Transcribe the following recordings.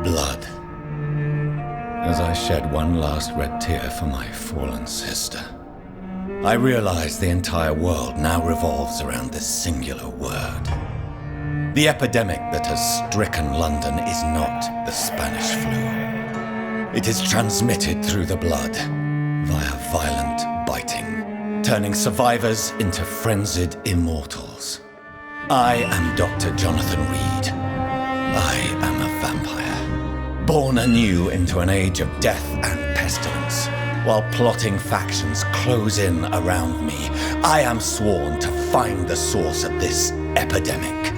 Blood. As I shed one last red tear for my fallen sister, I realize the entire world now revolves around this singular word. The epidemic that has stricken London is not the Spanish flu. It is transmitted through the blood, via violent biting, turning survivors into frenzied immortals. I am Dr. Jonathan Reed. I am a vampire, born anew into an age of death and pestilence. While plotting factions close in around me, I am sworn to find the source of this epidemic.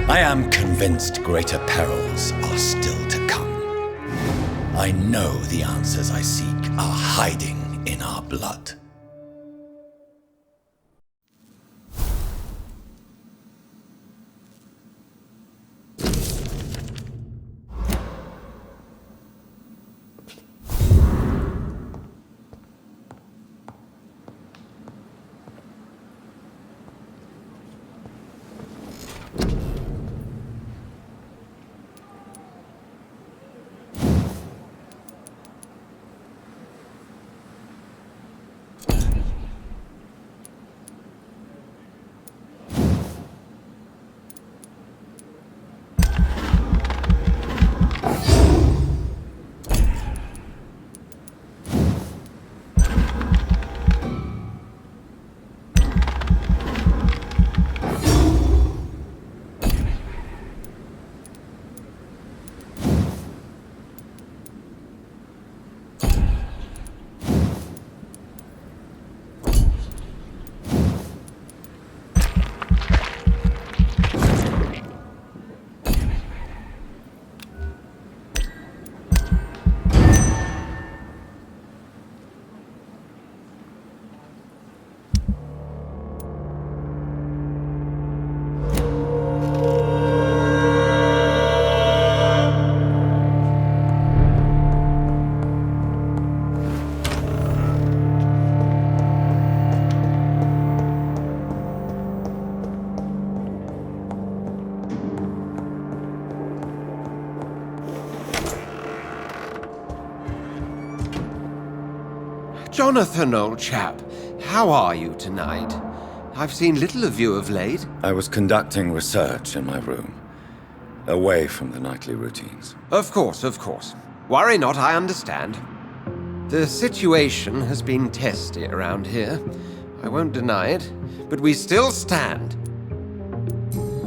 I am convinced greater perils are still to come. I know the answers I seek are hiding in our blood. Jonathan, old chap, how are you tonight? I've seen little of you of late. I was conducting research in my room, away from the nightly routines. Of course. Worry not, I understand. The situation has been testy around here. I won't deny it, but we still stand.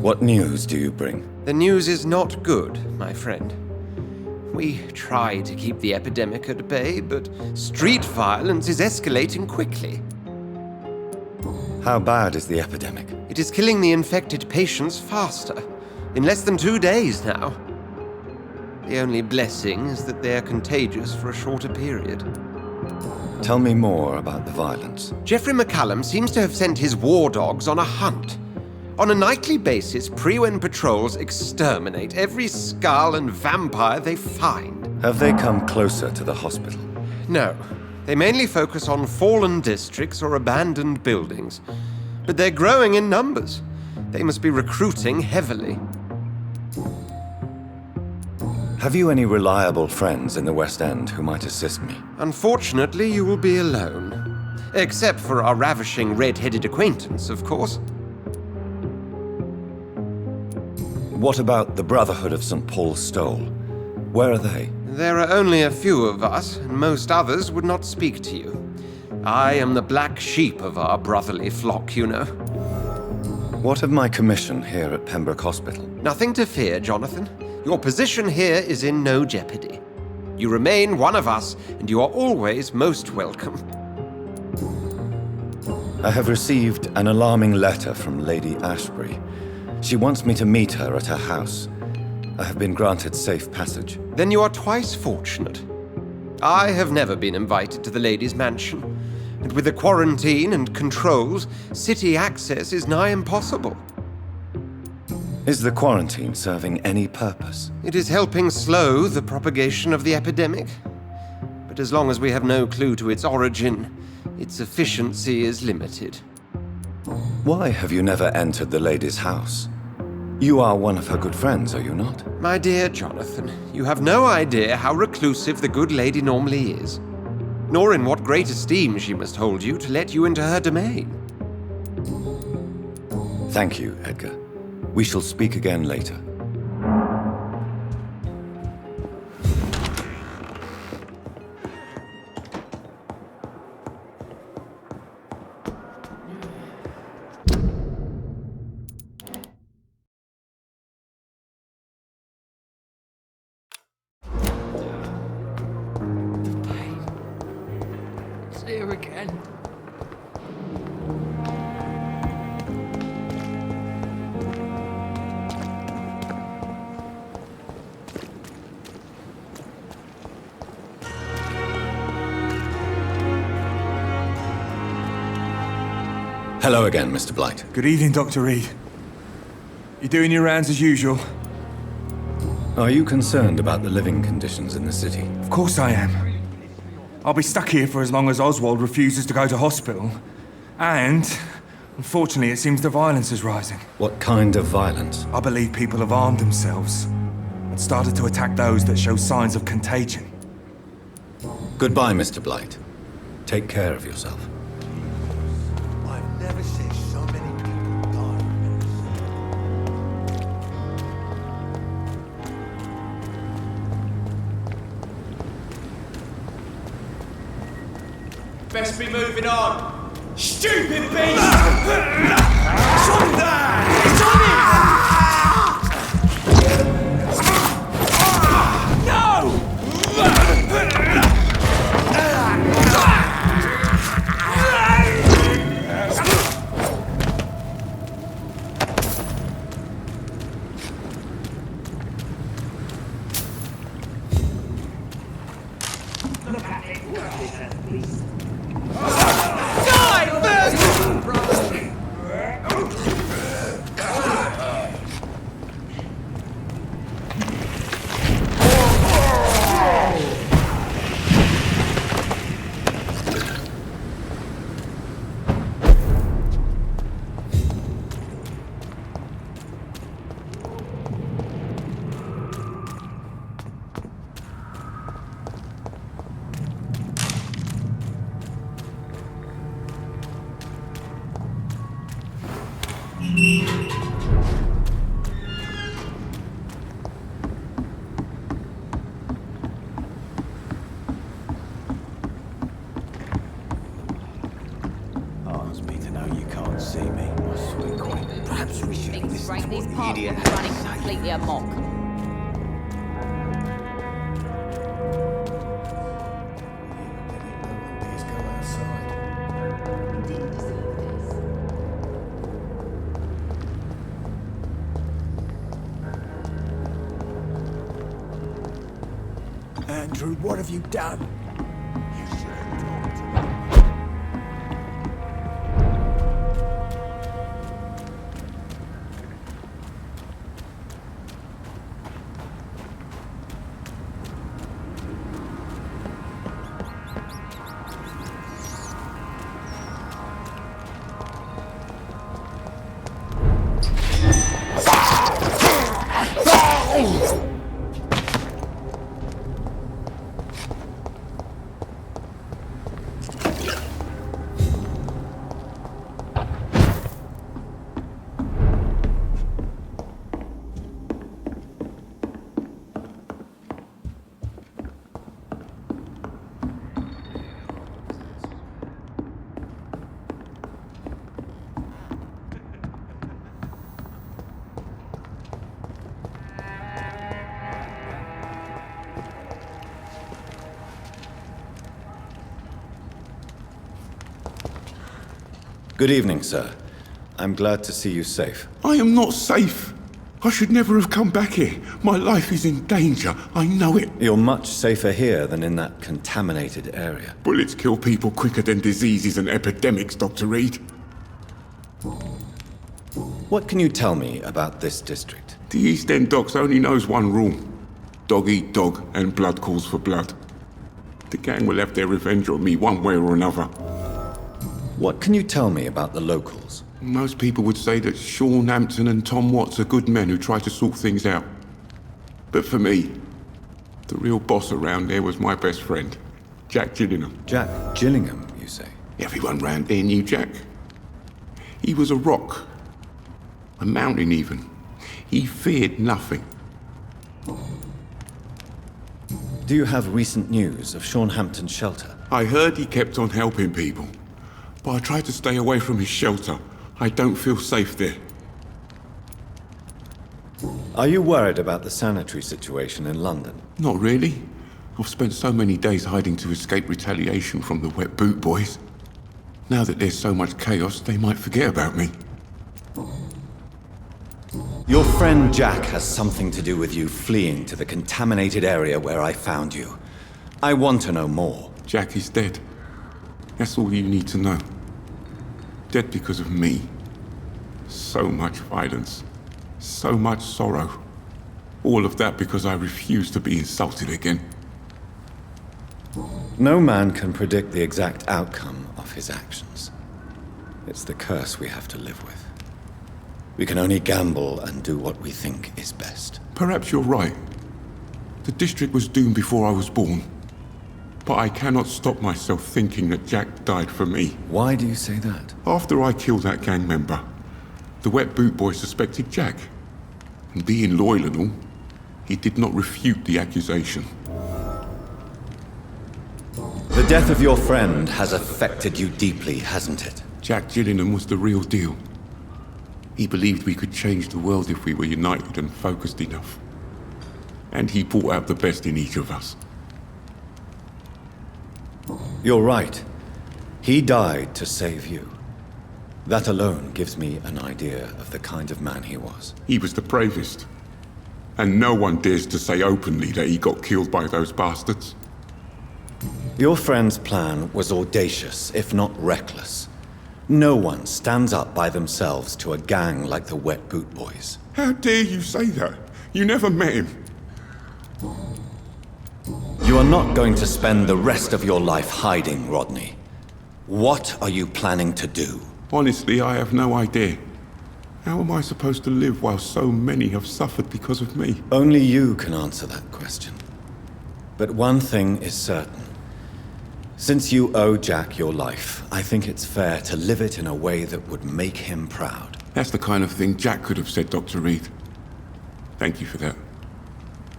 What news do you bring? The news is not good, my friend. We try to keep the epidemic at bay, but street violence is escalating quickly. How bad is the epidemic? It is killing the infected patients faster, in less than 2 days now. The only blessing is that they are contagious for a shorter period. Tell me more about the violence. Geoffrey McCallum seems to have sent his war dogs on a hunt. On a nightly basis, Pre-Wen patrols exterminate every skull and vampire they find. Have they come closer to the hospital? No. They mainly focus on fallen districts or abandoned buildings. But they're growing in numbers. They must be recruiting heavily. Have you any reliable friends in the West End who might assist me? Unfortunately, you will be alone. Except for our ravishing red-headed acquaintance, of course. What about the Brotherhood of St. Paul's Stole? Where are they? There are only a few of us, and most others would not speak to you. I am the black sheep of our brotherly flock, you know. What of my commission here at Pembroke Hospital? Nothing to fear, Jonathan. Your position here is in no jeopardy. You remain one of us, and you are always most welcome. I have received an alarming letter from Lady Ashbury. She wants me to meet her at her house. I have been granted safe passage. Then you are twice fortunate. I have never been invited to the lady's mansion, and with the quarantine and controls, city access is nigh impossible. Is the quarantine serving any purpose? It is helping slow the propagation of the epidemic. But as long as we have no clue to its origin, its efficiency is limited. Why have you never entered the lady's house? You are one of her good friends, are you not? My dear Jonathan, you have no idea how reclusive the good lady normally is, nor in what great esteem she must hold you to let you into her domain. Thank you, Edgar. We shall speak again later. Here again. Hello again, Mr. Blight. Good evening, Dr. Reed. You doing your rounds as usual? Are you concerned about the living conditions in the city? Of course I am. I'll be stuck here for as long as Oswald refuses to go to hospital. And, unfortunately, it seems the violence is rising. What kind of violence? I believe people have armed themselves and started to attack those that show signs of contagion. Goodbye, Mr. Blight. Take care of yourself. I've never seen so many people die. Best be moving on. Stupid beast! It's on there! It's on him! No! Heartens me to know you can't see me, my sweet queen. Perhaps we should Things listen right, to these what the parts idiot are has running to say. completely amok. Please go outside. Andrew, what have you done? You should have talked to me. Good evening, sir. I'm glad to see you safe. I am not safe. I should never have come back here. My life is in danger. I know it. You're much safer here than in that contaminated area. Bullets kill people quicker than diseases and epidemics, Dr. Reed. What can you tell me about this district? The East End docks only knows one rule. Dog eat dog, and blood calls for blood. The gang will have their revenge on me one way or another. What can you tell me about the locals? Most people would say that Sean Hampton and Tom Watts are good men who try to sort things out. But for me, the real boss around there was my best friend, Jack Gillingham. Jack Gillingham, you say? Everyone round there knew Jack. He was a rock. A mountain even. He feared nothing. Do you have recent news of Sean Hampton's shelter? I heard he kept on helping people, but I tried to stay away from his shelter. I don't feel safe there. Are you worried about the sanitary situation in London? Not really. I've spent so many days hiding to escape retaliation from the Wet Boot Boys. Now that there's so much chaos, they might forget about me. Your friend Jack has something to do with you fleeing to the contaminated area where I found you. I want to know more. Jack is dead. That's all you need to know. Dead because of me. So much violence. So much sorrow. All of that because I refuse to be insulted again. No man can predict the exact outcome of his actions. It's the curse we have to live with. We can only gamble and do what we think is best. Perhaps you're right. The district was doomed before I was born. But I cannot stop myself thinking that Jack died for me. Why do you say that? After I killed that gang member, the Wet Boot Boy suspected Jack. And being loyal and all, he did not refute the accusation. The death of your friend has affected you deeply, hasn't it? Jack Gillingham was the real deal. He believed we could change the world if we were united and focused enough. And he brought out the best in each of us. You're right. He died to save you. That alone gives me an idea of the kind of man he was. He was the bravest. And no one dares to say openly that he got killed by those bastards. Your friend's plan was audacious, if not reckless. No one stands up by themselves to a gang like the Wet Boot Boys. How dare you say that? You never met him. You are not going to spend the rest of your life hiding, Rodney. What are you planning to do? Honestly, I have no idea. How am I supposed to live while so many have suffered because of me? Only you can answer that question. But one thing is certain. Since you owe Jack your life, I think it's fair to live it in a way that would make him proud. That's the kind of thing Jack could have said, Dr. Reed. Thank you for that.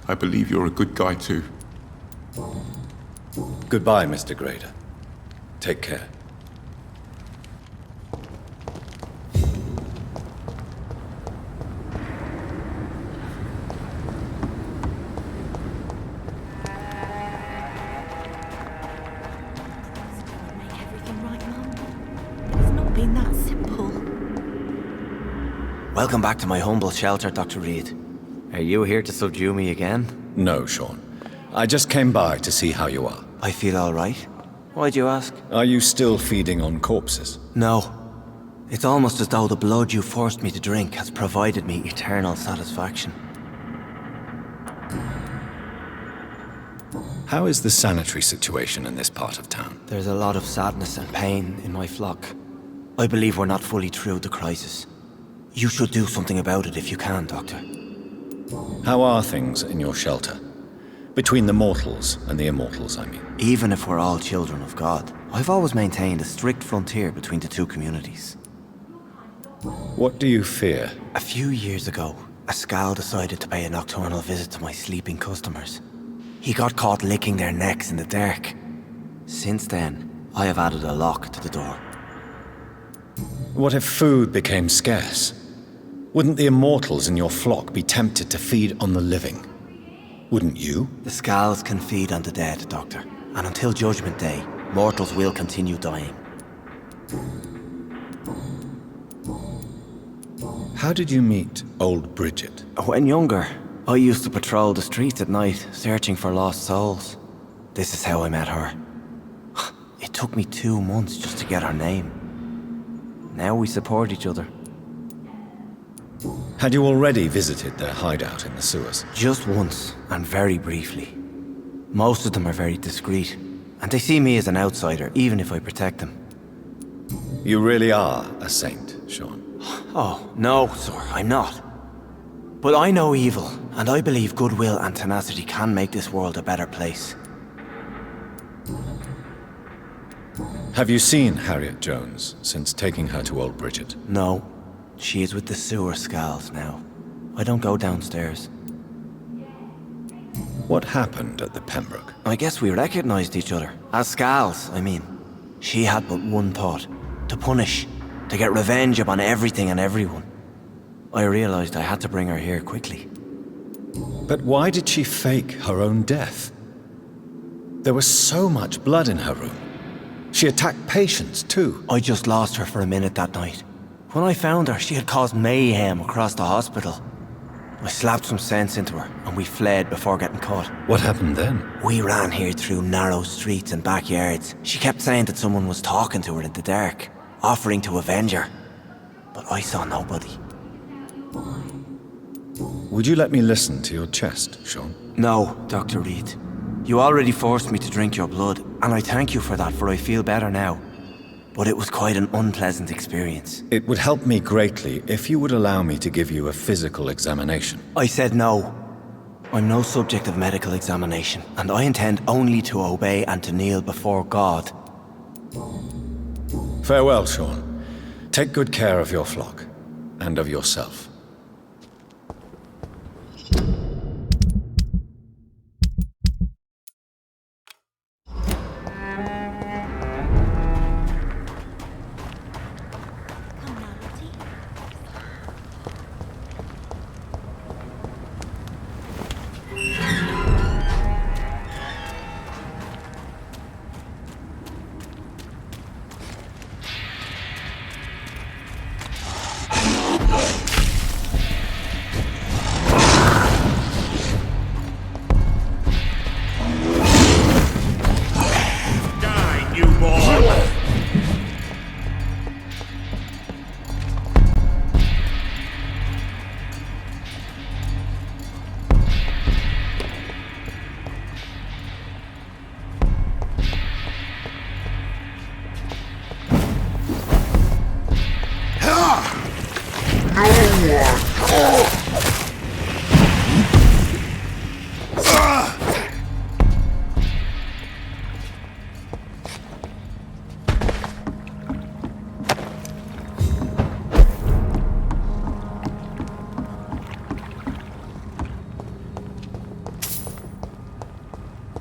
I believe you're a good guy too. Goodbye, Mr. Grader. Take care. Make everything right, Mum. It's not been that simple. Welcome back to my humble shelter, Dr. Reed. Are you here to subdue me again? No, Sean. I just came by to see how you are. I feel all right. Why'd you ask? Are you still feeding on corpses? No. It's almost as though the blood you forced me to drink has provided me eternal satisfaction. How is the sanitary situation in this part of town? There's a lot of sadness and pain in my flock. I believe we're not fully through the crisis. You should do something about it if you can, Doctor. How are things in your shelter? Between the mortals and the immortals, I mean. Even if we're all children of God, I've always maintained a strict frontier between the two communities. What do you fear? A few years ago, a Skal decided to pay a nocturnal visit to my sleeping customers. He got caught licking their necks in the dark. Since then, I have added a lock to the door. What if food became scarce? Wouldn't the immortals in your flock be tempted to feed on the living? Wouldn't you? The Skals can feed on the dead, Doctor. And until Judgment Day, mortals will continue dying. How did you meet old Bridget? When younger, I used to patrol the streets at night, searching for lost souls. This is how I met her. It took me 2 months just to get her name. Now we support each other. Had you already visited their hideout in the sewers? Just once, and very briefly. Most of them are very discreet, and they see me as an outsider, even if I protect them. You really are a saint, Sean. Oh, no, sir, I'm not. But I know evil, and I believe goodwill and tenacity can make this world a better place. Have you seen Harriet Jones since taking her to Old Bridget? No, she is with the sewer skulls now. I don't go downstairs. What happened at the Pembroke? I guess we recognized each other. As Scals, I mean. She had but one thought. To punish. To get revenge upon everything and everyone. I realized I had to bring her here quickly. But why did she fake her own death? There was so much blood in her room. She attacked patients, too. I just lost her for a minute that night. When I found her, she had caused mayhem across the hospital. I slapped some sense into her, and we fled before getting caught. What happened then? We ran here through narrow streets and backyards. She kept saying that someone was talking to her in the dark, offering to avenge her. But I saw nobody. Would you let me listen to your chest, Sean? No, Dr. Reed. You already forced me to drink your blood, and I thank you for that, for I feel better now. But it was quite an unpleasant experience. It would help me greatly if you would allow me to give you a physical examination. I said no. I'm no subject of medical examination, and I intend only to obey and to kneel before God. Farewell, Sean. Take good care of your flock, and of yourself. Come now, Lottie. Die, newborn!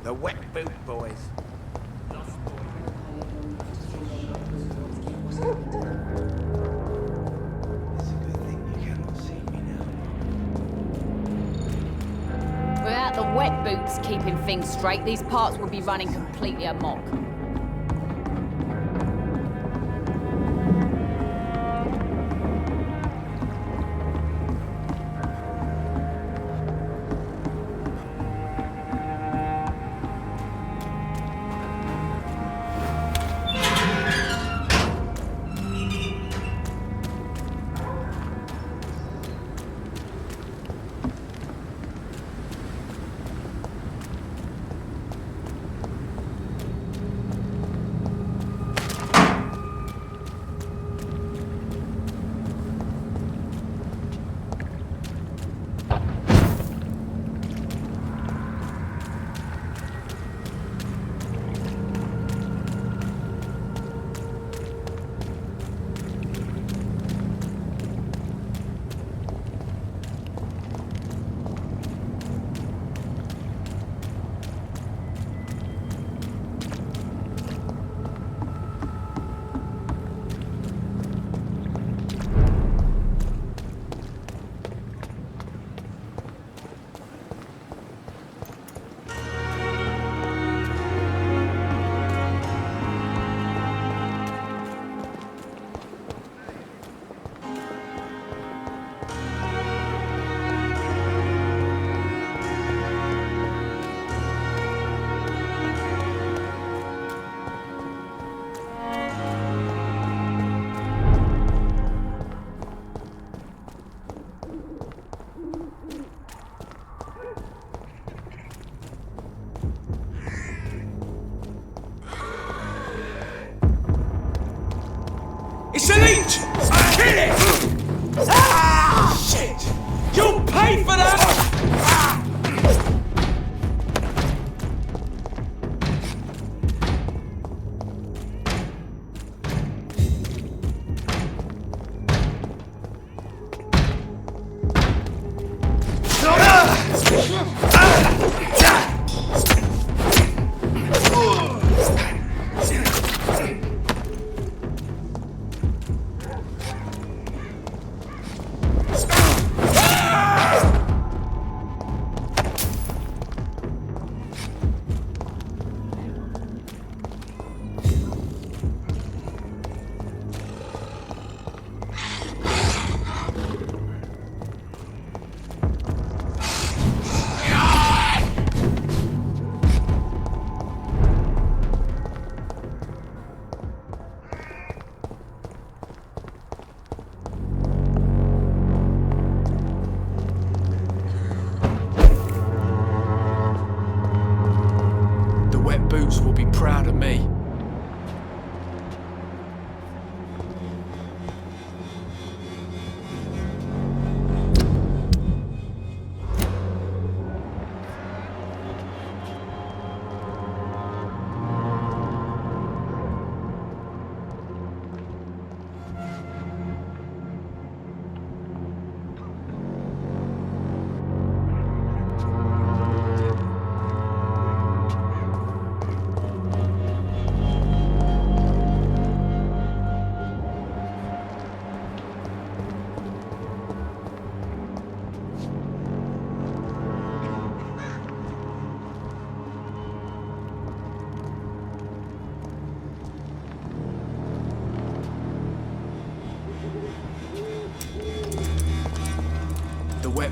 The wet boot boys. Without the wet boots keeping things straight, these parts would be running completely amok. It's a leech! Kill it!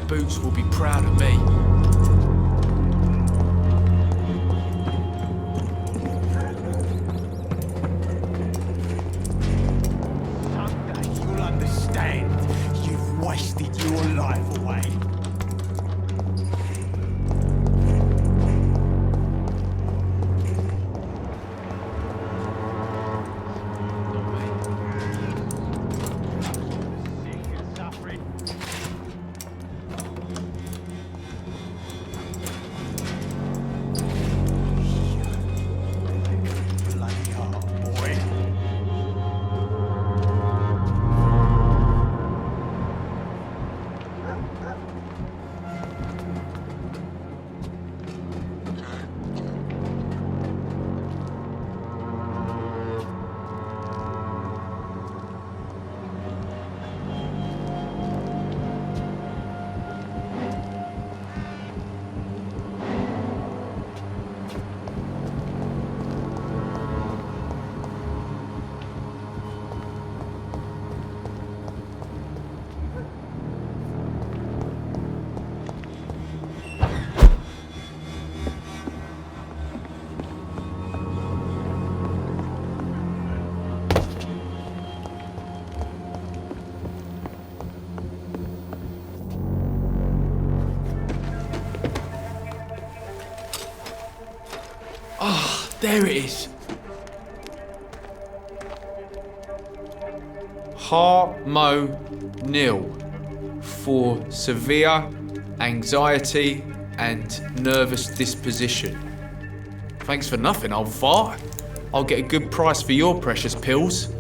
boots will be proud of me. Someday you'll understand. You've wasted your life away. Bloody hell, boy. There it is. Harmonil for severe anxiety and nervous disposition. Thanks for nothing, old fart. I'll get a good price for your precious pills.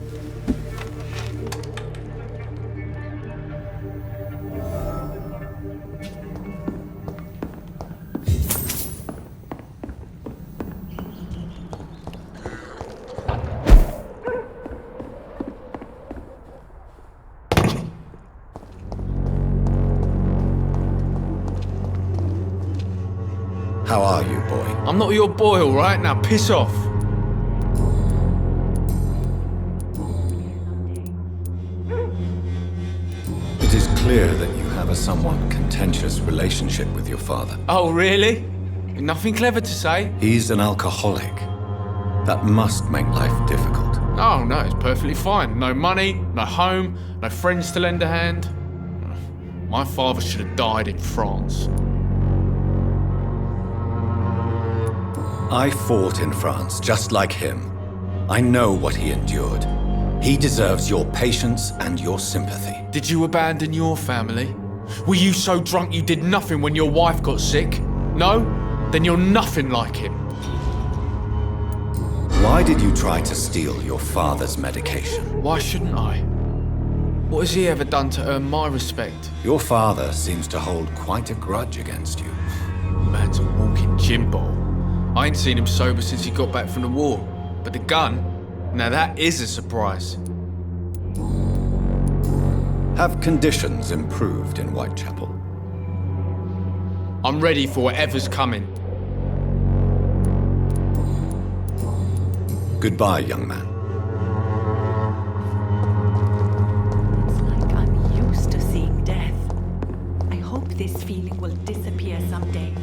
How are you, boy? I'm not your boy, all right? Now piss off. It is clear that you have a somewhat contentious relationship with your father. Oh, really? Nothing clever to say? He's an alcoholic. That must make life difficult. Oh, no, it's perfectly fine. No money, no home, no friends to lend a hand. My father should have died in France. I fought in France just like him. I know what he endured. He deserves your patience and your sympathy. Did you abandon your family? Were you so drunk you did nothing when your wife got sick? No? Then you're nothing like him. Why did you try to steal your father's medication? Why shouldn't I? What has he ever done to earn my respect? Your father seems to hold quite a grudge against you. Man's a walking gym ball. I ain't seen him sober since he got back from the war. But the gun, now that is a surprise. Have conditions improved in Whitechapel? I'm ready for whatever's coming. Goodbye, young man. It's like I'm used to seeing death. I hope this feeling will disappear someday.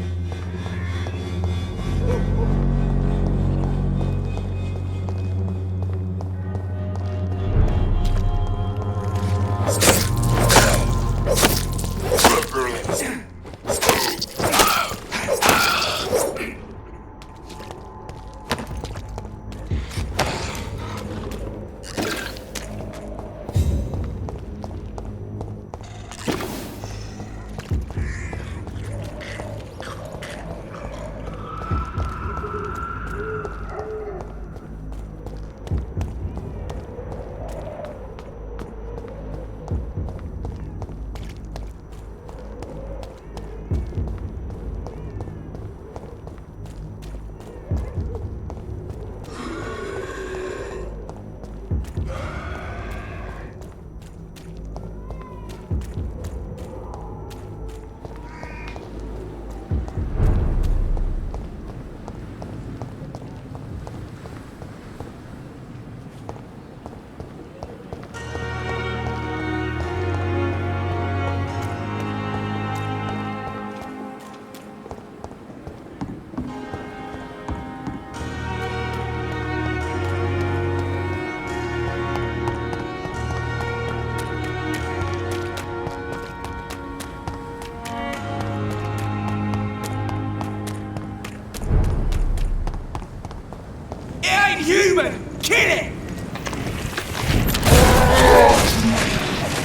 ain't human! Kill it!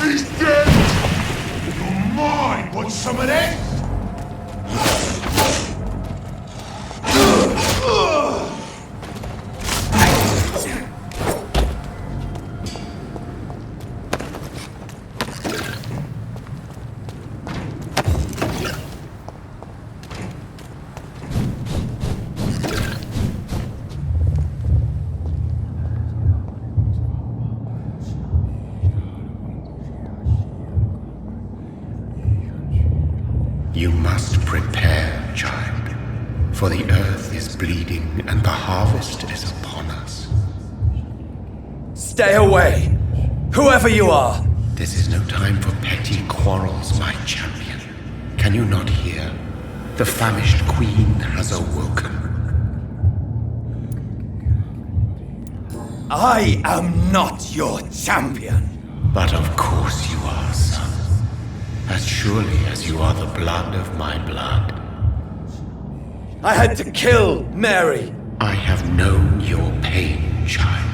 He's dead! You're mine! Want some of that? You must prepare, child, for the earth is bleeding and the harvest is upon us. Stay away! Whoever you are! This is no time for petty quarrels, my champion. Can you not hear? The famished queen has awoken. I am not your champion! But of course you are, son. As surely as you are the blood of my blood. I had to kill Mary! I have known your pain, child.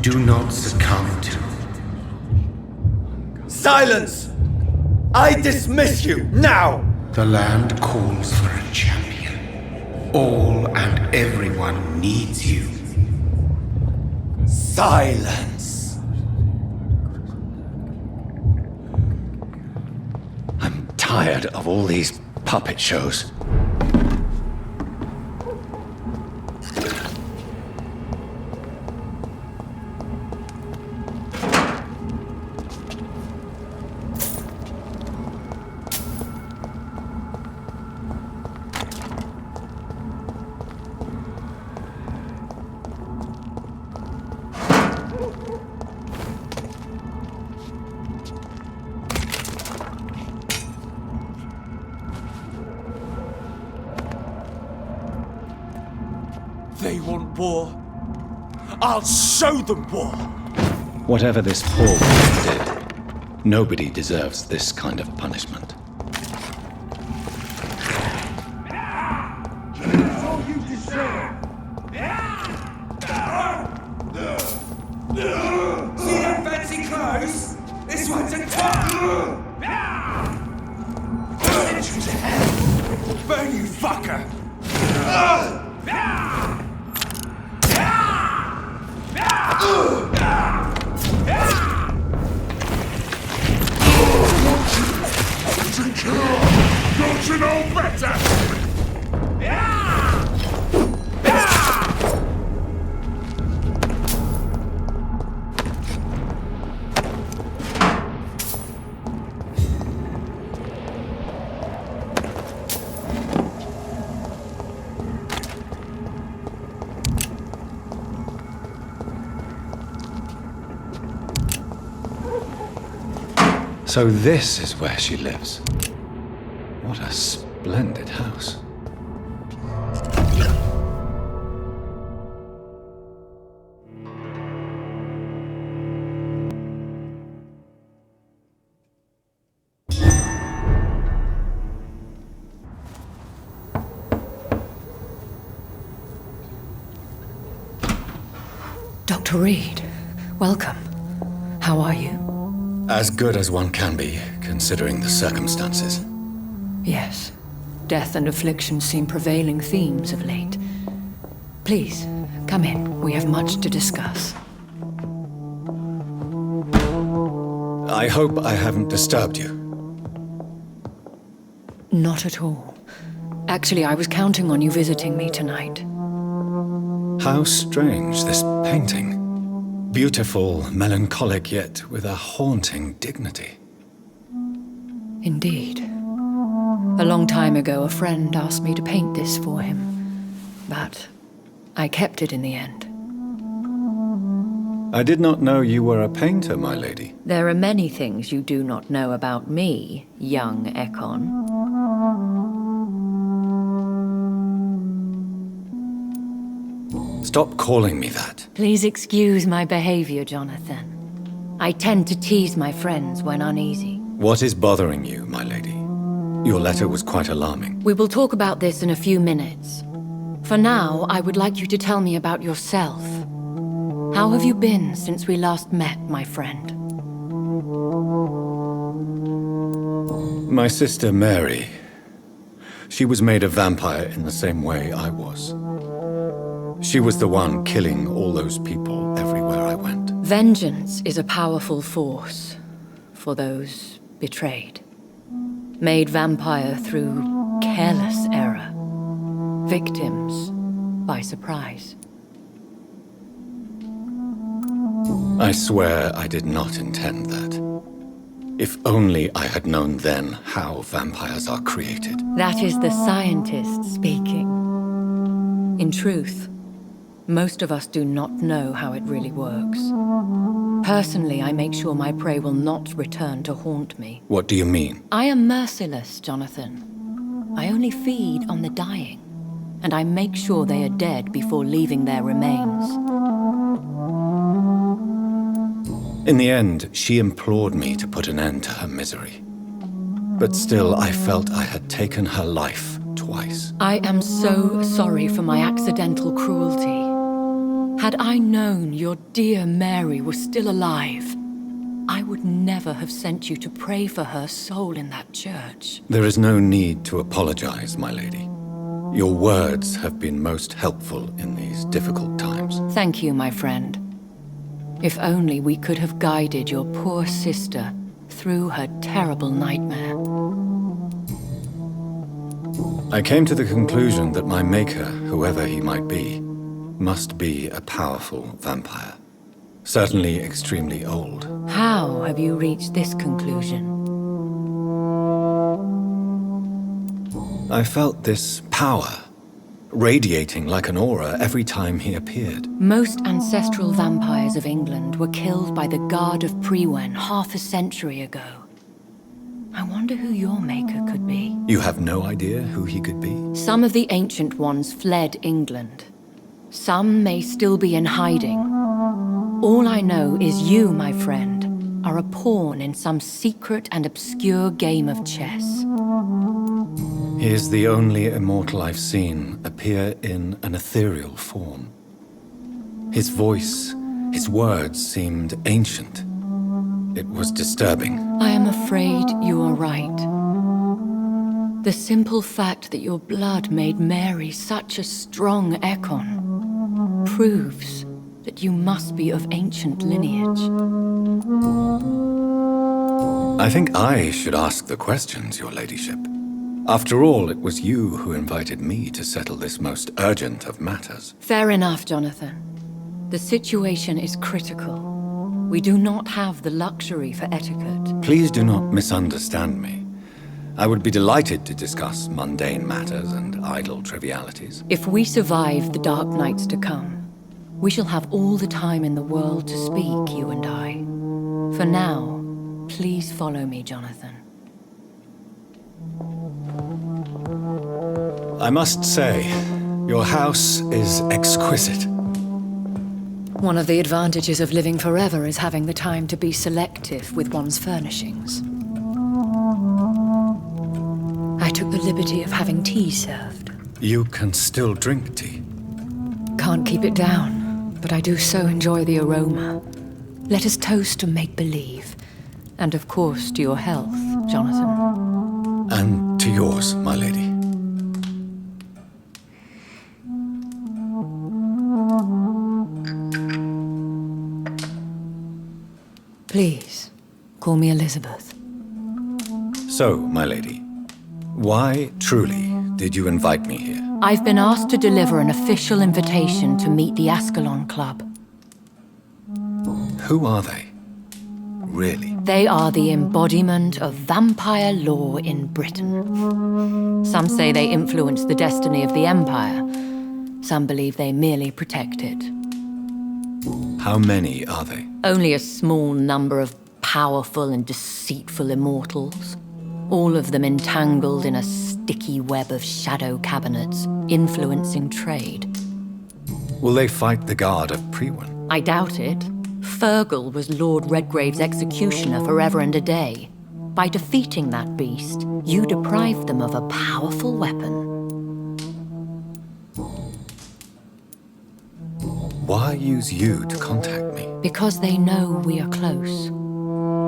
Do not succumb to... Silence! I dismiss you, now! The land calls for a champion. All and everyone needs you. Silence! I'm tired of all these puppet shows. They want war. I'll show them war! Whatever this poor woman did, nobody deserves this kind of punishment. That's all you deserve! See them fancy clothes? This one's a top! Send you to hell! Burn you fucker! Don't you know better? So this is where she lives. What a splendid house. Dr. Reed, welcome. How are you? As good as one can be, considering the circumstances. Yes. Death and affliction seem prevailing themes of late. Please, come in. We have much to discuss. I hope I haven't disturbed you. Not at all. Actually, I was counting on you visiting me tonight. How strange, this painting. Beautiful, melancholic, yet with a haunting dignity. Indeed. A long time ago, a friend asked me to paint this for him, but I kept it in the end. I did not know you were a painter, my lady. There are many things you do not know about me, young Ekon. Stop calling me that. Please excuse my behavior, Jonathan. I tend to tease my friends when uneasy. What is bothering you, my lady? Your letter was quite alarming. We will talk about this in a few minutes. For now, I would like you to tell me about yourself. How have you been since we last met, my friend? My sister Mary. She was made a vampire in the same way I was. She was the one killing all those people everywhere I went. Vengeance is a powerful force for those betrayed. Made vampire through careless error. Victims by surprise. I swear I did not intend that. If only I had known then how vampires are created. That is the scientist speaking. In truth, most of us do not know how it really works. Personally, I make sure my prey will not return to haunt me. What do you mean? I am merciless, Jonathan. I only feed on the dying, and I make sure they are dead before leaving their remains. In the end, she implored me to put an end to her misery. But still, I felt I had taken her life twice. I am so sorry for my accidental cruelty. Had I known your dear Mary was still alive, I would never have sent you to pray for her soul in that church. There is no need to apologize, my lady. Your words have been most helpful in these difficult times. Thank you, my friend. If only we could have guided your poor sister through her terrible nightmare. I came to the conclusion that my maker, whoever he might be, must be a powerful vampire. Certainly extremely old. How have you reached this conclusion? I felt this power, radiating like an aura every time he appeared. Most ancestral vampires of England were killed by the Guard of Priwen half a century ago. I wonder who your maker could be. You have no idea who he could be? Some of the ancient ones fled England. Some may still be in hiding. All I know is you, my friend, are a pawn in some secret and obscure game of chess. He is the only immortal I've seen appear in an ethereal form. His voice, his words seemed ancient. It was disturbing. I am afraid you are right. The simple fact that your blood made Mary such a strong Ekon proves that you must be of ancient lineage. I think I should ask the questions, your ladyship. After all, it was you who invited me to settle this most urgent of matters. Fair enough, Jonathan. The situation is critical. We do not have the luxury for etiquette. Please do not misunderstand me. I would be delighted to discuss mundane matters and idle trivialities. If we survive the dark nights to come, we shall have all the time in the world to speak, you and I. For now, please follow me, Jonathan. I must say, your house is exquisite. One of the advantages of living forever is having the time to be selective with one's furnishings. I took the liberty of having tea served. You can still drink tea. Can't keep it down, but I do so enjoy the aroma. Let us toast to make-believe. And of course to your health, Jonathan. And to yours, my lady. Please, call me Elizabeth. So, my lady, why, truly, did you invite me here? I've been asked to deliver an official invitation to meet the Ascalon Club. Who are they? Really? They are the embodiment of vampire law in Britain. Some say they influence the destiny of the Empire. Some believe they merely protect it. How many are they? Only a small number of powerful and deceitful immortals. All of them entangled in a sticky web of shadow cabinets, influencing trade. Will they fight the Guard of Priwen? I doubt it. Fergal was Lord Redgrave's executioner forever and a day. By defeating that beast, you deprived them of a powerful weapon. Why use you to contact me? Because they know we are close.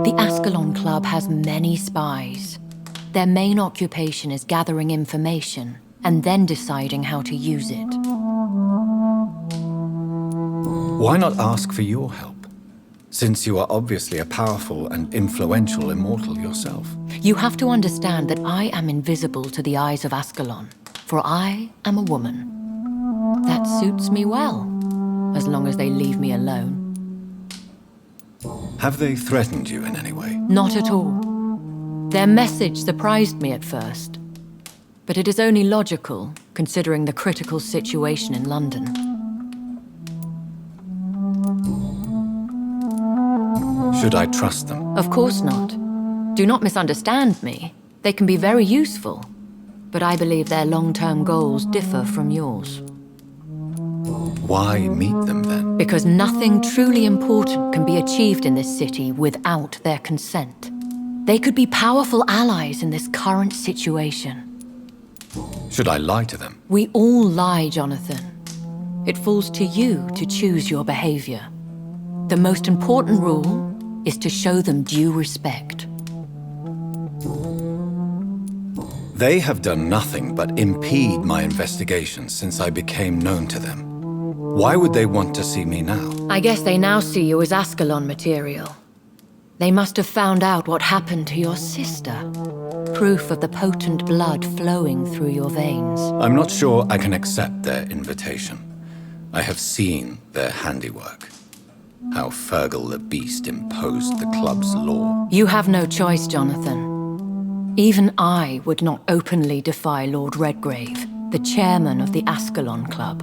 The Ascalon Club has many spies. Their main occupation is gathering information and then deciding how to use it. Why not ask for your help? Since you are obviously a powerful and influential immortal yourself. You have to understand that I am invisible to the eyes of Ascalon, for I am a woman. That suits me well, as long as they leave me alone. Have they threatened you in any way? Not at all. Their message surprised me at first, but it is only logical, considering the critical situation in London. Should I trust them? Of course not. Do not misunderstand me. They can be very useful, but I believe their long-term goals differ from yours. Why meet them then? Because nothing truly important can be achieved in this city without their consent. They could be powerful allies in this current situation. Should I lie to them? We all lie, Jonathan. It falls to you to choose your behavior. The most important rule is to show them due respect. They have done nothing but impede my investigation since I became known to them. Why would they want to see me now? I guess they now see you as Ascalon material. They must have found out what happened to your sister. Proof of the potent blood flowing through your veins. I'm not sure I can accept their invitation. I have seen their handiwork. How Fergal the Beast imposed the club's law. You have no choice, Jonathan. Even I would not openly defy Lord Redgrave, the chairman of the Ascalon Club.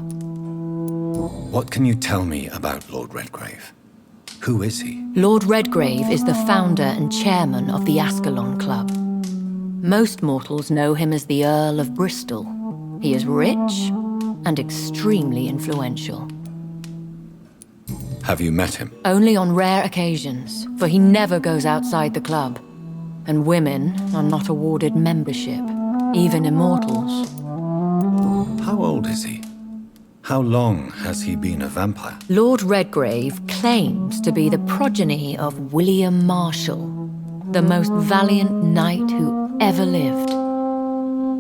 What can you tell me about Lord Redgrave? Who is he? Lord Redgrave is the founder and chairman of the Ascalon Club. Most mortals know him as the Earl of Bristol. He is rich and extremely influential. Have you met him? Only on rare occasions, for he never goes outside the club. And women are not awarded membership, even immortals. How old is he? How long has he been a vampire? Lord Redgrave claims to be the progeny of William Marshall, the most valiant knight who ever lived.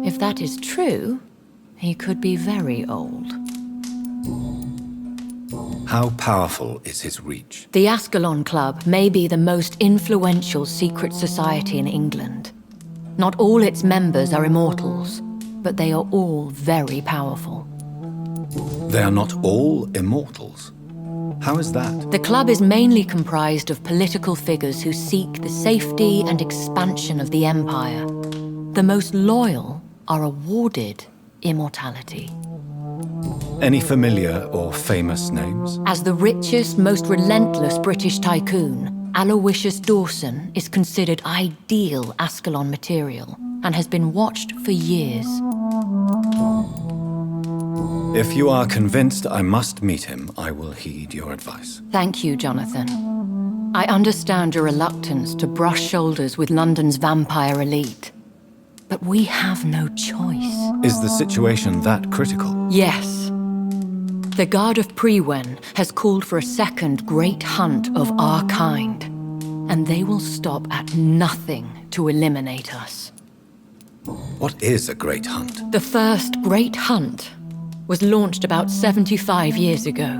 If that is true, he could be very old. How powerful is his reach? The Ascalon Club may be the most influential secret society in England. Not all its members are immortals, but they are all very powerful. They are not all immortals. How is that? The club is mainly comprised of political figures who seek the safety and expansion of the Empire. The most loyal are awarded immortality. Any familiar or famous names? As the richest, most relentless British tycoon, Aloysius Dawson is considered ideal Ascalon material and has been watched for years. If you are convinced I must meet him, I will heed your advice. Thank you, Jonathan. I understand your reluctance to brush shoulders with London's vampire elite. But we have no choice. Is the situation that critical? Yes. The Guard of Prewen has called for a second great hunt of our kind, and they will stop at nothing to eliminate us. What is a great hunt? The first great hunt was launched about 75 years ago.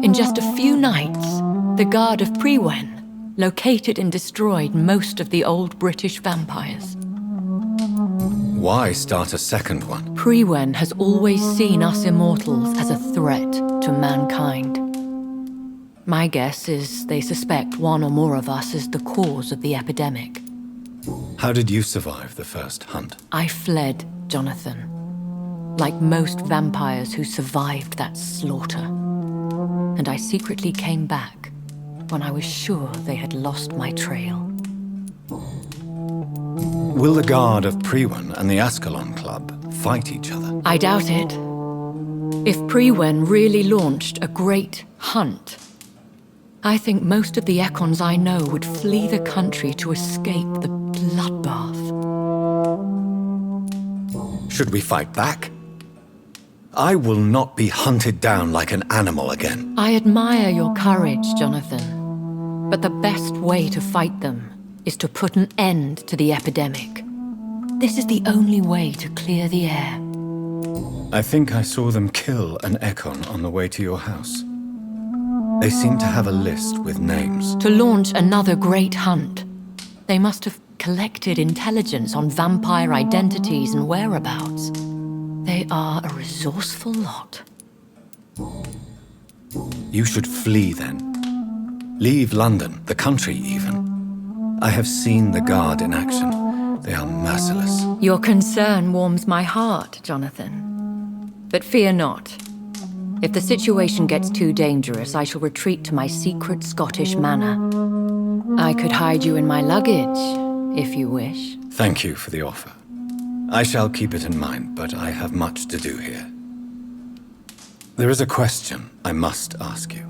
In just a few nights, the Guard of Prewen located and destroyed most of the old British vampires. Why start a second one? Prewen has always seen us immortals as a threat to mankind. My guess is they suspect one or more of us is the cause of the epidemic. How did you survive the first hunt? I fled, Jonathan. Like most vampires who survived that slaughter. And I secretly came back when I was sure they had lost my trail. Will the Guard of Prewen and the Ascalon Club fight each other? I doubt it. If Prewen really launched a great hunt, I think most of the Econs I know would flee the country to escape the bloodbath. Should we fight back? I will not be hunted down like an animal again. I admire your courage, Jonathan. But the best way to fight them is to put an end to the epidemic. This is the only way to clear the air. I think I saw them kill an Ekon on the way to your house. They seem to have a list with names. To launch another great hunt, they must have collected intelligence on vampire identities and whereabouts. They are a resourceful lot. You should flee then. Leave London, the country even. I have seen the Guard in action. They are merciless. Your concern warms my heart, Jonathan. But fear not. If the situation gets too dangerous, I shall retreat to my secret Scottish manor. I could hide you in my luggage, if you wish. Thank you for the offer. I shall keep it in mind, but I have much to do here. There is a question I must ask you.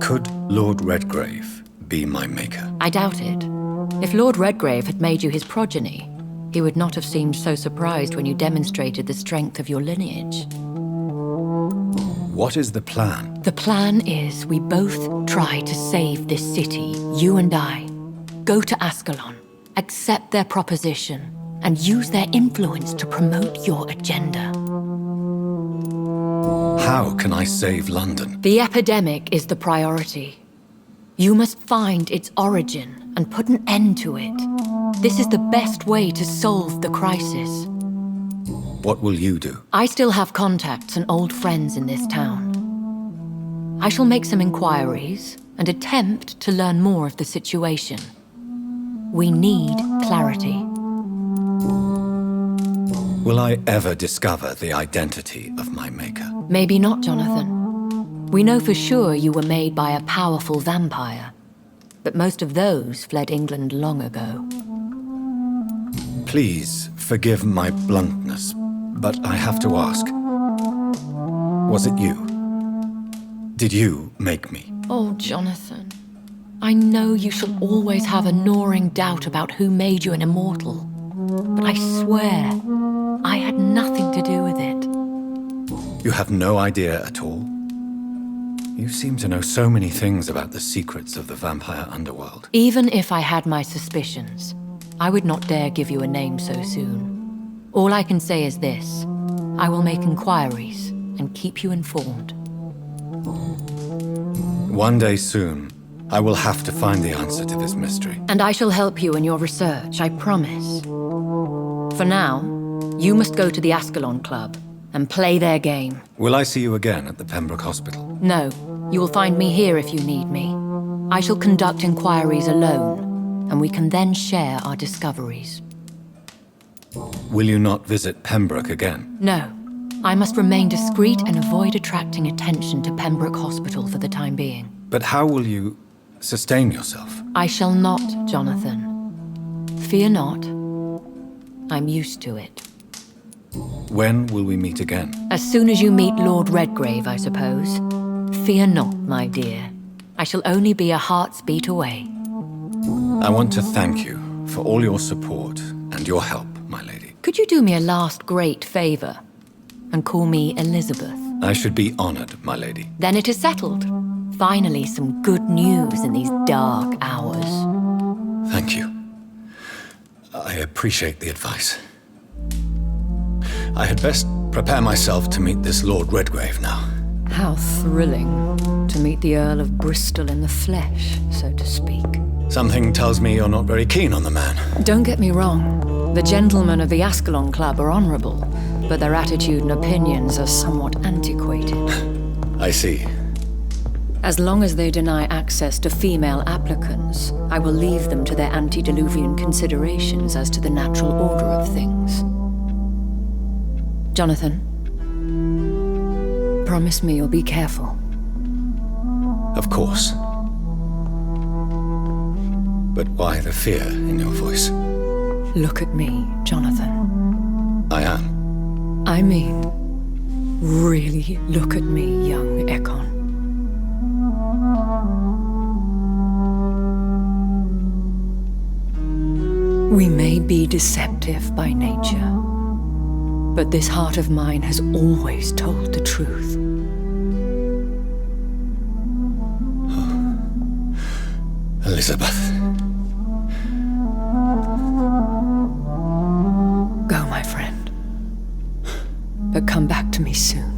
Could Lord Redgrave be my maker? I doubt it. If Lord Redgrave had made you his progeny, he would not have seemed so surprised when you demonstrated the strength of your lineage. What is the plan? The plan is we both try to save this city, you and I. Go to Ascalon, accept their proposition, and use their influence to promote your agenda. How can I save London? The epidemic is the priority. You must find its origin and put an end to it. This is the best way to solve the crisis. What will you do? I still have contacts and old friends in this town. I shall make some inquiries and attempt to learn more of the situation. We need clarity. Will I ever discover the identity of my maker? Maybe not, Jonathan. We know for sure you were made by a powerful vampire, but most of those fled England long ago. Please forgive my bluntness, but I have to ask. Was it you? Did you make me? Oh, Jonathan. I know you shall always have a gnawing doubt about who made you an immortal, but I swear, I had nothing to do with it. You have no idea at all? You seem to know so many things about the secrets of the vampire underworld. Even if I had my suspicions, I would not dare give you a name so soon. All I can say is this. I will make inquiries and keep you informed. One day soon, I will have to find the answer to this mystery. And I shall help you in your research, I promise. For now, you must go to the Ascalon Club and play their game. Will I see you again at the Pembroke Hospital? No, you will find me here if you need me. I shall conduct inquiries alone, and we can then share our discoveries. Will you not visit Pembroke again? No. I must remain discreet and avoid attracting attention to Pembroke Hospital for the time being. But how will you sustain yourself? I shall not, Jonathan. Fear not. I'm used to it. When will we meet again? As soon as you meet Lord Redgrave, I suppose. Fear not, my dear. I shall only be a heart's beat away. I want to thank you for all your support and your help, my lady. Could you do me a last great favor and call me Elizabeth? I should be honored, my lady. Then it is settled. Finally, some good news in these dark hours. Thank you. I appreciate the advice. I had best prepare myself to meet this Lord Redgrave now. How thrilling to meet the Earl of Bristol in the flesh, so to speak. Something tells me you're not very keen on the man. Don't get me wrong. The gentlemen of the Ascalon Club are honorable, but their attitude and opinions are somewhat antiquated. I see. As long as they deny access to female applicants, I will leave them to their antediluvian considerations as to the natural order of things. Jonathan, promise me you'll be careful. Of course. But why the fear in your voice? Look at me, Jonathan. I am. I mean, really look at me, young Ekon. We may be deceptive by nature, But this heart of mine has always told the truth. Elizabeth. Go, my friend. But come back to me soon.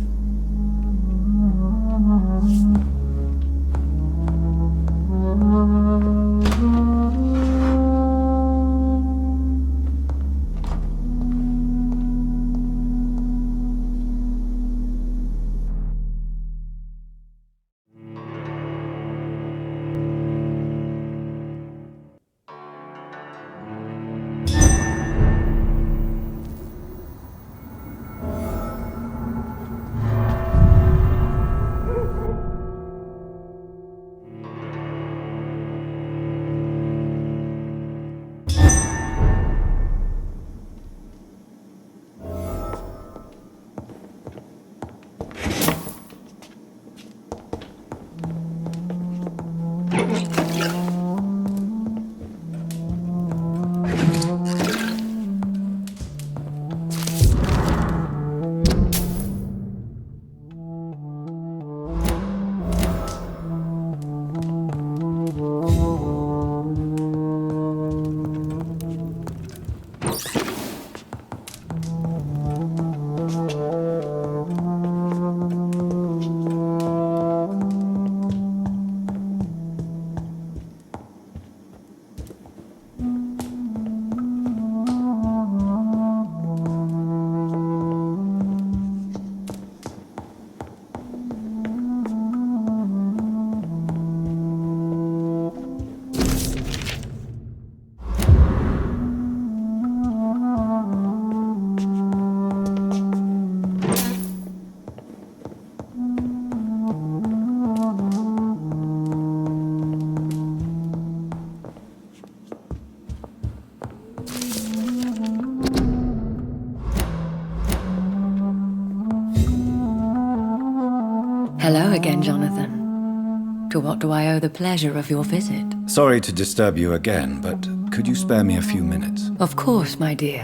Hello again, Jonathan. To what do I owe the pleasure of your visit? Sorry to disturb you again, but could you spare me a few minutes? Of course, my dear.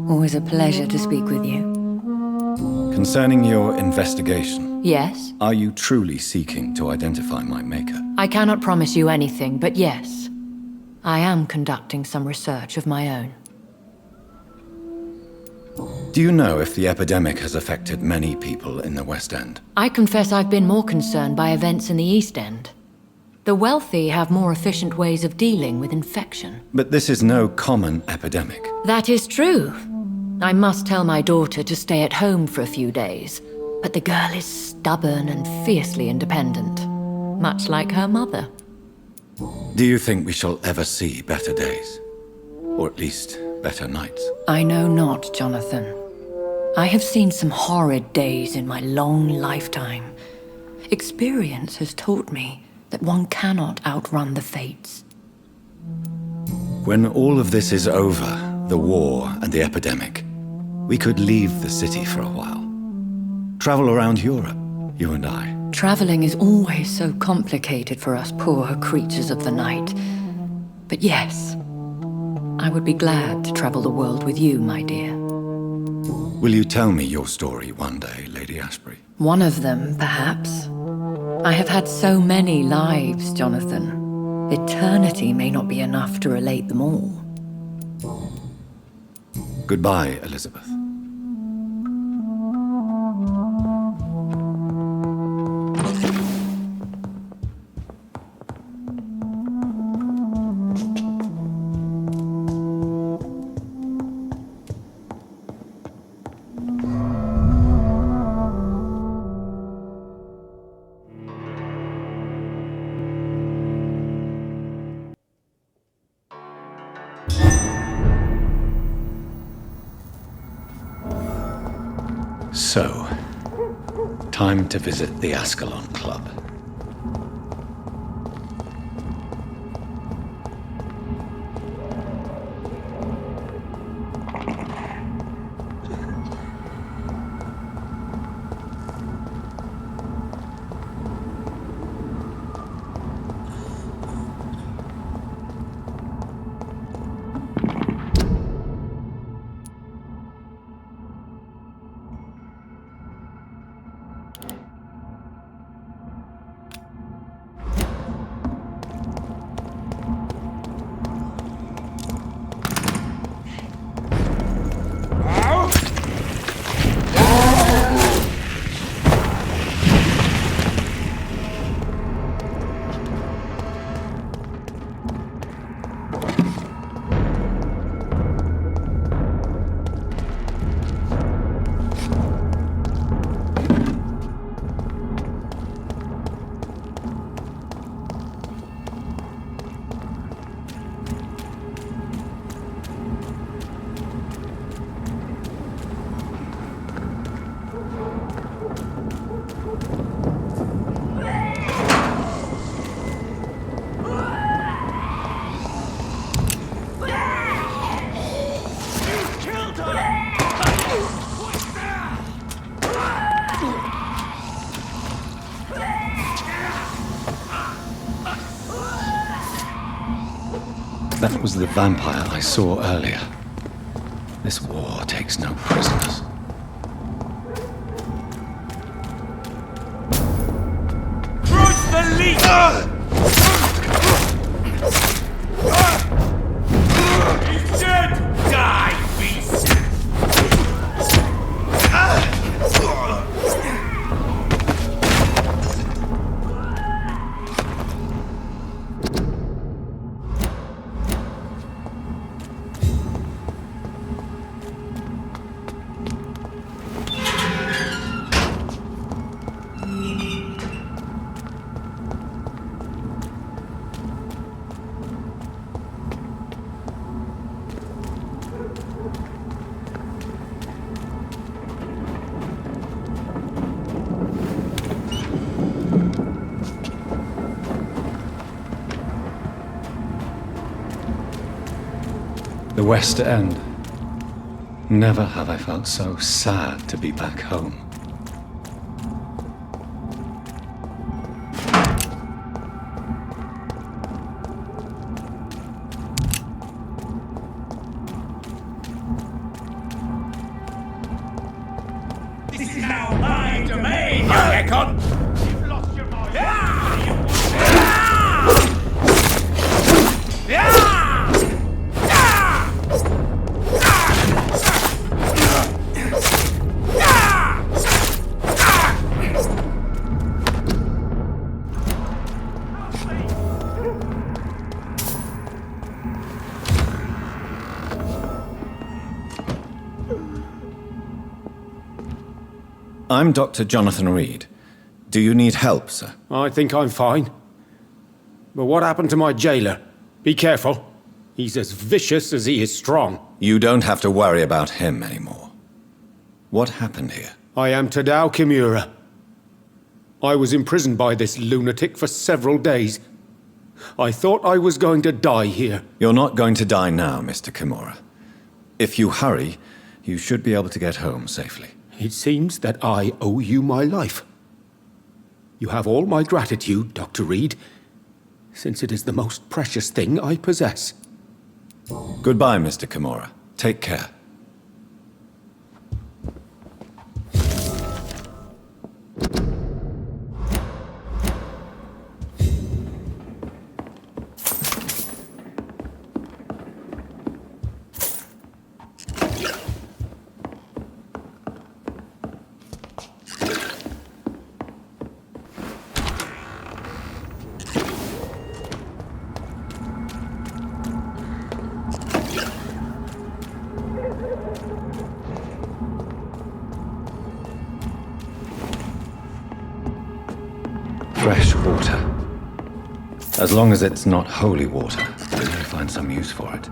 Always a pleasure to speak with you. Concerning your investigation, Yes? are you truly seeking to identify my maker? I cannot promise you anything, but yes. I am conducting some research of my own. Do you know if the epidemic has affected many people in the West End? I confess I've been more concerned by events in the East End. The wealthy have more efficient ways of dealing with infection. But this is no common epidemic. That is true. I must tell my daughter to stay at home for a few days, but the girl is stubborn and fiercely independent, much like her mother. Do you think we shall ever see better days? Or at least better nights? I know not, Jonathan. I have seen some horrid days in my long lifetime. Experience has taught me that one cannot outrun the fates. When all of this is over, the war and the epidemic, we could leave the city for a while. Travel around Europe, you and I. Traveling is always so complicated for us poor creatures of the night. But yes, I would be glad to travel the world with you, my dear. Will you tell me your story one day, Lady Ashbury? One of them, perhaps. I have had so many lives, Jonathan. Eternity may not be enough to relate them all. Goodbye, Elizabeth. So, time to visit the Ascalon Club. That was the vampire I saw earlier. This war takes no prisoners. Bruce the leader! He's dead! Die, beast! The West End. Never have I felt so sad to be back home. This is now my domain, you Ekon! You've lost your mind. I'm Dr. Jonathan Reed. Do you need help, sir? I think I'm fine. But what happened to my jailer? Be careful. He's as vicious as he is strong. You don't have to worry about him anymore. What happened here? I am Tadao Kimura. I was imprisoned by this lunatic for several days. I thought I was going to die here. You're not going to die now, Mr. Kimura. If you hurry, you should be able to get home safely. It seems that I owe you my life. You have all my gratitude, Dr. Reed, since it is the most precious thing I possess. Goodbye, Mr. Kimura. Take care. Fresh water. As long as it's not holy water, I may find some use for it.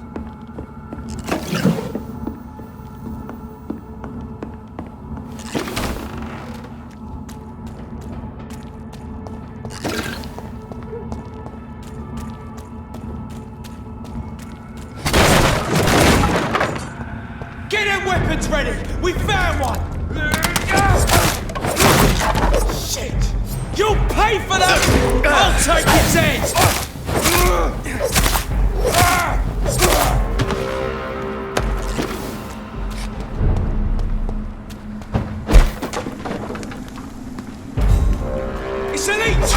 Get them weapons ready! We found one! Shit! You'll pay for that! I'll take his head! It's an each!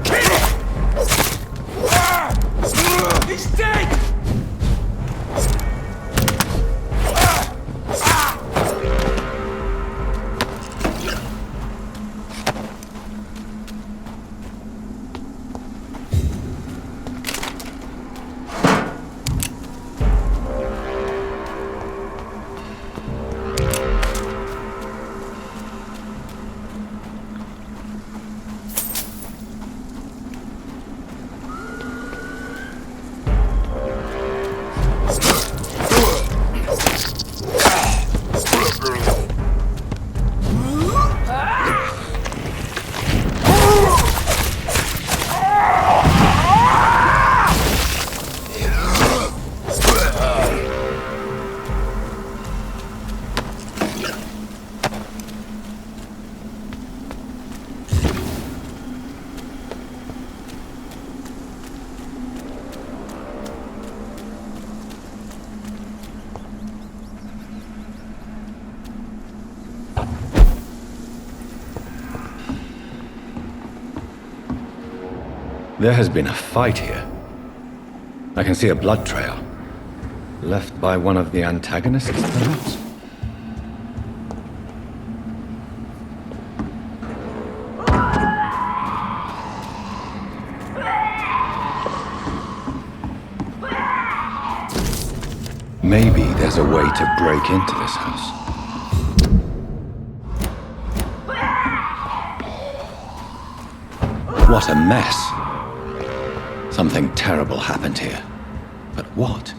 Kill it! He's dead! There has been a fight here. I can see a blood trail. Left by one of the antagonists, perhaps? Maybe there's a way to break into this house. What a mess. Something terrible happened here. But what?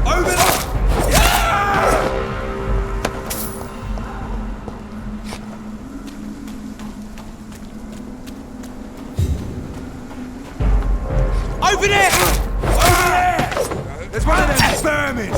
Open it! Over there! There's one of them vermin!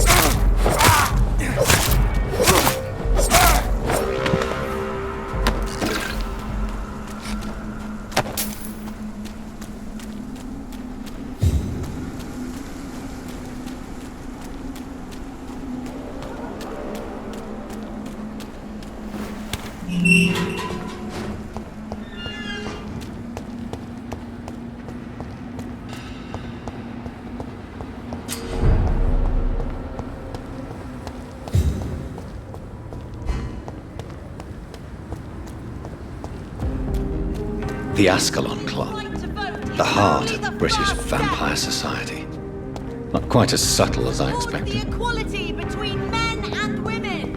The Ascalon Club, the heart of British vampire society. Not quite as subtle as I expected. Equality between men and women.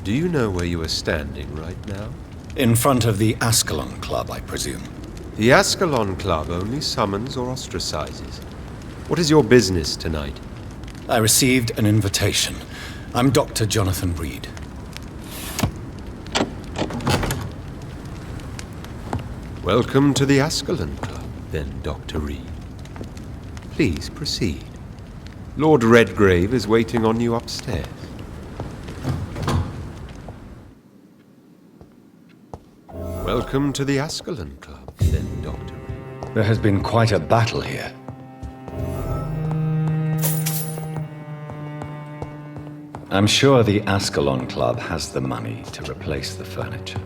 Do you know where you are standing right now? In front of the Ascalon Club, I presume. The Ascalon Club only summons or ostracizes. What is your business tonight? I received an invitation. I'm Dr. Jonathan Reed. Welcome to the Ascalon Club, then, Dr. Reed. Please proceed. Lord Redgrave is waiting on you upstairs. Welcome to the Ascalon Club, then, Dr. Reed. There has been quite a battle here. I'm sure the Ascalon Club has the money to replace the furniture.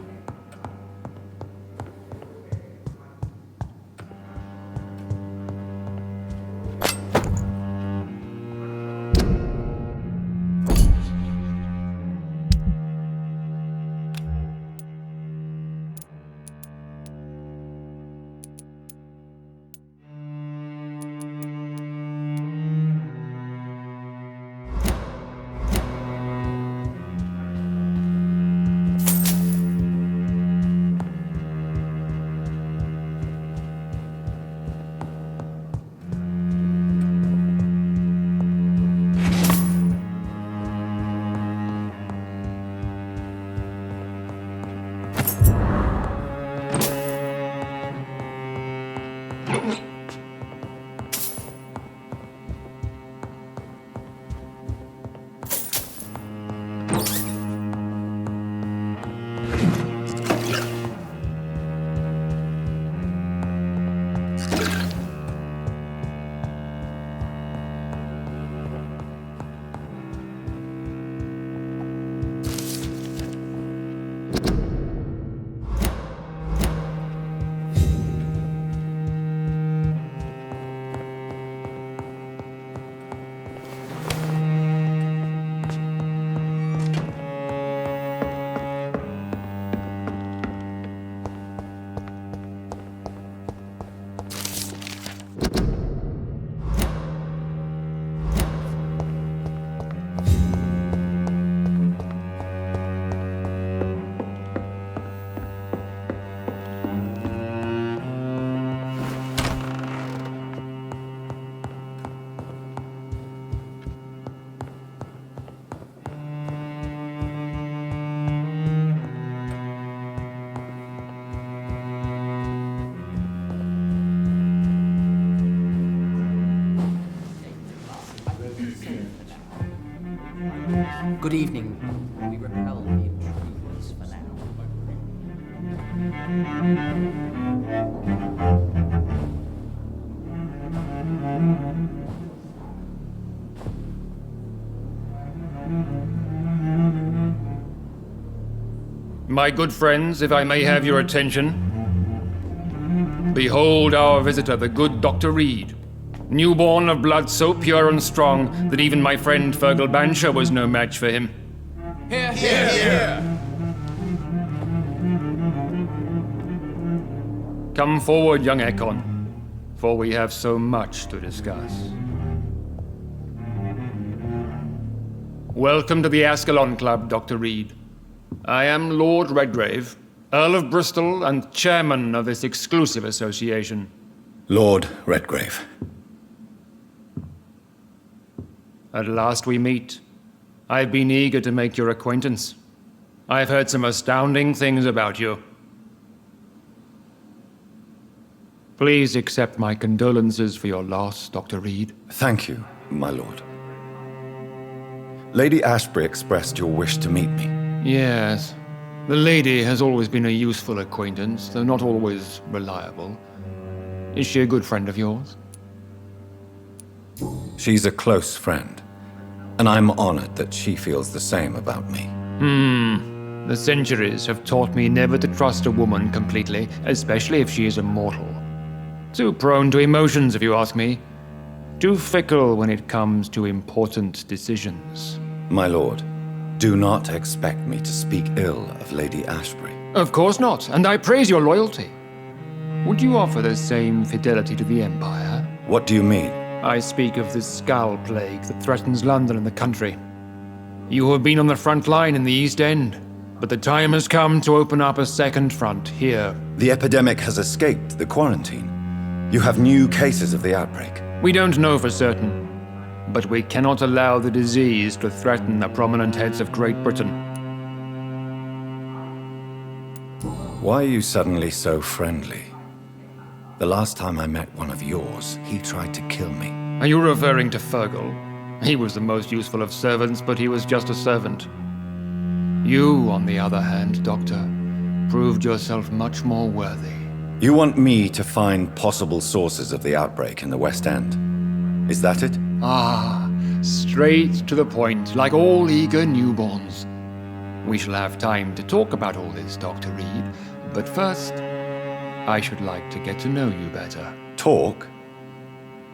Good evening. We repel the intruders for now. My good friends, if I may have your attention. Behold our visitor, the good Dr. Reed. Newborn of blood so pure and strong that even my friend Fergal Bansher was no match for him. Hear, hear, hear! Come forward, young Ekon, for we have so much to discuss. Welcome to the Ascalon Club, Dr. Reed. I am Lord Redgrave, Earl of Bristol and chairman of this exclusive association. Lord Redgrave. At last we meet. I've been eager to make your acquaintance. I've heard some astounding things about you. Please accept my condolences for your loss, Dr. Reed. Thank you, my lord. Lady Ashbury expressed your wish to meet me. Yes. The lady has always been a useful acquaintance, though not always reliable. Is she a good friend of yours? She's a close friend, and I'm honored that she feels the same about me. The centuries have taught me never to trust a woman completely, especially if she is a mortal. Too prone to emotions, if you ask me. Too fickle when it comes to important decisions. My lord, do not expect me to speak ill of Lady Ashbury. Of course not, and I praise your loyalty. Would you offer the same fidelity to the Empire? What do you mean? I speak of the Skull Plague that threatens London and the country. You have been on the front line in the East End. But the time has come to open up a second front here. The epidemic has escaped the quarantine. You have new cases of the outbreak. We don't know for certain, but we cannot allow the disease to threaten the prominent heads of Great Britain. Why are you suddenly so friendly? The last time I met one of yours, he tried to kill me. Are you referring to Fergal? He was the most useful of servants, but he was just a servant. You, on the other hand, Doctor, proved yourself much more worthy. You want me to find possible sources of the outbreak in the West End? Is that it? Ah, straight to the point, like all eager newborns. We shall have time to talk about all this, Dr. Reed, but first, I should like to get to know you better. Talk?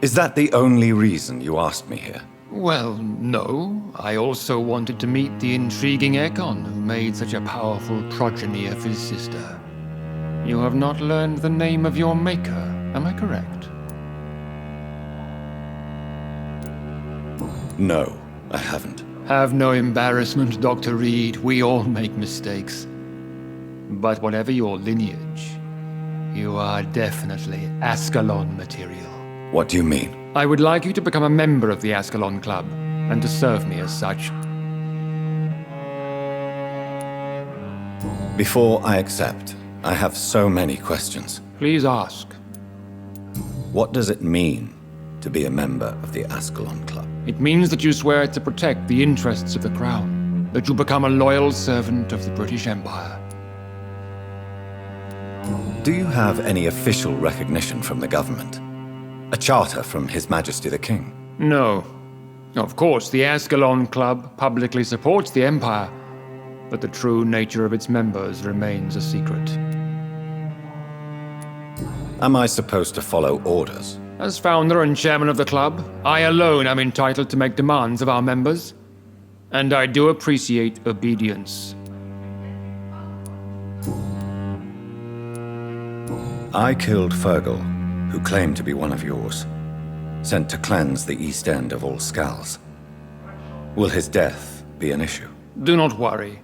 Is that the only reason you asked me here? Well, no. I also wanted to meet the intriguing Ekon, who made such a powerful progeny of his sister. You have not learned the name of your maker, am I correct? No, I haven't. Have no embarrassment, Dr. Reed. We all make mistakes. But whatever your lineage, you are definitely Ascalon material. What do you mean? I would like you to become a member of the Ascalon Club, and to serve me as such. Before I accept, I have so many questions. Please ask. What does it mean to be a member of the Ascalon Club? It means that you swear to protect the interests of the Crown, that you become a loyal servant of the British Empire. Do you have any official recognition from the government? A charter from His Majesty the King? No. Of course, the Ascalon Club publicly supports the Empire, but the true nature of its members remains a secret. Am I supposed to follow orders? As founder and chairman of the club, I alone am entitled to make demands of our members, and I do appreciate obedience. I killed Fergal, who claimed to be one of yours, sent to cleanse the East End of all Skulls. Will his death be an issue? Do not worry.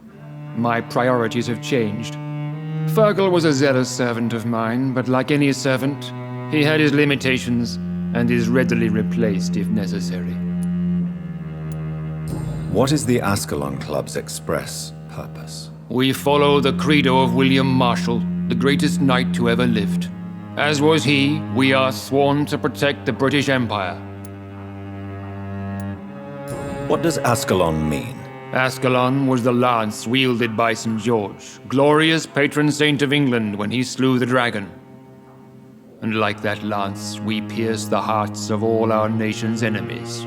My priorities have changed. Fergal was a zealous servant of mine, but like any servant, he had his limitations and is readily replaced if necessary. What is the Ascalon Club's express purpose? We follow the credo of William Marshall, the greatest knight who ever lived. As was he, we are sworn to protect the British Empire. What does Ascalon mean? Ascalon was the lance wielded by St. George, glorious patron saint of England when he slew the dragon. And like that lance, we pierce the hearts of all our nation's enemies.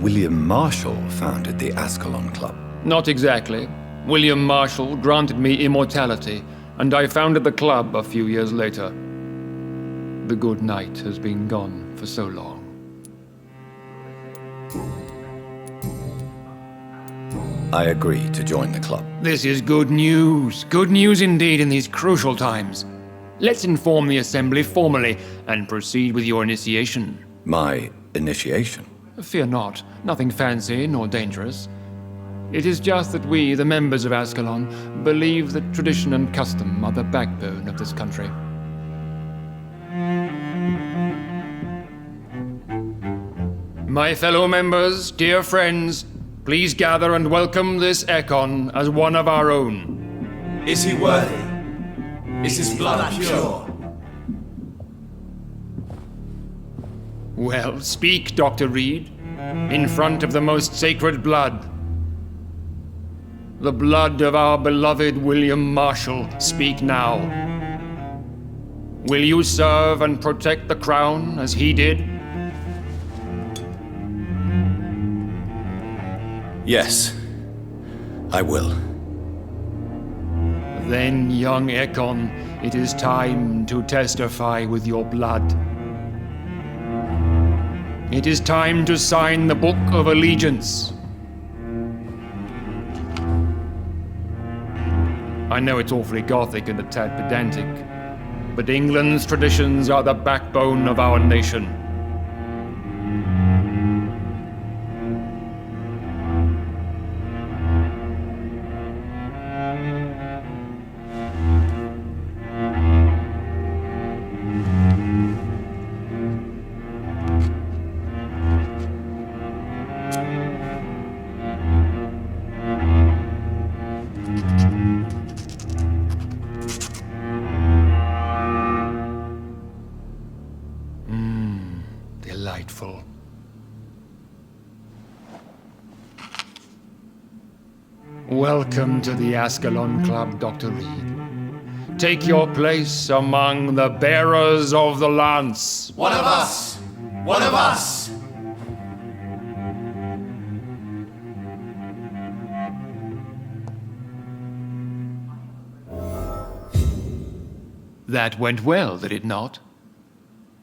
William Marshall founded the Ascalon Club. Not exactly. William Marshall granted me immortality, and I founded the club a few years later. The good knight has been gone for so long. I agree to join the club. This is good news. Good news indeed in these crucial times. Let's inform the Assembly formally and proceed with your initiation. My initiation? Fear not. Nothing fancy nor dangerous. It is just that we, the members of Ascalon, believe that tradition and custom are the backbone of this country. My fellow members, dear friends, please gather and welcome this Ekon as one of our own. Is he worthy? Is his blood pure? Well, speak, Dr. Reed, in front of the most sacred blood. The blood of our beloved William Marshall, speak now. Will you serve and protect the crown as he did? Yes, I will. Then, young Ekon, it is time to testify with your blood. It is time to sign the Book of Allegiance. I know it's awfully gothic and a tad pedantic, but England's traditions are the backbone of our nation. Welcome to the Ascalon Club, Dr. Reed. Take your place among the bearers of the lance. One of us! One of us! That went well, did it not?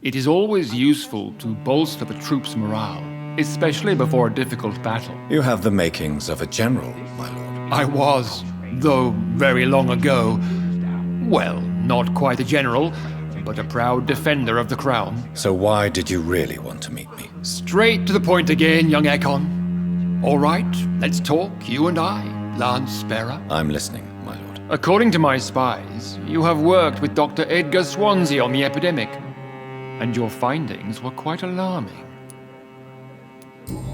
It is always useful to bolster the troops' morale, especially before a difficult battle. You have the makings of a general, my lord. I was, though very long ago. Well, not quite a general, but a proud defender of the crown. So why did you really want to meet me? Straight to the point again, young Ekon. All right, let's talk, you and I, Lance Sparrow. I'm listening, my lord. According to my spies, you have worked with Dr. Edgar Swansea on the epidemic, and your findings were quite alarming.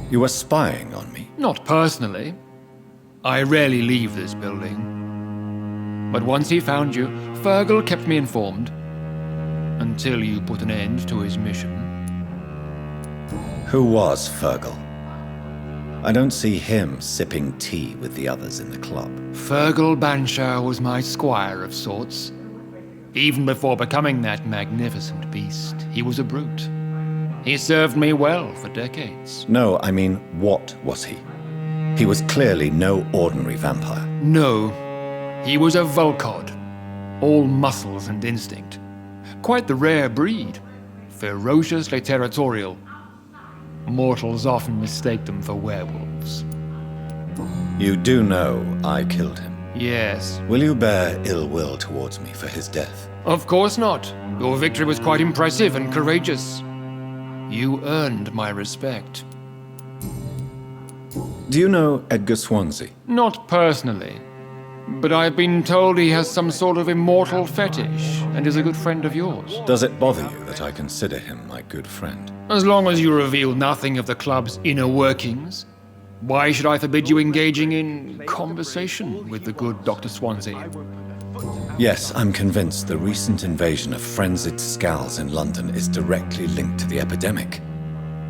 You were spying on me? Not personally. I rarely leave this building. But once he found you, Fergal kept me informed. Until you put an end to his mission. Who was Fergal? I don't see him sipping tea with the others in the club. Fergal Banshire was my squire of sorts. Even before becoming that magnificent beast, he was a brute. He served me well for decades. No, I mean, what was he? He was clearly no ordinary vampire. No, he was a Volcod, all muscles and instinct. Quite the rare breed, ferociously territorial. Mortals often mistake them for werewolves. You do know I killed him? Yes. Will you bear ill will towards me for his death? Of course not. Your victory was quite impressive and courageous. You earned my respect. Do you know Edgar Swansea? Not personally, but I've been told he has some sort of immortal fetish and is a good friend of yours. Does it bother you that I consider him my good friend? As long as you reveal nothing of the club's inner workings, why should I forbid you engaging in conversation with the good Dr. Swansea? Yes, I'm convinced the recent invasion of frenzied Skulls in London is directly linked to the epidemic.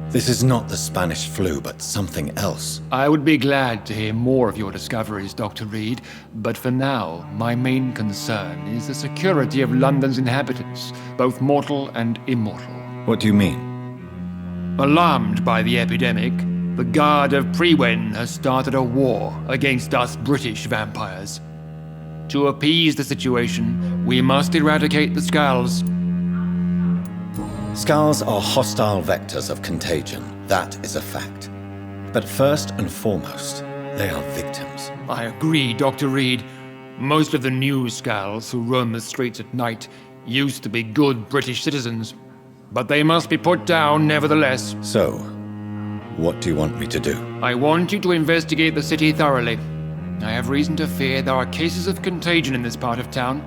This is not the Spanish flu, but something else. I would be glad to hear more of your discoveries, Dr. Reed, but for now, my main concern is the security of London's inhabitants, both mortal and immortal. What do you mean? Alarmed by the epidemic, the Guard of Prewen has started a war against us British vampires. To appease the situation, we must eradicate the Skulls. Skulls are hostile vectors of contagion, that is a fact. But first and foremost, they are victims. I agree, Dr. Reed. Most of the new Skulls who roam the streets at night used to be good British citizens, but they must be put down nevertheless. So, what do you want me to do? I want you to investigate the city thoroughly. I have reason to fear there are cases of contagion in this part of town.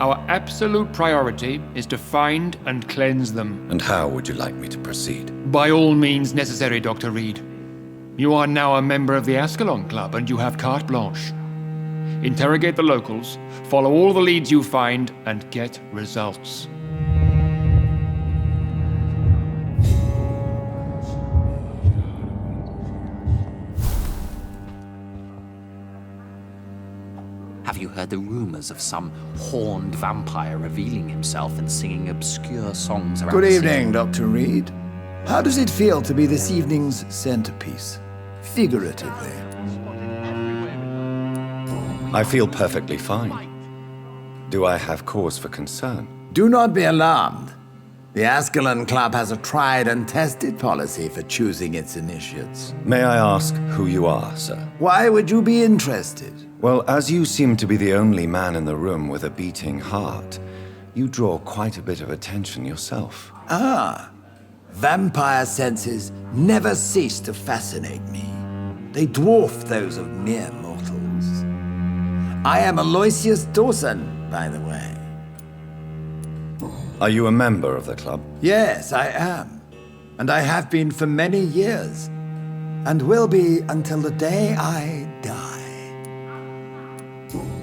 Our absolute priority is to find and cleanse them. And how would you like me to proceed? By all means necessary, Dr. Reed. You are now a member of the Ascalon Club and you have carte blanche. Interrogate the locals, follow all the leads you find, and get results. Have you heard the rumors of some horned vampire revealing himself and singing obscure songs around Good the city? evening, Dr. Reed. How does it feel to be this evening's centerpiece, figuratively? I feel perfectly fine. Do I have cause for concern? Do not be alarmed. The Ascalon Club has a tried and tested policy for choosing its initiates. May I ask who you are, sir? Why would you be interested? Well, as you seem to be the only man in the room with a beating heart, you draw quite a bit of attention yourself. Ah, vampire senses never cease to fascinate me. They dwarf those of mere mortals. I am Aloysius Dawson, by the way. Are you a member of the club? Yes, I am. And I have been for many years. And will be until the day I die.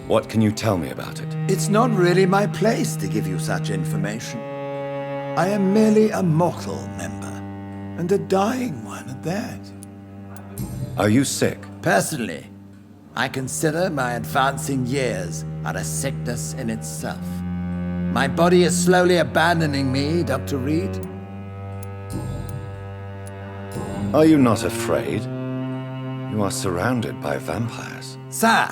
What can you tell me about it? It's not really my place to give you such information. I am merely a mortal member, and a dying one at that. Are you sick? Personally, I consider my advancing years are a sickness in itself. My body is slowly abandoning me, Dr. Reed. Are you not afraid? You are surrounded by vampires. Sir,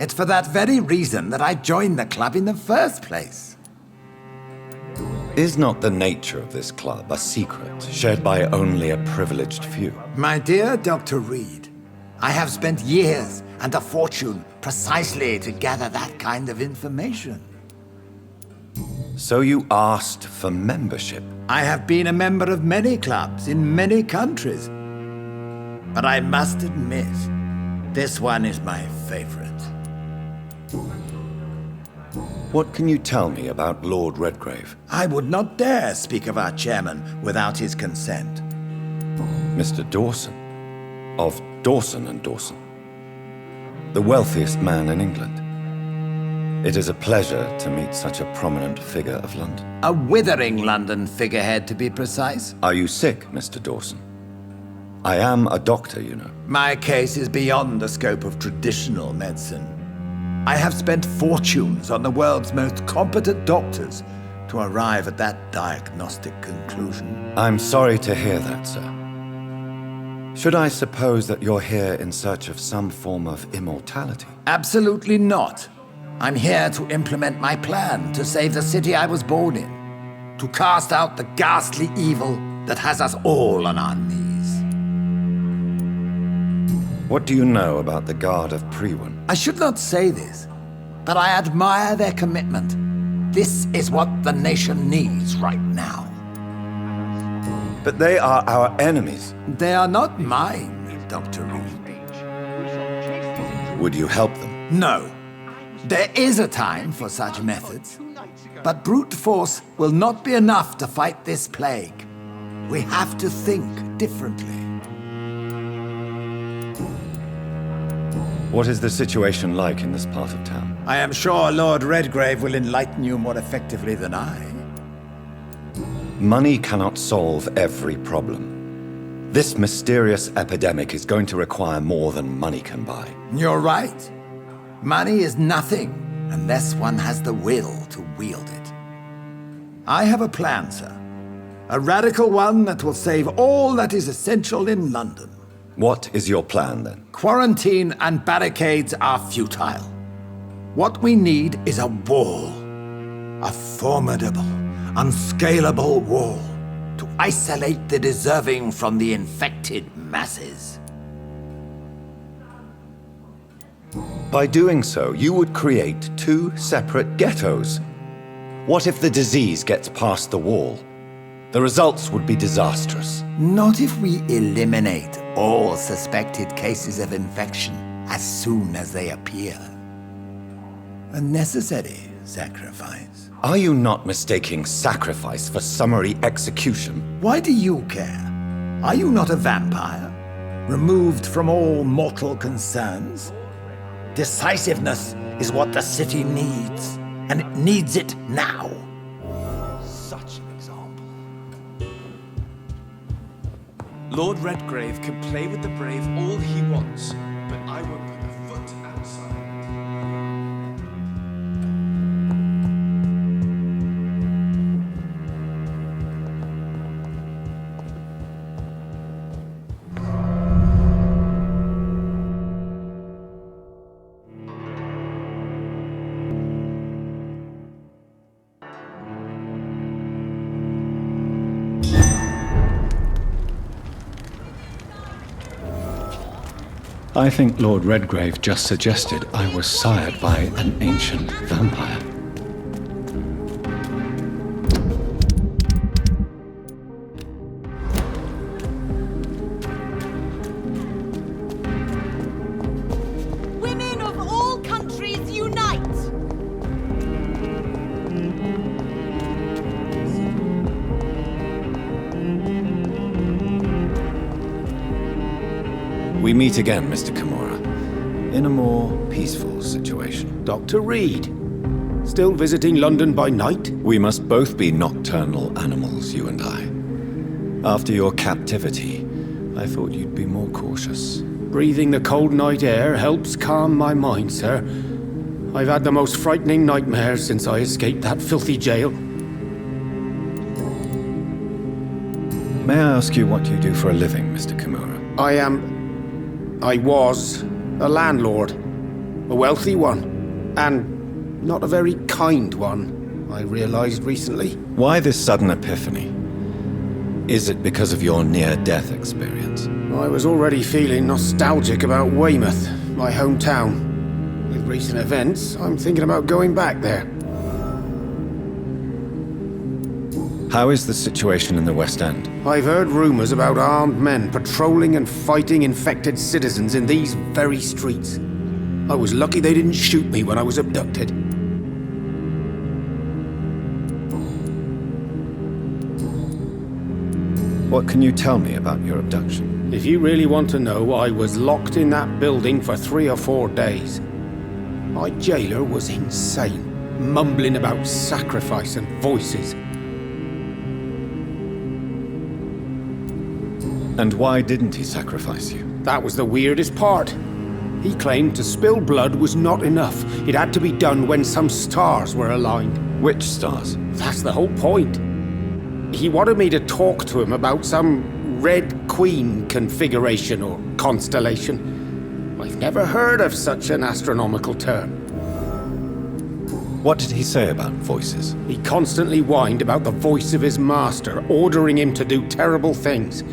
it's for that very reason that I joined the club in the first place. Is not the nature of this club a secret shared by only a privileged few? My dear Dr. Reed, I have spent years and a fortune precisely to gather that kind of information. So you asked for membership? I have been a member of many clubs in many countries. But I must admit, this one is my favorite. What can you tell me about Lord Redgrave? I would not dare speak of our chairman without his consent. Mr. Dawson? Of Dawson and Dawson? The wealthiest man in England. It is a pleasure to meet such a prominent figure of London. A withering London figurehead, to be precise. Are you sick, Mr. Dawson? I am a doctor, you know. My case is beyond the scope of traditional medicine. I have spent fortunes on the world's most competent doctors to arrive at that diagnostic conclusion. I'm sorry to hear that, sir. Should I suppose that you're here in search of some form of immortality? Absolutely not. I'm here to implement my plan to save the city I was born in. To cast out the ghastly evil that has us all on our knees. What do you know about the Guard of Priwen? I should not say this, but I admire their commitment. This is what the nation needs right now. But they are our enemies. They are not mine, Dr. Reed. Would you help them? No. There is a time for such methods. But brute force will not be enough to fight this plague. We have to think differently. What is the situation like in this part of town? I am sure Lord Redgrave will enlighten you more effectively than I. Money cannot solve every problem. This mysterious epidemic is going to require more than money can buy. You're right. Money is nothing unless one has the will to wield it. I have a plan, sir. A radical one that will save all that is essential in London. What is your plan, then? Quarantine and barricades are futile. What we need is a wall. A formidable, unscalable wall to isolate the deserving from the infected masses. By doing so, you would create two separate ghettos. What if the disease gets past the wall? The results would be disastrous. Not if we eliminate all suspected cases of infection as soon as they appear. A necessary sacrifice. Are you not mistaking sacrifice for summary execution? Why do you care? Are you not a vampire? Removed from all mortal concerns? Decisiveness is what the city needs, and it needs it now. Such an example. Lord Redgrave can play with the brave all he wants, but I won't put a foot outside. I think Lord Redgrave just suggested I was sired by an ancient vampire. Women of all countries unite! We meet again, Mr. Kimura, in a more peaceful situation. Dr. Reed, still visiting London by night? We must both be nocturnal animals, you and I. After your captivity, I thought you'd be more cautious. Breathing the cold night air helps calm my mind, sir. I've had the most frightening nightmares since I escaped that filthy jail. May I ask you what you do for a living, Mr. Kimura? I was a landlord. A wealthy one. And not a very kind one, I realized recently. Why this sudden epiphany? Is it because of your near-death experience? I was already feeling nostalgic about Weymouth, my hometown. With recent events, I'm thinking about going back there. How is the situation in the West End? I've heard rumors about armed men patrolling and fighting infected citizens in these very streets. I was lucky they didn't shoot me when I was abducted. What can you tell me about your abduction? If you really want to know, I was locked in that building for 3 or 4 days. My jailer was insane, mumbling about sacrifice and voices. And why didn't he sacrifice you? That was the weirdest part. He claimed to spill blood was not enough. It had to be done when some stars were aligned. Which stars? That's the whole point. He wanted me to talk to him about some Red Queen configuration or constellation. I've never heard of such an astronomical term. What did he say about voices? He constantly whined about the voice of his master, ordering him to do terrible things.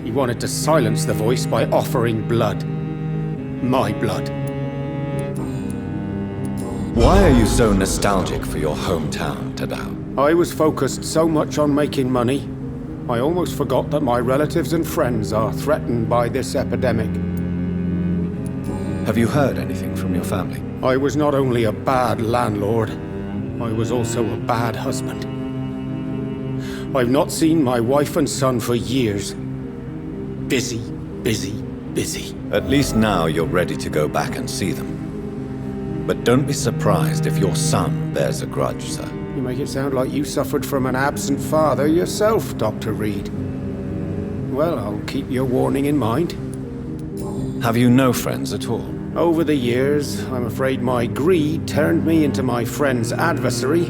He wanted to silence the voice by offering blood. My blood. Why are you so nostalgic for your hometown, Tadao? I was focused so much on making money, I almost forgot that my relatives and friends are threatened by this epidemic. Have you heard anything from your family? I was not only a bad landlord, I was also a bad husband. I've not seen my wife and son for years. Busy, busy, busy. At least now you're ready to go back and see them. But don't be surprised if your son bears a grudge, sir. You make it sound like you suffered from an absent father yourself, Dr. Reed. Well, I'll keep your warning in mind. Have you no friends at all? Over the years, I'm afraid my greed turned me into my friend's adversary,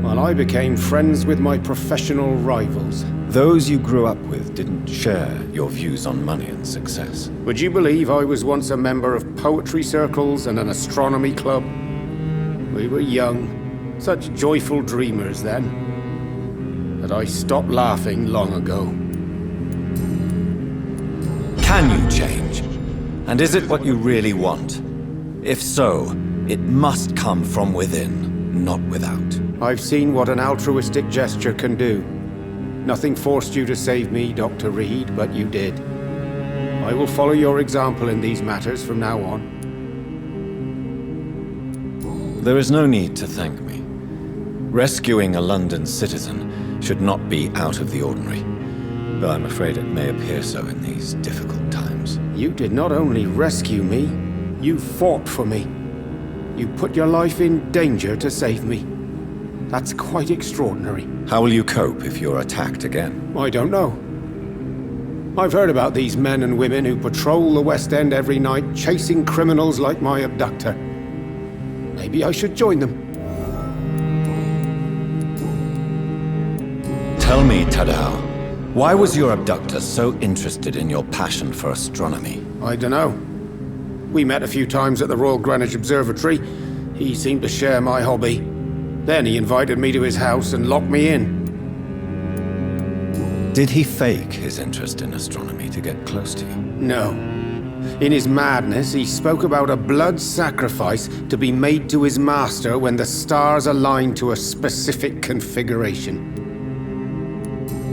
while I became friends with my professional rivals. Those you grew up with didn't share your views on money and success. Would you believe I was once a member of poetry circles and an astronomy club? We were young, such joyful dreamers then, but I stopped laughing long ago. Can you change? And is it what you really want? If so, it must come from within, not without. I've seen what an altruistic gesture can do. Nothing forced you to save me, Dr. Reed, but you did. I will follow your example in these matters from now on. There is no need to thank me. Rescuing a London citizen should not be out of the ordinary, though I'm afraid it may appear so in these difficult times. You did not only rescue me, you fought for me. You put your life in danger to save me. That's quite extraordinary. How will you cope if you're attacked again? I don't know. I've heard about these men and women who patrol the West End every night, chasing criminals like my abductor. Maybe I should join them. Tell me, Tadao, why was your abductor so interested in your passion for astronomy? I don't know. We met a few times at the Royal Greenwich Observatory. He seemed to share my hobby. Then he invited me to his house and locked me in. Did he fake his interest in astronomy to get close to you? No. In his madness, he spoke about a blood sacrifice to be made to his master when the stars aligned to a specific configuration.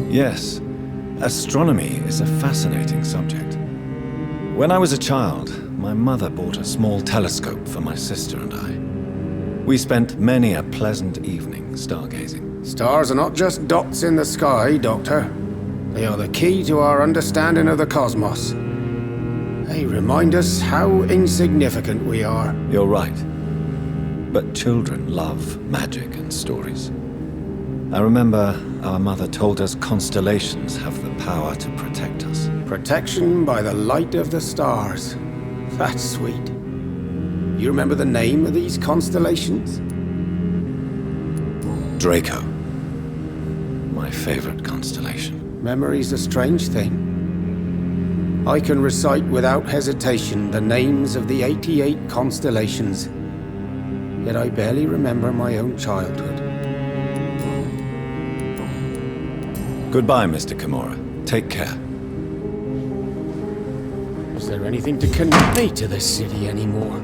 Yes, astronomy is a fascinating subject. When I was a child, my mother bought a small telescope for my sister and I. We spent many a pleasant evening stargazing. Stars are not just dots in the sky, Doctor. They are the key to our understanding of the cosmos. They remind us how insignificant we are. You're right. But children love magic and stories. I remember our mother told us constellations have the power to protect us. Protection by the light of the stars. That's sweet. You remember the name of these constellations? Draco. My favorite constellation. Memory's a strange thing. I can recite without hesitation the names of the 88 constellations, yet I barely remember my own childhood. Goodbye, Mr. Kimura. Take care. Is there anything to connect me to this city anymore?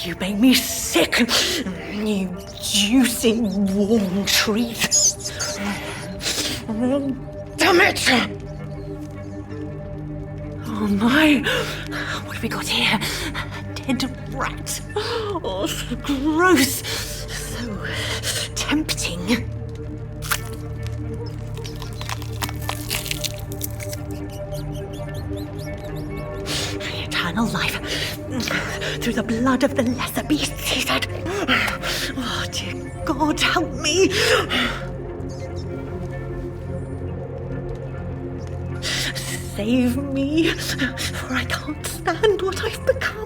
You make me sick, you juicy, warm treat. Oh, damn it! Oh my, what have we got here? A dead rat. Oh, so gross, so tempting. Eternal life through the blood of the lesser beasts, he said. Oh, dear God, help me. Save me, for I can't stand what I've become.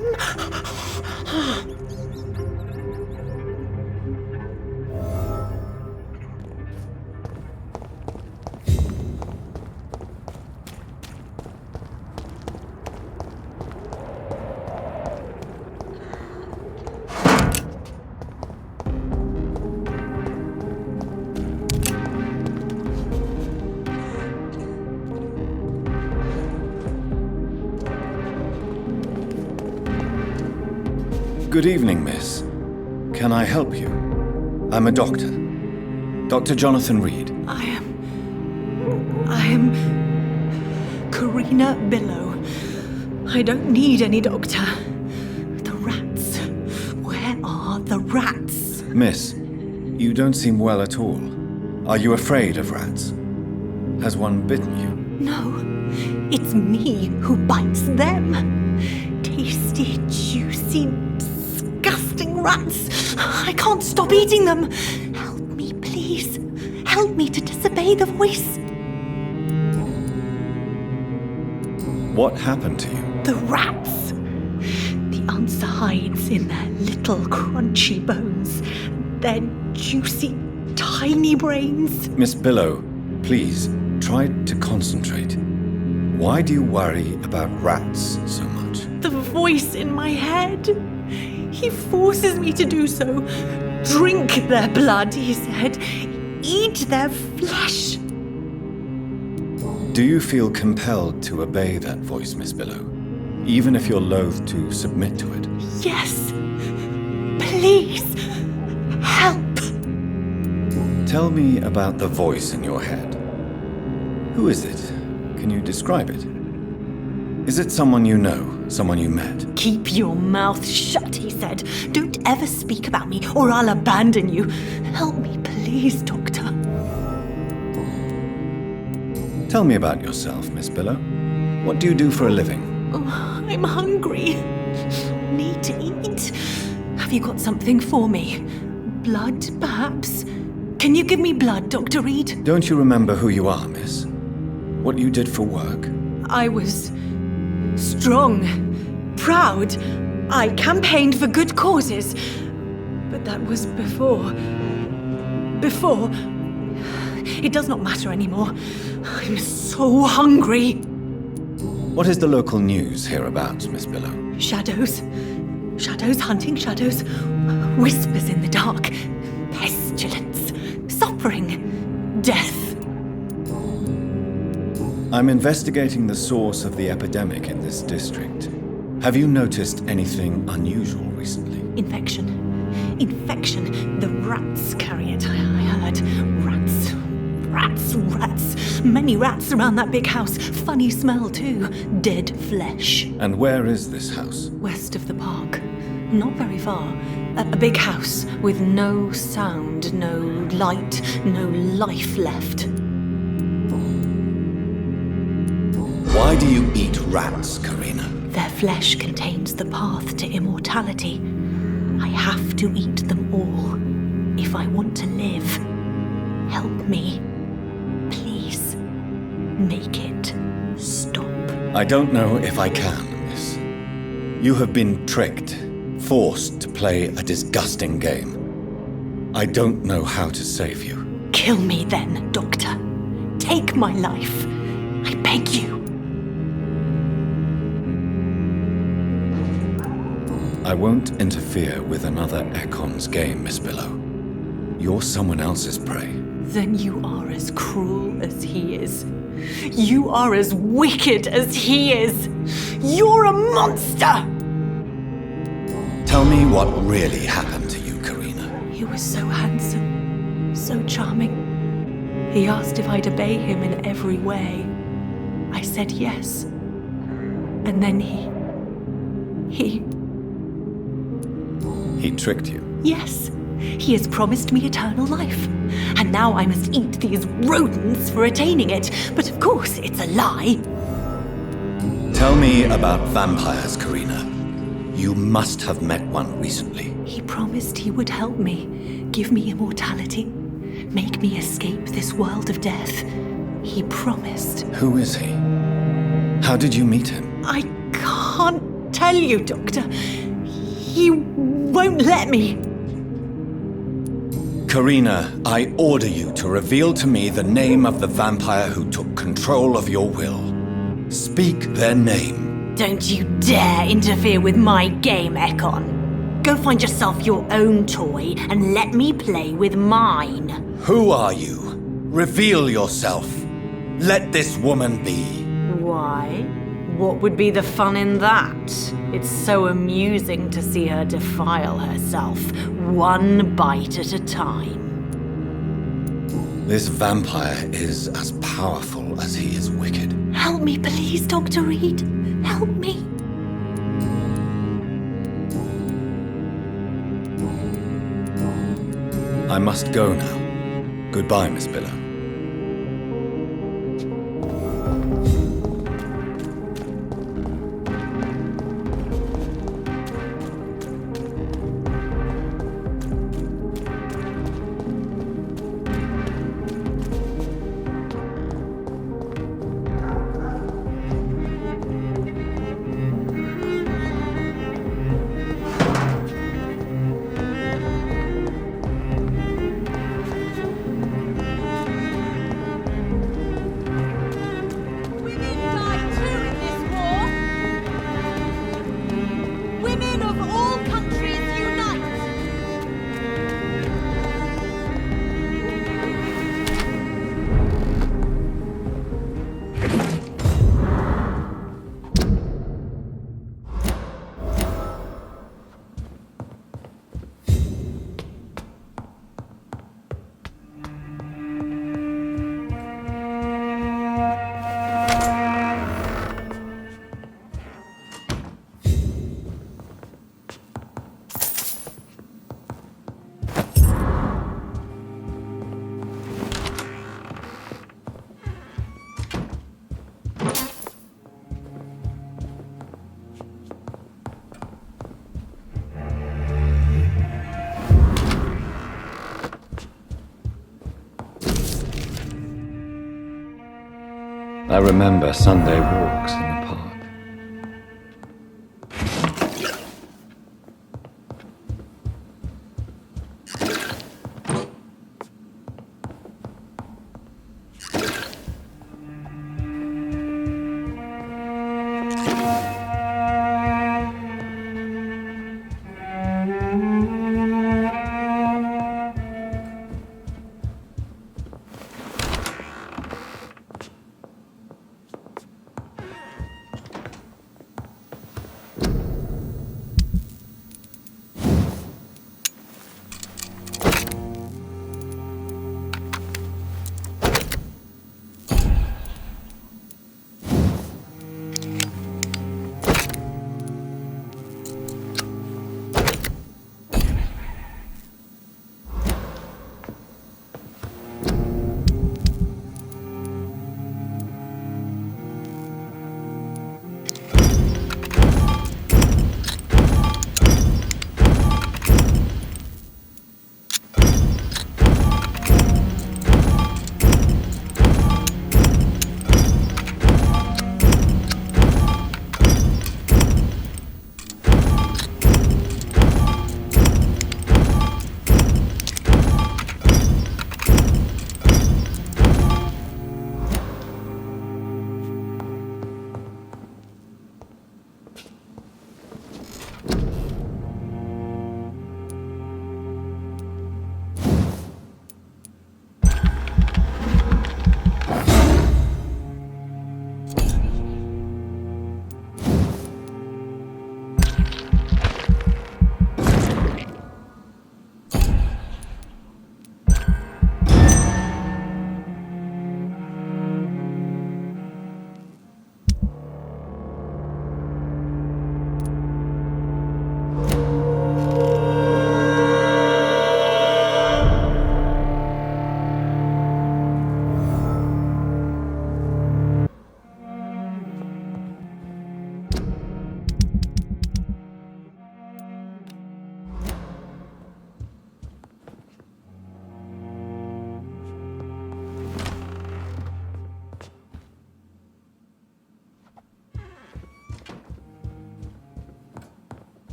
Good evening, miss. Can I help you? I'm a doctor. Dr. Jonathan Reed. I am Karina Billow. I don't need any doctor. The rats. Where are the rats? Miss, you don't seem well at all. Are you afraid of rats? Has one bitten you? No, it's me who bites them. Tasty, juicy, disgusting rats. I can't stop eating them. Help me, please. Help me to disobey the voice. What happened to you? The rats. The answer hides in their little crunchy bones. Their juicy, tiny brains. Miss Billow, please, try to concentrate. Why do you worry about rats so much? The voice in my head. He forces me to do so. Drink their blood, he said. Eat their flesh. Do you feel compelled to obey that voice, Miss Billow? Even if you're loath to submit to it? Yes. Please. Help. Tell me about the voice in your head. Who is it? Can you describe it? Is it someone you know, someone you met? Keep your mouth shut, he said. Don't ever speak about me, or I'll abandon you. Help me, please, Doctor. Tell me about yourself, Miss Billow. What do you do for a living? Oh, I'm hungry. Need to eat. Have you got something for me? Blood, perhaps? Can you give me blood, Dr. Reed? Don't you remember who you are, miss? What you did for work? I was strong, proud. I campaigned for good causes. But that was before. It does not matter anymore. I'm so hungry. What is the local news hereabouts, Miss Billow? Shadows. Shadows hunting shadows. Whispers in the dark. Pestilence. Suffering. Death. I'm investigating the source of the epidemic in this district. Have you noticed anything unusual recently? Infection. The rats carry it, I heard. Rats. Many rats around that big house. Funny smell, too. Dead flesh. And where is this house? West of the park. Not very far. A big house with no sound, no light, no life left. Why do you eat rats, Karina? Their flesh contains the path to immortality. I have to eat them all if I want to live. Help me. Please. Make it stop. I don't know if I can, miss. You have been tricked, forced to play a disgusting game. I don't know how to save you. Kill me then, Doctor. Take my life. I beg you. I won't interfere with another Ekon's game, Miss Billow. You're someone else's prey. Then you are as cruel as he is. You are as wicked as he is. You're a monster! Tell me what really happened to you, Karina. He was so handsome, so charming. He asked if I'd obey him in every way. I said yes. And then he tricked you? Yes. He has promised me eternal life. And now I must eat these rodents for attaining it. But of course, it's a lie. Tell me about vampires, Karina. You must have met one recently. He promised he would help me, give me immortality, make me escape this world of death. He promised. Who is he? How did you meet him? I can't tell you, Doctor. He won't let me. Karina, I order you to reveal to me the name of the vampire who took control of your will. Speak their name. Don't you dare interfere with my game, Ekon. Go find yourself your own toy and let me play with mine. Who are you? Reveal yourself. Let this woman be. Why? What would be the fun in that? It's so amusing to see her defile herself, one bite at a time. This vampire is as powerful as he is wicked. Help me, please, Dr. Reed. Help me. I must go now. Goodbye, Miss Billow. I remember Sunday walks in the park.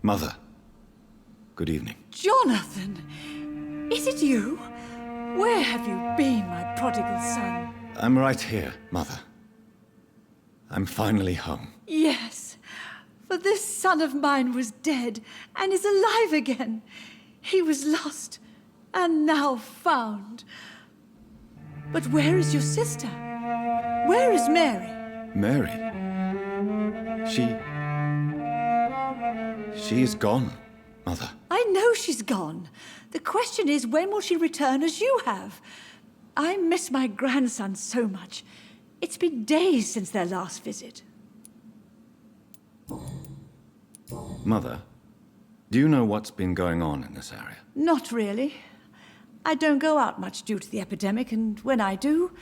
Mother, good evening. Jonathan! Is it you? Where have you been, my prodigal son? I'm right here, Mother. I'm finally home. Yes, for this son of mine was dead and is alive again. He was lost and now found. But where is your sister? Where is Mary? Mary? She's gone, Mother. I know she's gone. The question is, when will she return as you have? I miss my grandson so much. It's been days since their last visit. Mother, do you know what's been going on in this area? Not really. I don't go out much due to the epidemic, and when I do,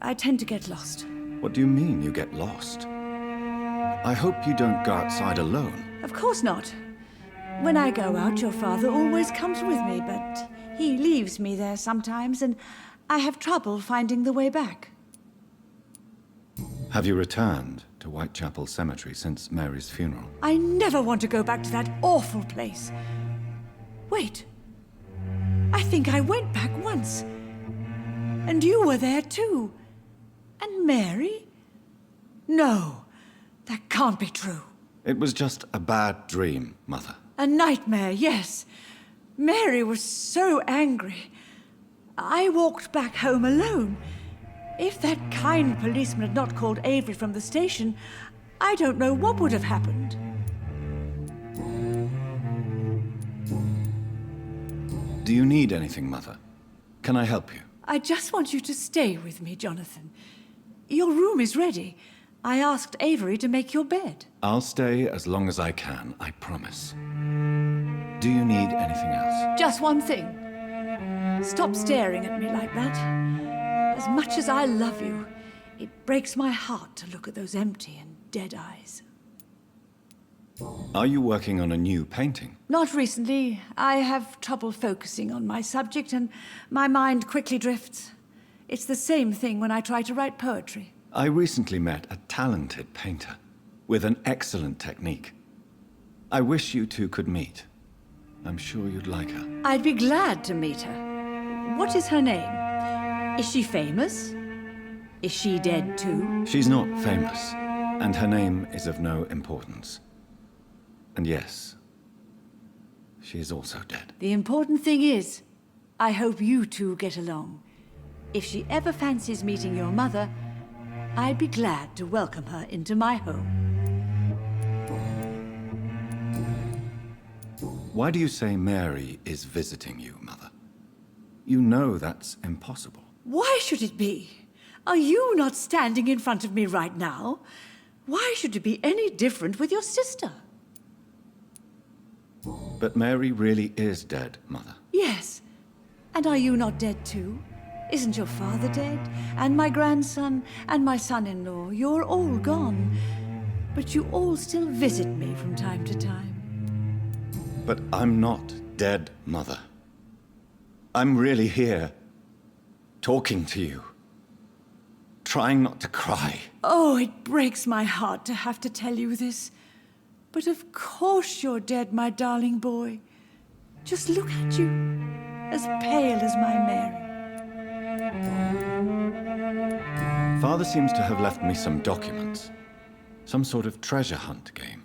I tend to get lost. What do you mean you get lost? I hope you don't go outside alone. Of course not. When I go out, your father always comes with me, but he leaves me there sometimes, and I have trouble finding the way back. Have you returned to Whitechapel Cemetery since Mary's funeral? I never want to go back to that awful place. Wait. I think I went back once. And you were there too. And Mary? No, that can't be true. It was just a bad dream, Mother. A nightmare, yes. Mary was so angry. I walked back home alone. If that kind policeman had not called Avery from the station, I don't know what would have happened. Do you need anything, Mother? Can I help you? I just want you to stay with me, Jonathan. Your room is ready. I asked Avery to make your bed. I'll stay as long as I can, I promise. Do you need anything else? Just one thing. Stop staring at me like that. As much as I love you, it breaks my heart to look at those empty and dead eyes. Are you working on a new painting? Not recently. I have trouble focusing on my subject, and my mind quickly drifts. It's the same thing when I try to write poetry. I recently met a talented painter with an excellent technique. I wish you two could meet. I'm sure you'd like her. I'd be glad to meet her. What is her name? Is she famous? Is she dead too? She's not famous, and her name is of no importance. And yes, she is also dead. The important thing is, I hope you two get along. If she ever fancies meeting your mother, I'd be glad to welcome her into my home. Why do you say Mary is visiting you, Mother? You know that's impossible. Why should it be? Are you not standing in front of me right now? Why should it be any different with your sister? But Mary really is dead, Mother. Yes. And are you not dead too? Isn't your father dead? And my grandson? And my son-in-law? You're all gone. But you all still visit me from time to time. But I'm not dead, Mother. I'm really here, talking to you, trying not to cry. Oh, it breaks my heart to have to tell you this. But of course you're dead, my darling boy. Just look at you, as pale as my Mary. Father seems to have left me some documents. Some sort of treasure hunt game.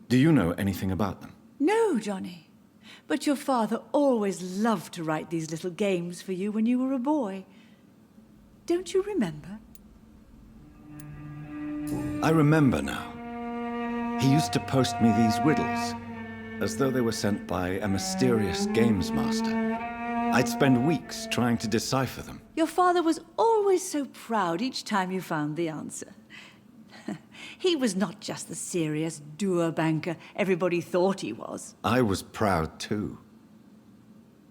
Do you know anything about them? No, Johnny. But your father always loved to write these little games for you when you were a boy. Don't you remember? I remember now. He used to post me these riddles, as though they were sent by a mysterious games master. I'd spend weeks trying to decipher them. Your father was always so proud each time you found the answer. He was not just the serious doer banker everybody thought he was. I was proud too.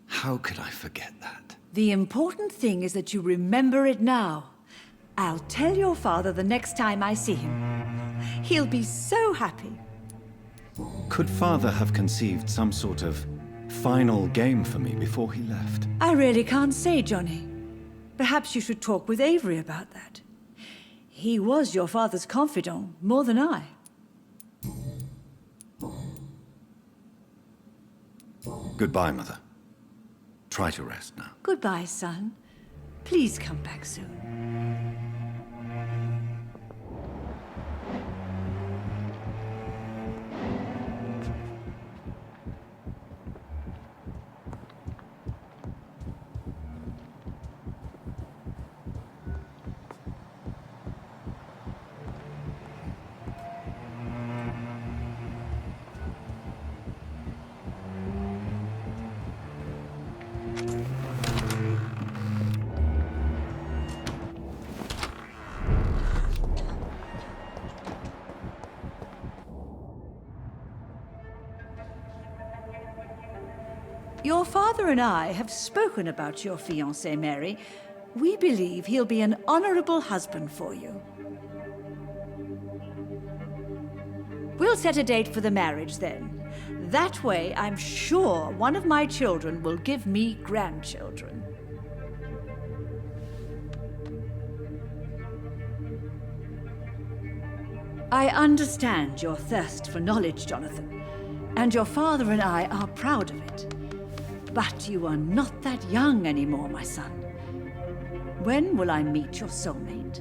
How could I forget that? The important thing is that you remember it now. I'll tell your father the next time I see him. He'll be so happy. Could Father have conceived some sort of final game for me before he left? I really can't say, Johnny. Perhaps you should talk with Avery about that. He was your father's confidant, more than I. Goodbye, Mother. Try to rest now. Goodbye, son. Please come back soon. Your father and I have spoken about your fiancé, Mary. We believe he'll be an honorable husband for you. We'll set a date for the marriage then. That way, I'm sure one of my children will give me grandchildren. I understand your thirst for knowledge, Jonathan, and your father and I are proud of it. But you are not that young anymore, my son. When will I meet your soulmate?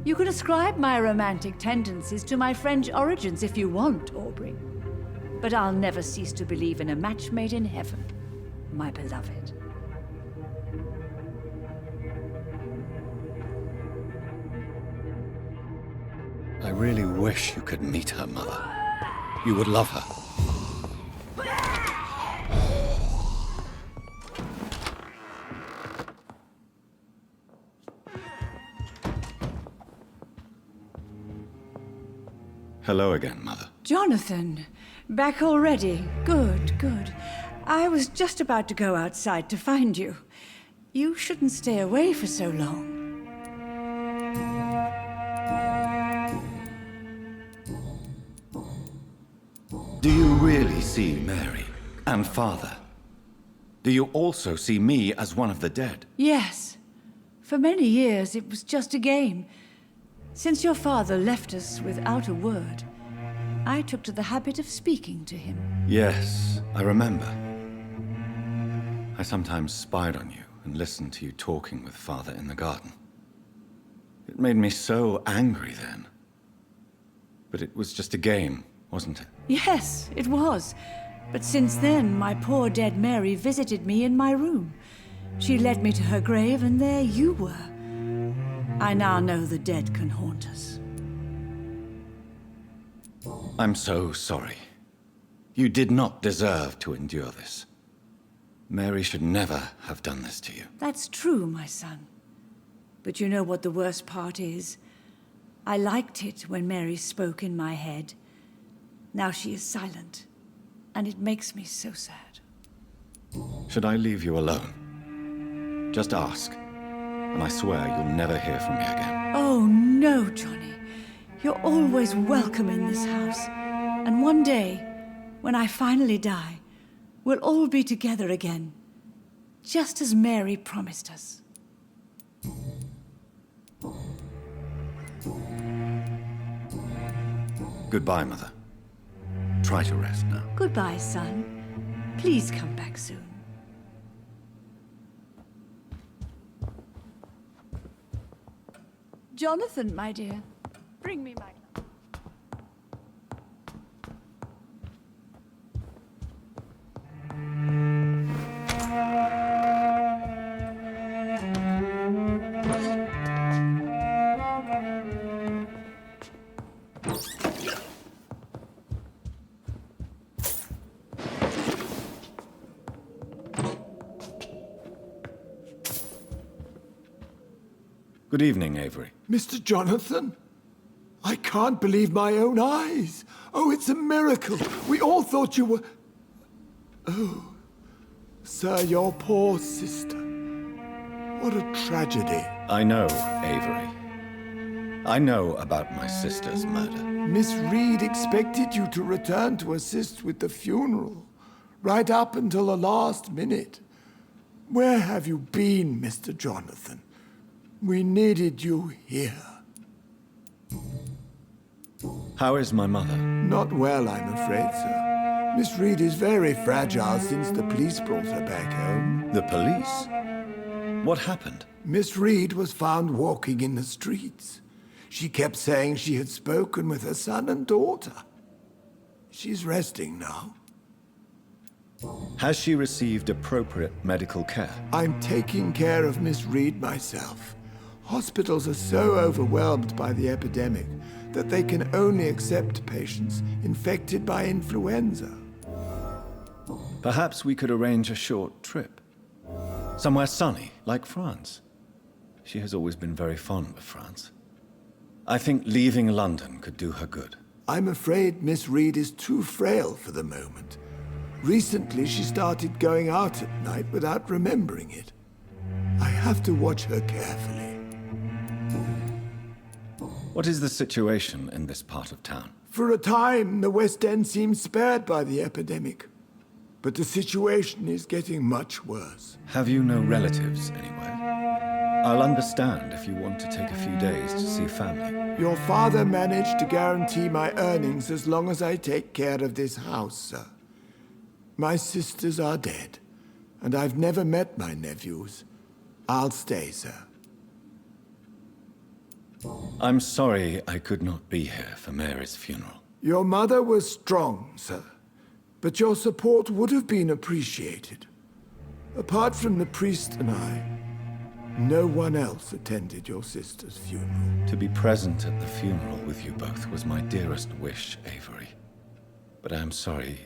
You can ascribe my romantic tendencies to my French origins if you want, Aubrey. But I'll never cease to believe in a match made in heaven, my beloved. I really wish you could meet her, Mother. You would love her. Hello again, Mother. Jonathan, back already. Good, good. I was just about to go outside to find you. You shouldn't stay away for so long. Do you really see Mary and Father? Do you also see me as one of the dead? Yes. For many years, it was just a game. Since your father left us without a word, I took to the habit of speaking to him. Yes, I remember. I sometimes spied on you and listened to you talking with Father in the garden. It made me so angry then. But it was just a game, wasn't it? Yes, it was. But since then, my poor dead Mary visited me in my room. She led me to her grave, and there you were. I now know the dead can haunt us. I'm so sorry. You did not deserve to endure this. Mary should never have done this to you. That's true, my son. But you know what the worst part is? I liked it when Mary spoke in my head. Now she is silent, and it makes me so sad. Should I leave you alone? Just ask, and I swear you'll never hear from me again. Oh, no, Johnny. You're always welcome in this house. And one day, when I finally die, we'll all be together again, just as Mary promised us. Goodbye, Mother. Try to rest now. Goodbye, son. Please come back soon. Jonathan, my dear, bring me my... Good evening, Avery. Mr. Jonathan? I can't believe my own eyes. Oh, it's a miracle. We all thought you were... Oh, sir, your poor sister. What a tragedy. I know, Avery. I know about my sister's murder. Miss Reed expected you to return to assist with the funeral, right up until the last minute. Where have you been, Mr. Jonathan? We needed you here. How is my mother? Not well, I'm afraid, sir. Miss Reed is very fragile since the police brought her back home. The police? What happened? Miss Reed was found walking in the streets. She kept saying she had spoken with her son and daughter. She's resting now. Has she received appropriate medical care? I'm taking care of Miss Reed myself. Hospitals are so overwhelmed by the epidemic that they can only accept patients infected by influenza. Perhaps we could arrange a short trip. Somewhere sunny, like France. She has always been very fond of France. I think leaving London could do her good. I'm afraid Miss Reed is too frail for the moment. Recently, she started going out at night without remembering it. I have to watch her carefully. What is the situation in this part of town? For a time, the West End seemed spared by the epidemic. But the situation is getting much worse. Have you no relatives anywhere? I'll understand if you want to take a few days to see family. Your father managed to guarantee my earnings as long as I take care of this house, sir. My sisters are dead, and I've never met my nephews. I'll stay, sir. I'm sorry I could not be here for Mary's funeral. Your mother was strong, sir, but your support would have been appreciated. Apart from the priest and I, no one else attended your sister's funeral. To be present at the funeral with you both was my dearest wish, Avery. But I am sorry,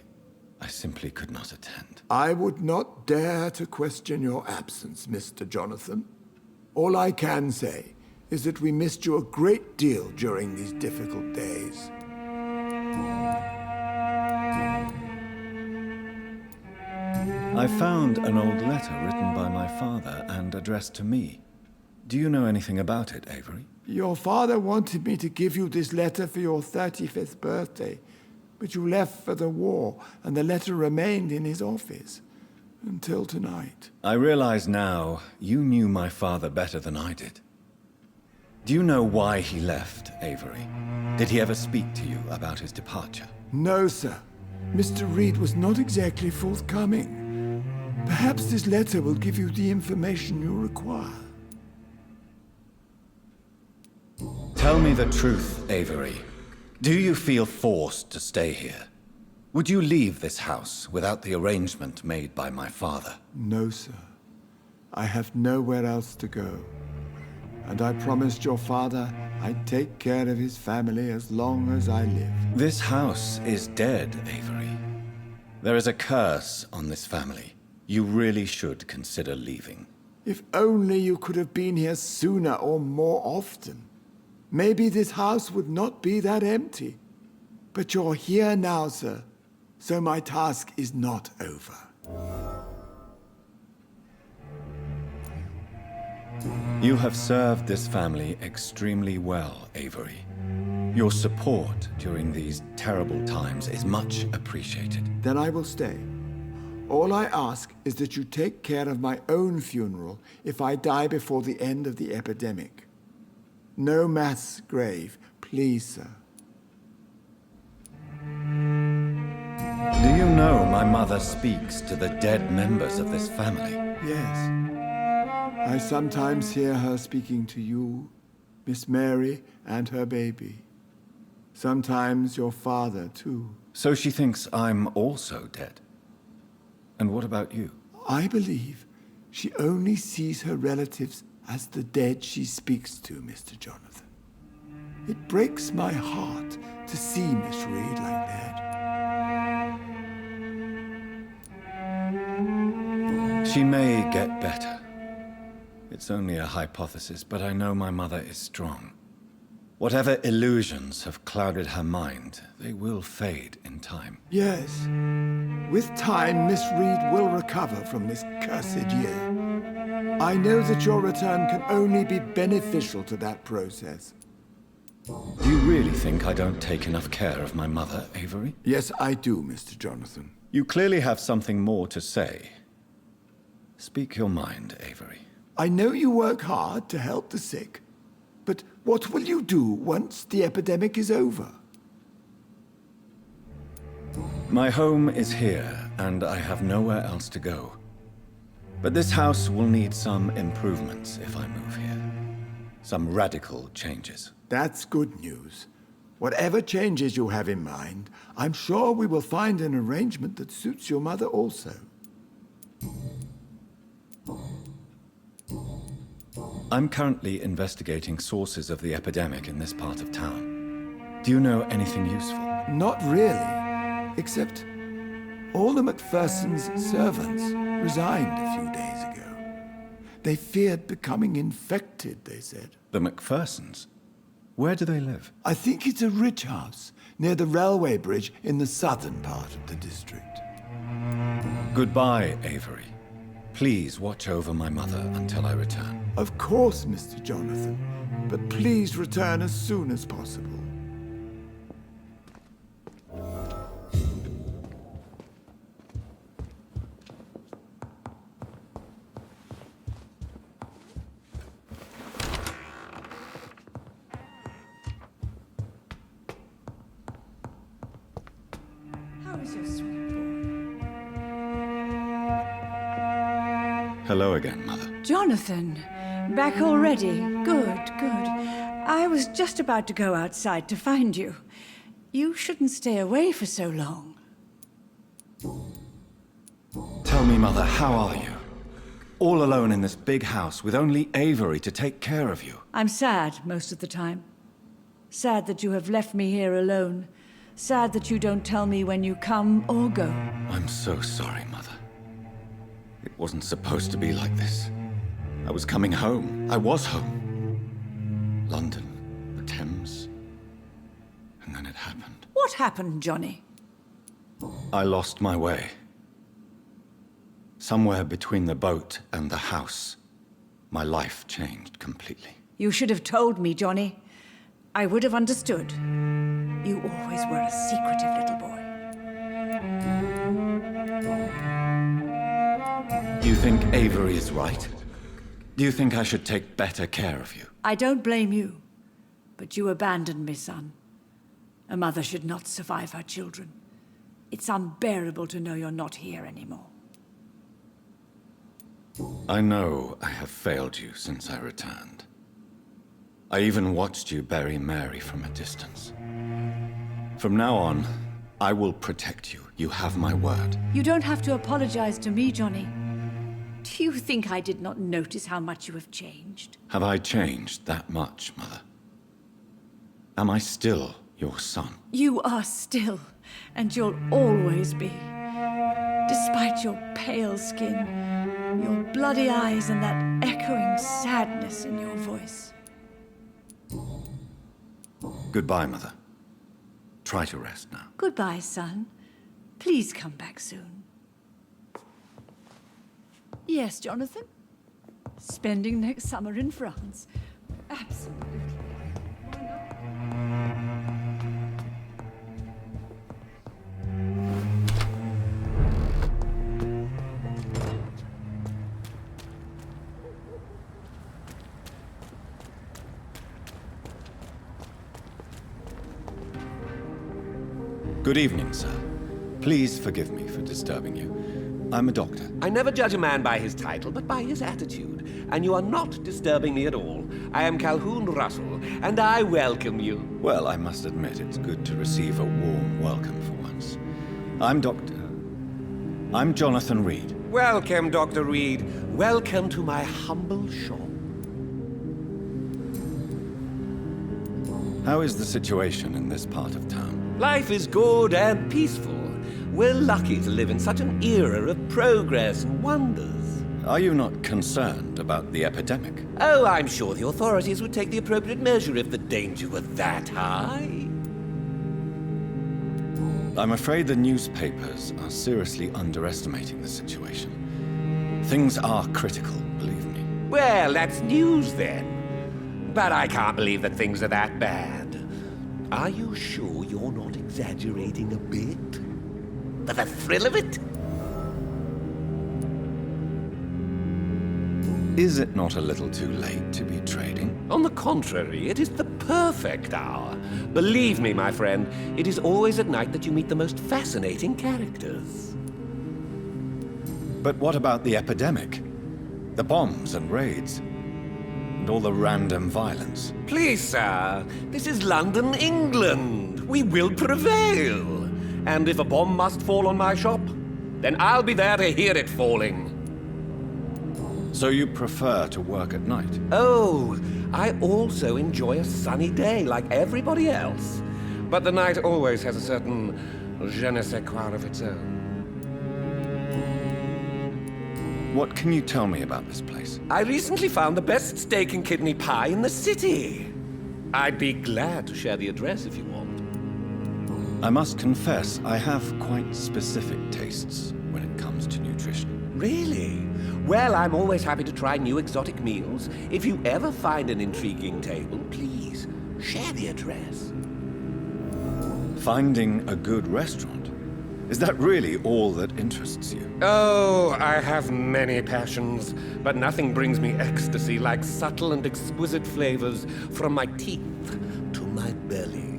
I simply could not attend. I would not dare to question your absence, Mr. Jonathan. All I can say is that we missed you a great deal during these difficult days. I found an old letter written by my father and addressed to me. Do you know anything about it, Avery? Your father wanted me to give you this letter for your 35th birthday, But you left for the war, and the letter remained in his office. Until tonight. I realize now you knew my father better than I did. Do you know why he left, Avery? Did he ever speak to you about his departure? No, sir. Mr. Reed was not exactly forthcoming. Perhaps this letter will give you the information you require. Tell me the truth, Avery. Do you feel forced to stay here? Would you leave this house without the arrangement made by my father? No, sir. I have nowhere else to go. And I promised your father I'd take care of his family as long as I live. This house is dead, Avery. There is a curse on this family. You really should consider leaving. If only you could have been here sooner or more often. Maybe this house would not be that empty. But you're here now, sir. So my task is not over. You have served this family extremely well, Avery. Your support during these terrible times is much appreciated. Then I will stay. All I ask is that you take care of my own funeral if I die before the end of the epidemic. No mass grave, please, sir. Do you know my mother speaks to the dead members of this family? Yes. I sometimes hear her speaking to you, Miss Mary, and her baby. Sometimes your father, too. So she thinks I'm also dead. And what about you? I believe she only sees her relatives as the dead she speaks to, Mr. Jonathan. It breaks my heart to see Miss Reed like that. She may get better. It's only a hypothesis, but I know my mother is strong. Whatever illusions have clouded her mind, they will fade in time. Yes. With time, Miss Reed will recover from this cursed year. I know that your return can only be beneficial to that process. Do you really think I don't take enough care of my mother, Avery? Yes, I do, Mr. Jonathan. You clearly have something more to say. Speak your mind, Avery. I know you work hard to help the sick, but what will you do once the epidemic is over? My home is here, and I have nowhere else to go. But this house will need some improvements if I move here. Some radical changes. That's good news. Whatever changes you have in mind, I'm sure we will find an arrangement that suits your mother also. I'm currently investigating sources of the epidemic in this part of town. Do you know anything useful? Not really, except all the Macpherson's servants resigned a few days ago. They feared becoming infected, they said. The Macphersons? Where do they live? I think it's a rich house near the railway bridge in the southern part of the district. Goodbye, Avery. Please watch over my mother until I return. Of course, Mr. Jonathan. But please return as soon as possible. How is your sweet boy? Hello again, Mother. Jonathan, back already? Good, good. I was just about to go outside to find you. You shouldn't stay away for so long. Tell me, Mother, how are you? All alone in this big house with only Avery to take care of you. I'm sad most of the time. Sad that you have left me here alone. Sad that you don't tell me when you come or go. I'm so sorry, Mother. It wasn't supposed to be like this. I was coming home. I was home. London, the Thames, and then it happened. What happened, Johnny? I lost my way. Somewhere between the boat and the house, my life changed completely. You should have told me, Johnny. I would have understood. You always were a secretive little boy. Do you think Avery is right? Do you think I should take better care of you? I don't blame you, but you abandoned me, son. A mother should not survive her children. It's unbearable to know you're not here anymore. I know I have failed you since I returned. I even watched you bury Mary from a distance. From now on, I will protect you. You have my word. You don't have to apologize to me, Johnny. Do you think I did not notice how much you have changed? Have I changed that much, Mother? Am I still your son? You are still, and you'll always be. Despite your pale skin, your bloody eyes, and that echoing sadness in your voice. Goodbye, Mother. Try to rest now. Goodbye, son. Please come back soon. Yes, Jonathan? Spending next summer in France. Absolutely. Good evening, sir. Please forgive me for disturbing you. I'm a doctor. I never judge a man by his title, but by his attitude. And you are not disturbing me at all. I am Calhoun Russell, and I welcome you. Well, I must admit it's good to receive a warm welcome for once. I'm Jonathan Reed. Welcome, Dr. Reed. Welcome to my humble shop. How is the situation in this part of town? Life is good and peaceful. We're lucky to live in such an era of progress and wonders. Are you not concerned about the epidemic? Oh, I'm sure the authorities would take the appropriate measure if the danger were that high. I'm afraid the newspapers are seriously underestimating the situation. Things are critical, believe me. Well, that's news then. But I can't believe that things are that bad. Are you sure you're not exaggerating a bit? For the thrill of it? Is it not a little too late to be trading? On the contrary, it is the perfect hour. Believe me, my friend, it is always at night that you meet the most fascinating characters. But what about the epidemic? The bombs and raids? And all the random violence? Please, sir, this is London, England. We will prevail. And if a bomb must fall on my shop, then I'll be there to hear it falling. So you prefer to work at night? Oh, I also enjoy a sunny day like everybody else. But the night always has a certain je ne sais quoi of its own. What can you tell me about this place? I recently found the best steak and kidney pie in the city. I'd be glad to share the address if you want. I must confess, I have quite specific tastes when it comes to nutrition. Really? Well, I'm always happy to try new exotic meals. If you ever find an intriguing table, please share the address. Finding a good restaurant? Is that really all that interests you? Oh, I have many passions, but nothing brings me ecstasy like subtle and exquisite flavors from my teeth to my belly.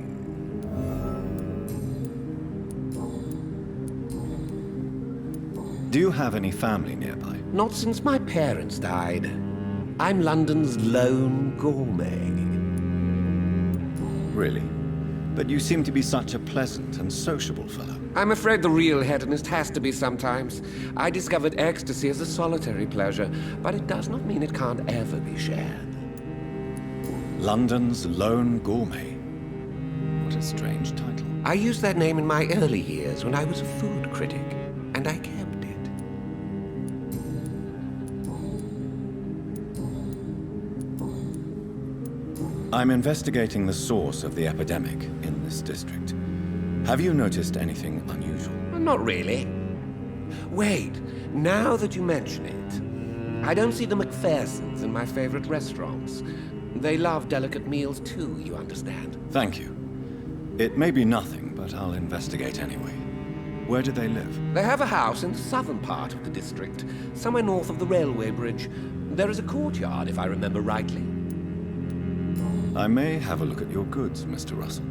Do you have any family nearby? Not since my parents died. I'm London's lone gourmet. Really? But you seem to be such a pleasant and sociable fellow. I'm afraid the real hedonist has to be sometimes. I discovered ecstasy as a solitary pleasure, but it does not mean it can't ever be shared. London's lone gourmet. What a strange title. I used that name in my early years when I was a food critic, and I kept it. I'm investigating the source of the epidemic in this district. Have you noticed anything unusual? Not really. Wait, now that you mention it, I don't see the McPhersons in my favorite restaurants. They love delicate meals too, you understand. Thank you. It may be nothing, but I'll investigate anyway. Where do they live? They have a house in the southern part of the district, somewhere north of the railway bridge. There is a courtyard, if I remember rightly. I may have a look at your goods, Mr. Russell.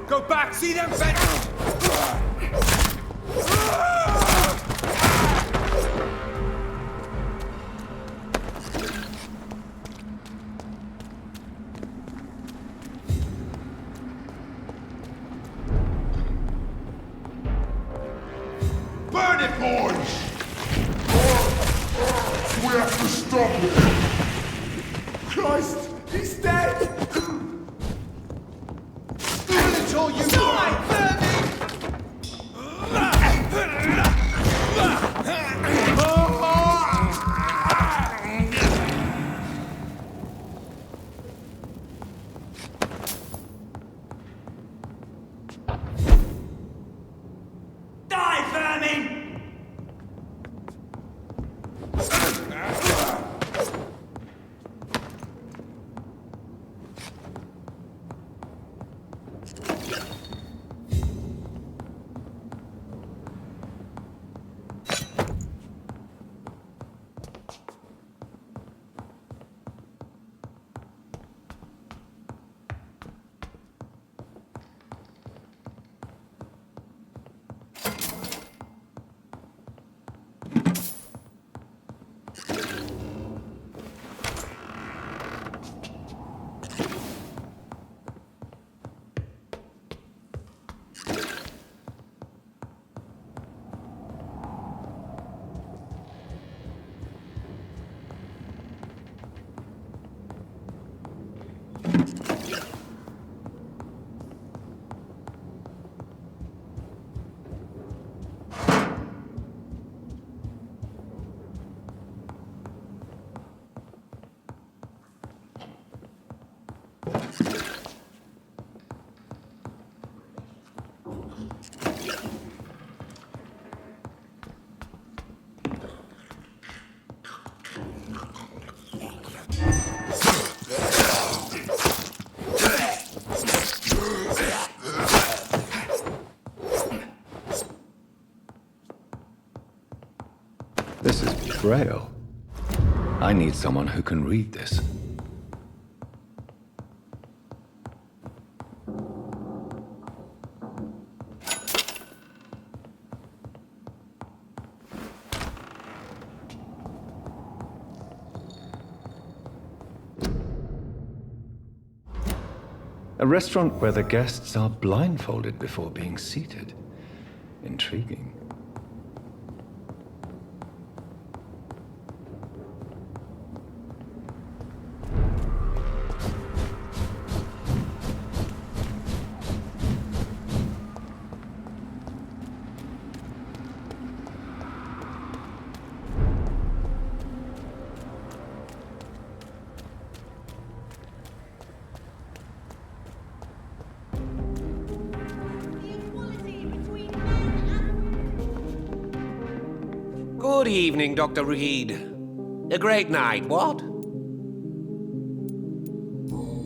Go back! See them fences! Burn it, boys! We have to stop it! Christ! He's dead! Until you die, This is Braille. I need someone who can read this. A restaurant where the guests are blindfolded before being seated. Intriguing. Good evening, Dr. Reed. A great night, what?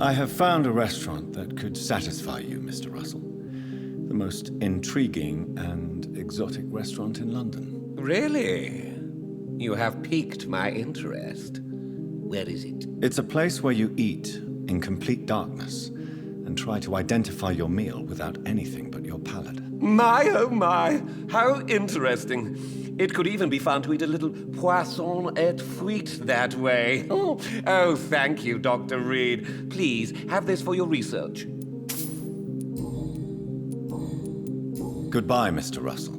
I have found a restaurant that could satisfy you, Mr. Russell. The most intriguing and exotic restaurant in London. Really? You have piqued my interest. Where is it? It's a place where you eat in complete darkness and try to identify your meal without anything but your palate. My, oh my, how interesting. It could even be fun to eat a little poisson et frite that way. Oh, thank you, Dr. Reed. Please, have this for your research. Goodbye, Mr. Russell.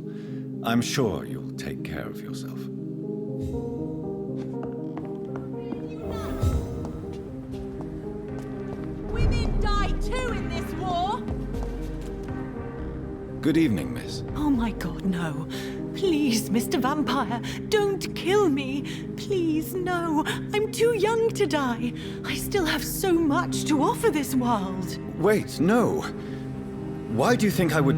I'm sure you'll take care of yourself. Women die too in this war! Good evening, miss. Oh my god, no. Please, Mr. Vampire, don't kill me. Please, no. I'm too young to die. I still have so much to offer this world. Wait, no. Why do you think I would...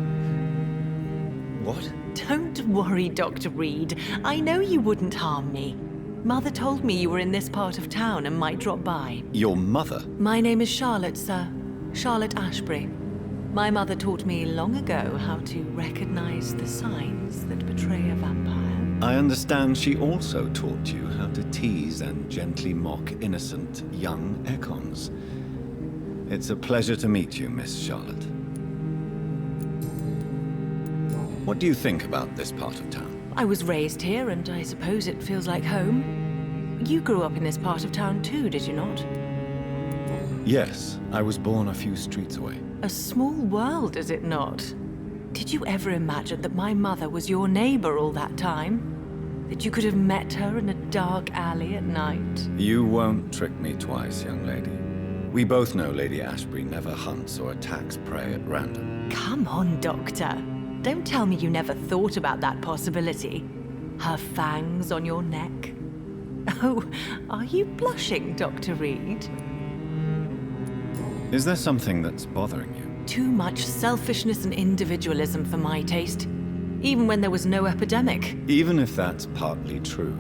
What? Don't worry, Dr. Reed. I know you wouldn't harm me. Mother told me you were in this part of town and might drop by. Your mother? My name is Charlotte, sir. Charlotte Ashbury. My mother taught me long ago how to recognize the signs that betray a vampire. I understand she also taught you how to tease and gently mock innocent young Ekons. It's a pleasure to meet you, Miss Charlotte. What do you think about this part of town? I was raised here, and I suppose it feels like home. You grew up in this part of town too, did you not? Yes, I was born a few streets away. A small world, is it not? Did you ever imagine that my mother was your neighbor all that time? That you could have met her in a dark alley at night? You won't trick me twice, young lady. We both know Lady Ashbury never hunts or attacks prey at random. Come on, Doctor. Don't tell me you never thought about that possibility. Her fangs on your neck. Oh, are you blushing, Dr. Reed? Is there something that's bothering you? Too much selfishness and individualism for my taste. Even when there was no epidemic. Even if that's partly true,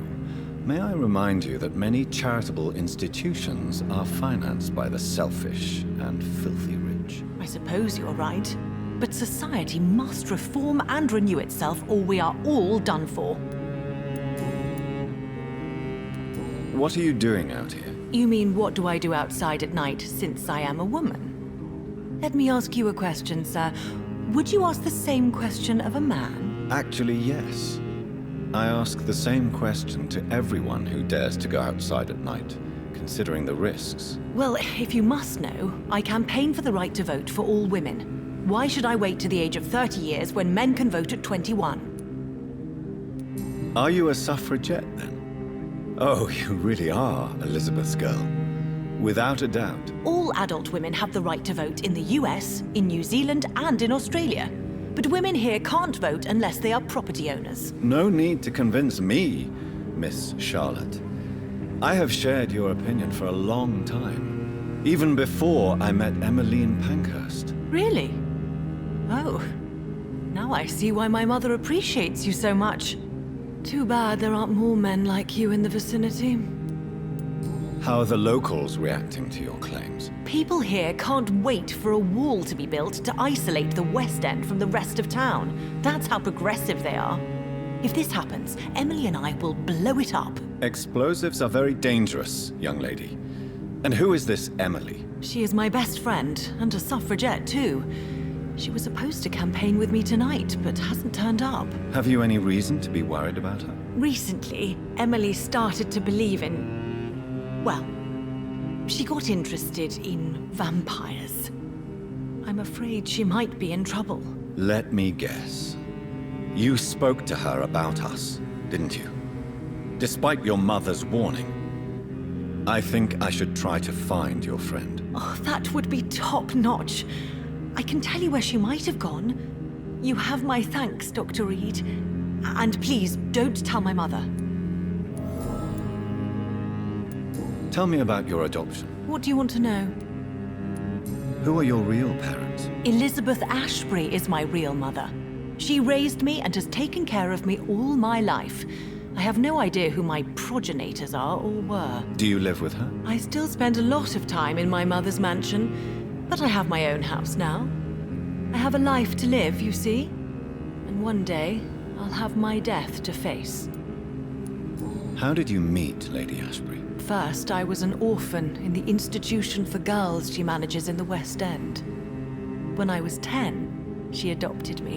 may I remind you that many charitable institutions are financed by the selfish and filthy rich. I suppose you're right. But society must reform and renew itself, or we are all done for. What are you doing out here? You mean, what do I do outside at night since I am a woman? Let me ask you a question, sir. Would you ask the same question of a man? Actually, yes. I ask the same question to everyone who dares to go outside at night, considering the risks. Well, if you must know, I campaign for the right to vote for all women. Why should I wait to the age of 30 years when men can vote at 21? Are you a suffragette, then? Oh, you really are Elizabeth's girl. Without a doubt. All adult women have the right to vote in the US, in New Zealand, and in Australia. But women here can't vote unless they are property owners. No need to convince me, Miss Charlotte. I have shared your opinion for a long time. Even before I met Emmeline Pankhurst. Really? Oh. Now I see why my mother appreciates you so much. Too bad there aren't more men like you in the vicinity. How are the locals reacting to your claims? People here can't wait for a wall to be built to isolate the West End from the rest of town. That's how progressive they are. If this happens, Emily and I will blow it up. Explosives are very dangerous, young lady. And who is this Emily? She is my best friend, and a suffragette too. She was supposed to campaign with me tonight, but hasn't turned up. Have you any reason to be worried about her? Recently, Emily started to believe in... well, she got interested in vampires. I'm afraid she might be in trouble. Let me guess. You spoke to her about us, didn't you? Despite your mother's warning. I think I should try to find your friend. Oh, that would be top-notch. I can tell you where she might have gone. You have my thanks, Dr. Reed. And please, don't tell my mother. Tell me about your adoption. What do you want to know? Who are your real parents? Elizabeth Ashbury is my real mother. She raised me and has taken care of me all my life. I I have no idea who my progenitors are or were. Do you live with her? I still spend a lot of time in my mother's mansion, but I have my own house now. I have a life to live, you see. And one day, I'll have my death to face. How did you meet Lady Ashbury? First, I was an orphan in the institution for girls she manages in the West End. When I was 10, she adopted me,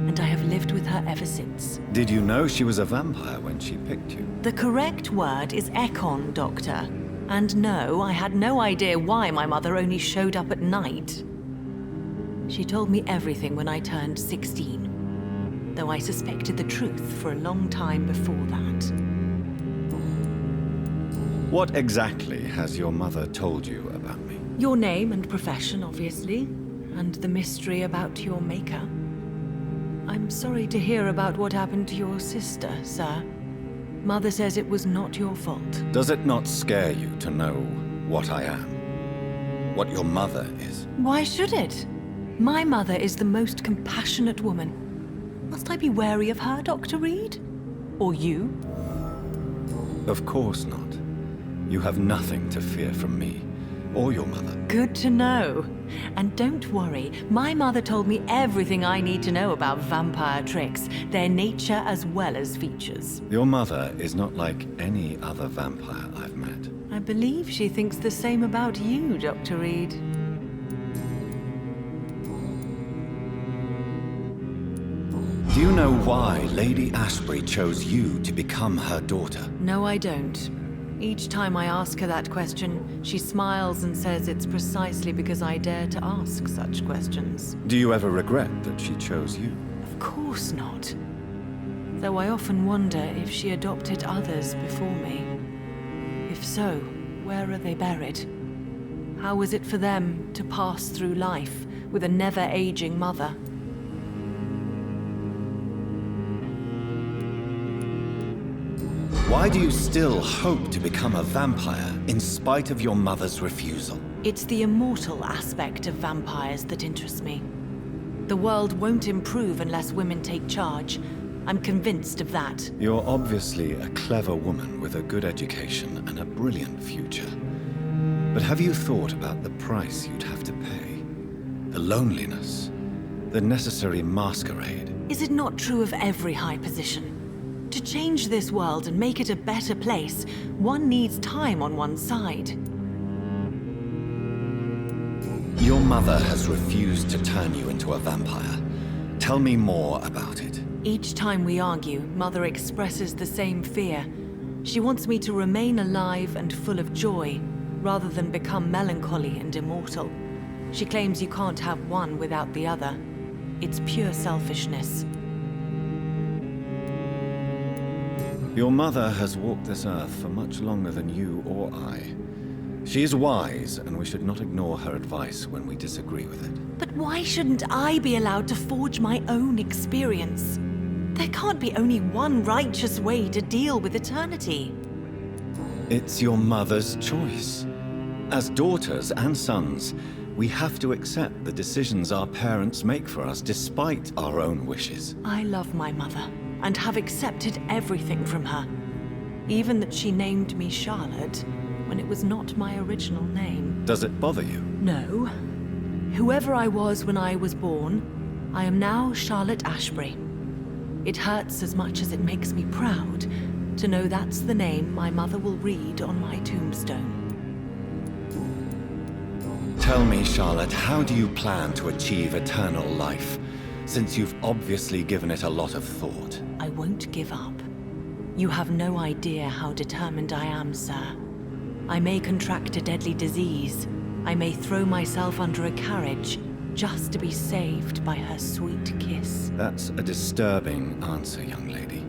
and I have lived with her ever since. Did you know she was a vampire when she picked you? The correct word is Ekon, Doctor. And no, I had no idea why my mother only showed up at night. She told me everything when I turned 16, though I suspected the truth for a long time before that. What exactly has your mother told you about me? Your name and profession, obviously, and the mystery about your maker. I'm sorry to hear about what happened to your sister, sir. Mother says it was not your fault. Does it not scare you to know what I am? What your mother is? Why should it? My mother is the most compassionate woman. Must I be wary of her, Dr. Reed? Or you? Of course not. You have nothing to fear from me, or your mother. Good to know. And don't worry, my mother told me everything I need to know about vampire tricks, their nature as well as features. Your mother is not like any other vampire I've met. I believe she thinks the same about you, Dr. Reed. Do you know why Lady Ashbury chose you to become her daughter? No, I don't. Each time I ask her that question, she smiles and says it's precisely because I dare to ask such questions. Do you ever regret that she chose you? Of course not. Though I often wonder if she adopted others before me. If so, where are they buried? How was it for them to pass through life with a never-aging mother? Why do you still hope to become a vampire in spite of your mother's refusal? It's the immortal aspect of vampires that interests me. The world won't improve unless women take charge. I'm convinced of that. You're obviously a clever woman with a good education and a brilliant future. But have you thought about the price you'd have to pay? The loneliness, the necessary masquerade. Is it not true of every high position? To change this world and make it a better place, one needs time on one's side. Your mother has refused to turn you into a vampire. Tell me more about it. Each time we argue, Mother expresses the same fear. She wants me to remain alive and full of joy, rather than become melancholy and immortal. She claims you can't have one without the other. It's pure selfishness. Your mother has walked this earth for much longer than you or I. She is wise, and we should not ignore her advice when we disagree with it. But why shouldn't I be allowed to forge my own experience? There can't be only one righteous way to deal with eternity. It's your mother's choice. As daughters and sons, we have to accept the decisions our parents make for us despite our own wishes. I love my mother, and have accepted everything from her. Even that she named me Charlotte, when it was not my original name. Does it bother you? No. Whoever I was when I was born, I am now Charlotte Ashbury. It hurts as much as it makes me proud to know that's the name my mother will read on my tombstone. Tell me, Charlotte, how do you plan to achieve eternal life, since you've obviously given it a lot of thought? I won't give up. You have no idea how determined I am, sir. I may contract a deadly disease. I may throw myself under a carriage just to be saved by her sweet kiss. That's a disturbing answer, young lady.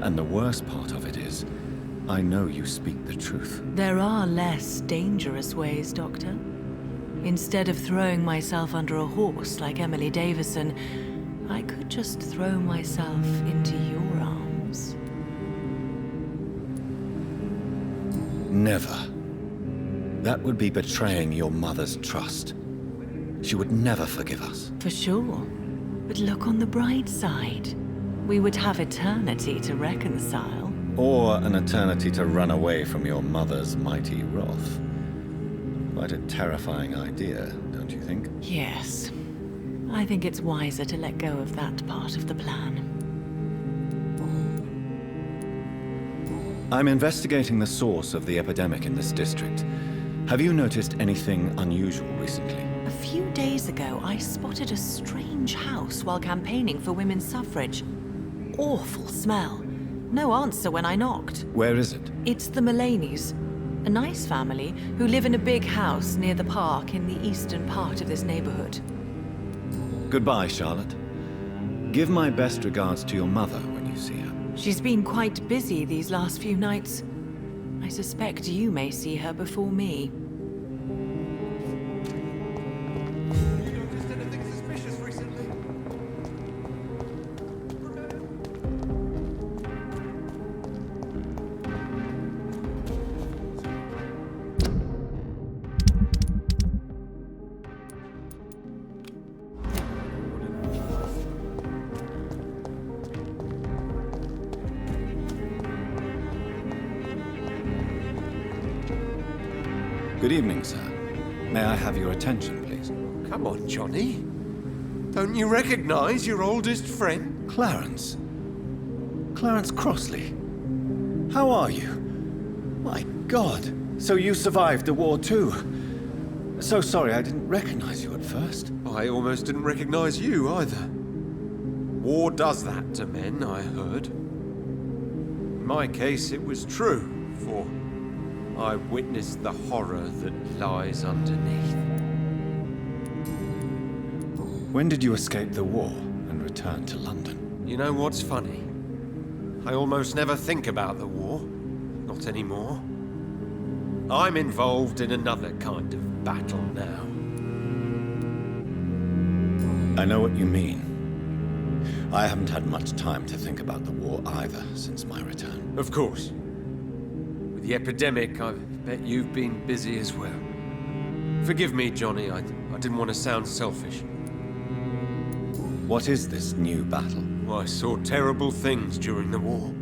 And the worst part of it is, I know you speak the truth. There are less dangerous ways, Doctor. Instead of throwing myself under a horse like Emily Davison, I could just throw myself into your arms. Never. That would be betraying your mother's trust. She would never forgive us. For sure. But look on the bright side. We would have eternity to reconcile. Or an eternity to run away from your mother's mighty wrath. Quite a terrifying idea, don't you think? Yes. I think it's wiser to let go of that part of the plan. I'm investigating the source of the epidemic in this district. Have you noticed anything unusual recently? A few days ago, I spotted a strange house while campaigning for women's suffrage. Awful smell. No answer when I knocked. Where is it? It's the Mullaneys, a nice family who live in a big house near the park in the eastern part of this neighborhood. Goodbye, Charlotte. Give my best regards to your mother when you see her. She's been quite busy these last few nights. I suspect you may see her before me. Good evening, sir. May I have your attention, please? Come on, Johnny. Don't you recognize your oldest friend? Clarence. Clarence Crossley. How are you? My God. So you survived the war too. So sorry I didn't recognize you at first. I almost didn't recognize you either. War does that to men, I heard. In my case, it was true, for I witnessed the horror that lies underneath. When did you escape the war and return to London? You know what's funny? I almost never think about the war. Not anymore. I'm involved in another kind of battle now. I know what you mean. I haven't had much time to think about the war either since my return. Of course. With the epidemic, I bet you've been busy as well. Forgive me, Johnny, I didn't want to sound selfish. What is this new battle? Well, I saw terrible things during the war.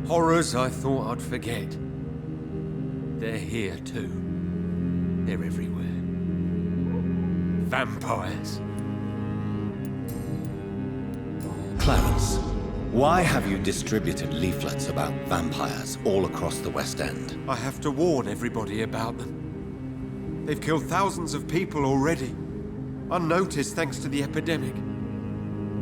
Horrors I thought I'd forget. They're here too. They're everywhere. Vampires. Clarence, why have you distributed leaflets about vampires all across the West End? I have to warn everybody about them. They've killed thousands of people already, unnoticed thanks to the epidemic.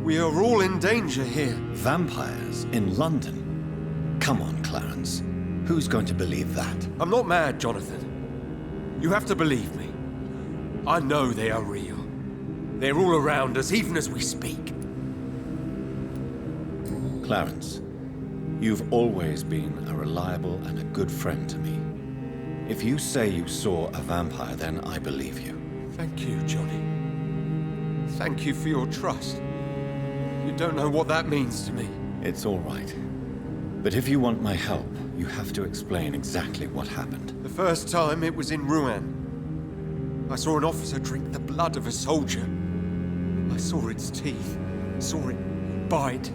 We are all in danger here. Vampires in London? Come on, Clarence. Who's going to believe that? I'm not mad, Jonathan. You have to believe me. I know they are real. They're all around us, even as we speak. Clarence, you've always been a reliable and a good friend to me. If you say you saw a vampire, then I believe you. Thank you, Johnny. Thank you for your trust. You don't know what that means to me. It's all right. But if you want my help, you have to explain exactly what happened. The first time it was in Rouen. I saw an officer drink the blood of a soldier. I saw its teeth, saw it bite.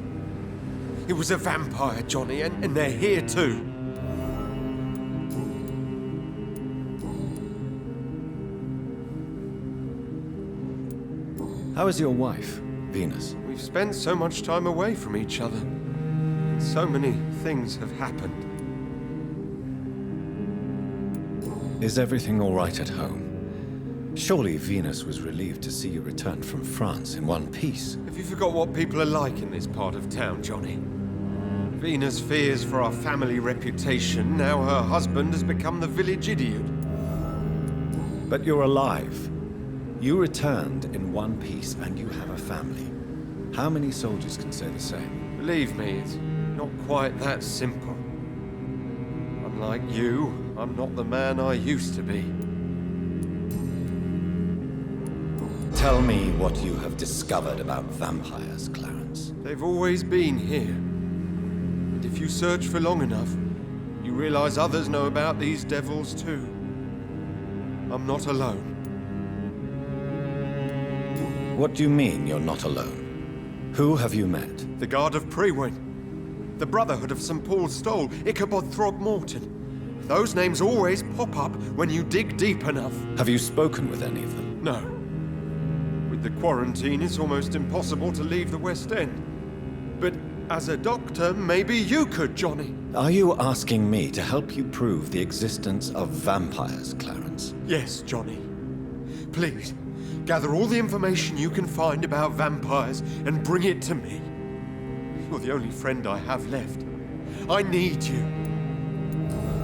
It was a vampire, Johnny, and they're here too. How is your wife, Venus? We've spent so much time away from each other. So many things have happened. Is everything all right at home? Surely Venus was relieved to see you return from France in one piece. Have you forgot what people are like in this part of town, Johnny? Venus fears for our family reputation. Now her husband has become the village idiot. But you're alive. You returned in one piece and you have a family. How many soldiers can say the same? Believe me, it's not quite that simple. Unlike you, I'm not the man I used to be. Tell me what you have discovered about vampires, Clarence. They've always been here. And if you search for long enough, you realize others know about these devils too. I'm not alone. What do you mean you're not alone? Who have you met? The Guard of Prewin. the Brotherhood of St. Paul's Stole, Ichabod Throgmorton. Those names always pop up when you dig deep enough. Have you spoken with any of them? No. With the quarantine, it's almost impossible to leave the West End. But as a doctor, maybe you could, Johnny. Are you asking me to help you prove the existence of vampires, Clarence? Yes, Johnny. Please, gather all the information you can find about vampires and bring it to me. You're the only friend I have left. I need you.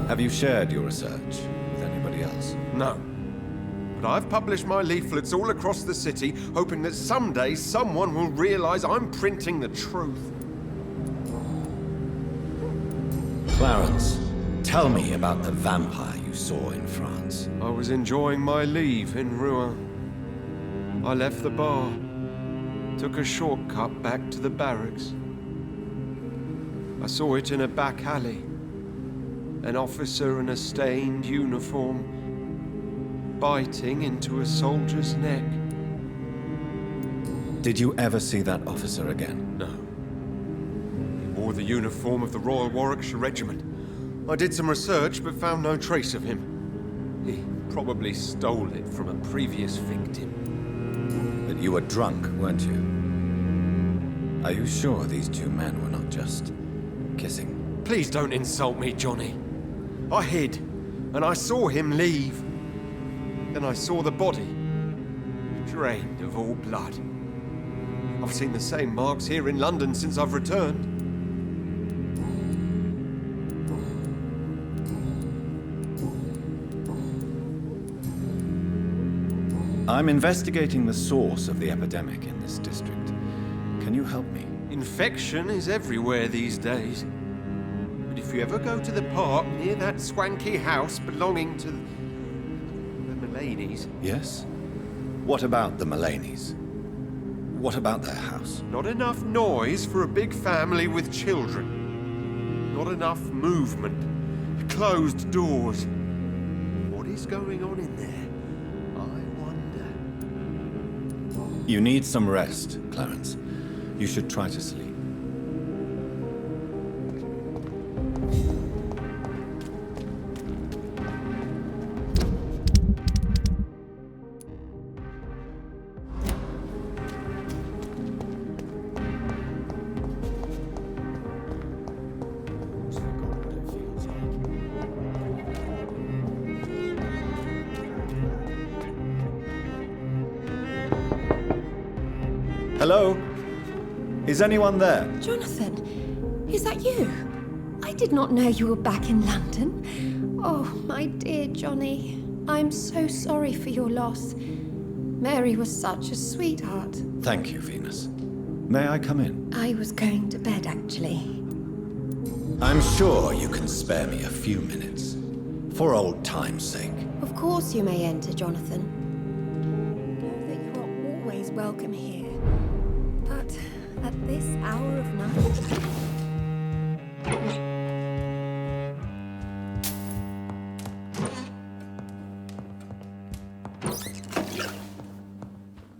Have you shared your research with anybody else? No. But I've published my leaflets all across the city, hoping that someday someone will realize I'm printing the truth. Clarence, tell me about the vampire you saw in France. I was enjoying my leave in Rouen. I left the bar, took a shortcut back to the barracks. I saw it in a back alley. An officer in a stained uniform, biting into a soldier's neck. Did you ever see that officer again? No. He wore the uniform of the Royal Warwickshire Regiment. I did some research, but found no trace of him. He probably stole it from a previous victim. But you were drunk, weren't you? Are you sure these two men were not just kissing? Please don't insult me, Johnny. I hid, and I saw him leave. Then I saw the body, drained of all blood. I've seen the same marks here in London since I've returned. I'm investigating the source of the epidemic in this district. Can you help me? Infection is everywhere these days. But if you ever go to the park near that swanky house belonging to the Mullaneys... Yes? What about the Mullaneys? What about their house? Not enough noise for a big family with children. Not enough movement. Closed doors. What is going on in there? You need some rest, Clarence. You should try to sleep. Hello? Is anyone there? Jonathan, is that you? I did not know you were back in London. Oh, my dear Johnny. I'm so sorry for your loss. Mary was such a sweetheart. Thank you, Venus. May I come in? I was going to bed, actually. I'm sure you can spare me a few minutes. For old time's sake. Of course you may enter, Jonathan. Know that you are always welcome here. But at this hour of night...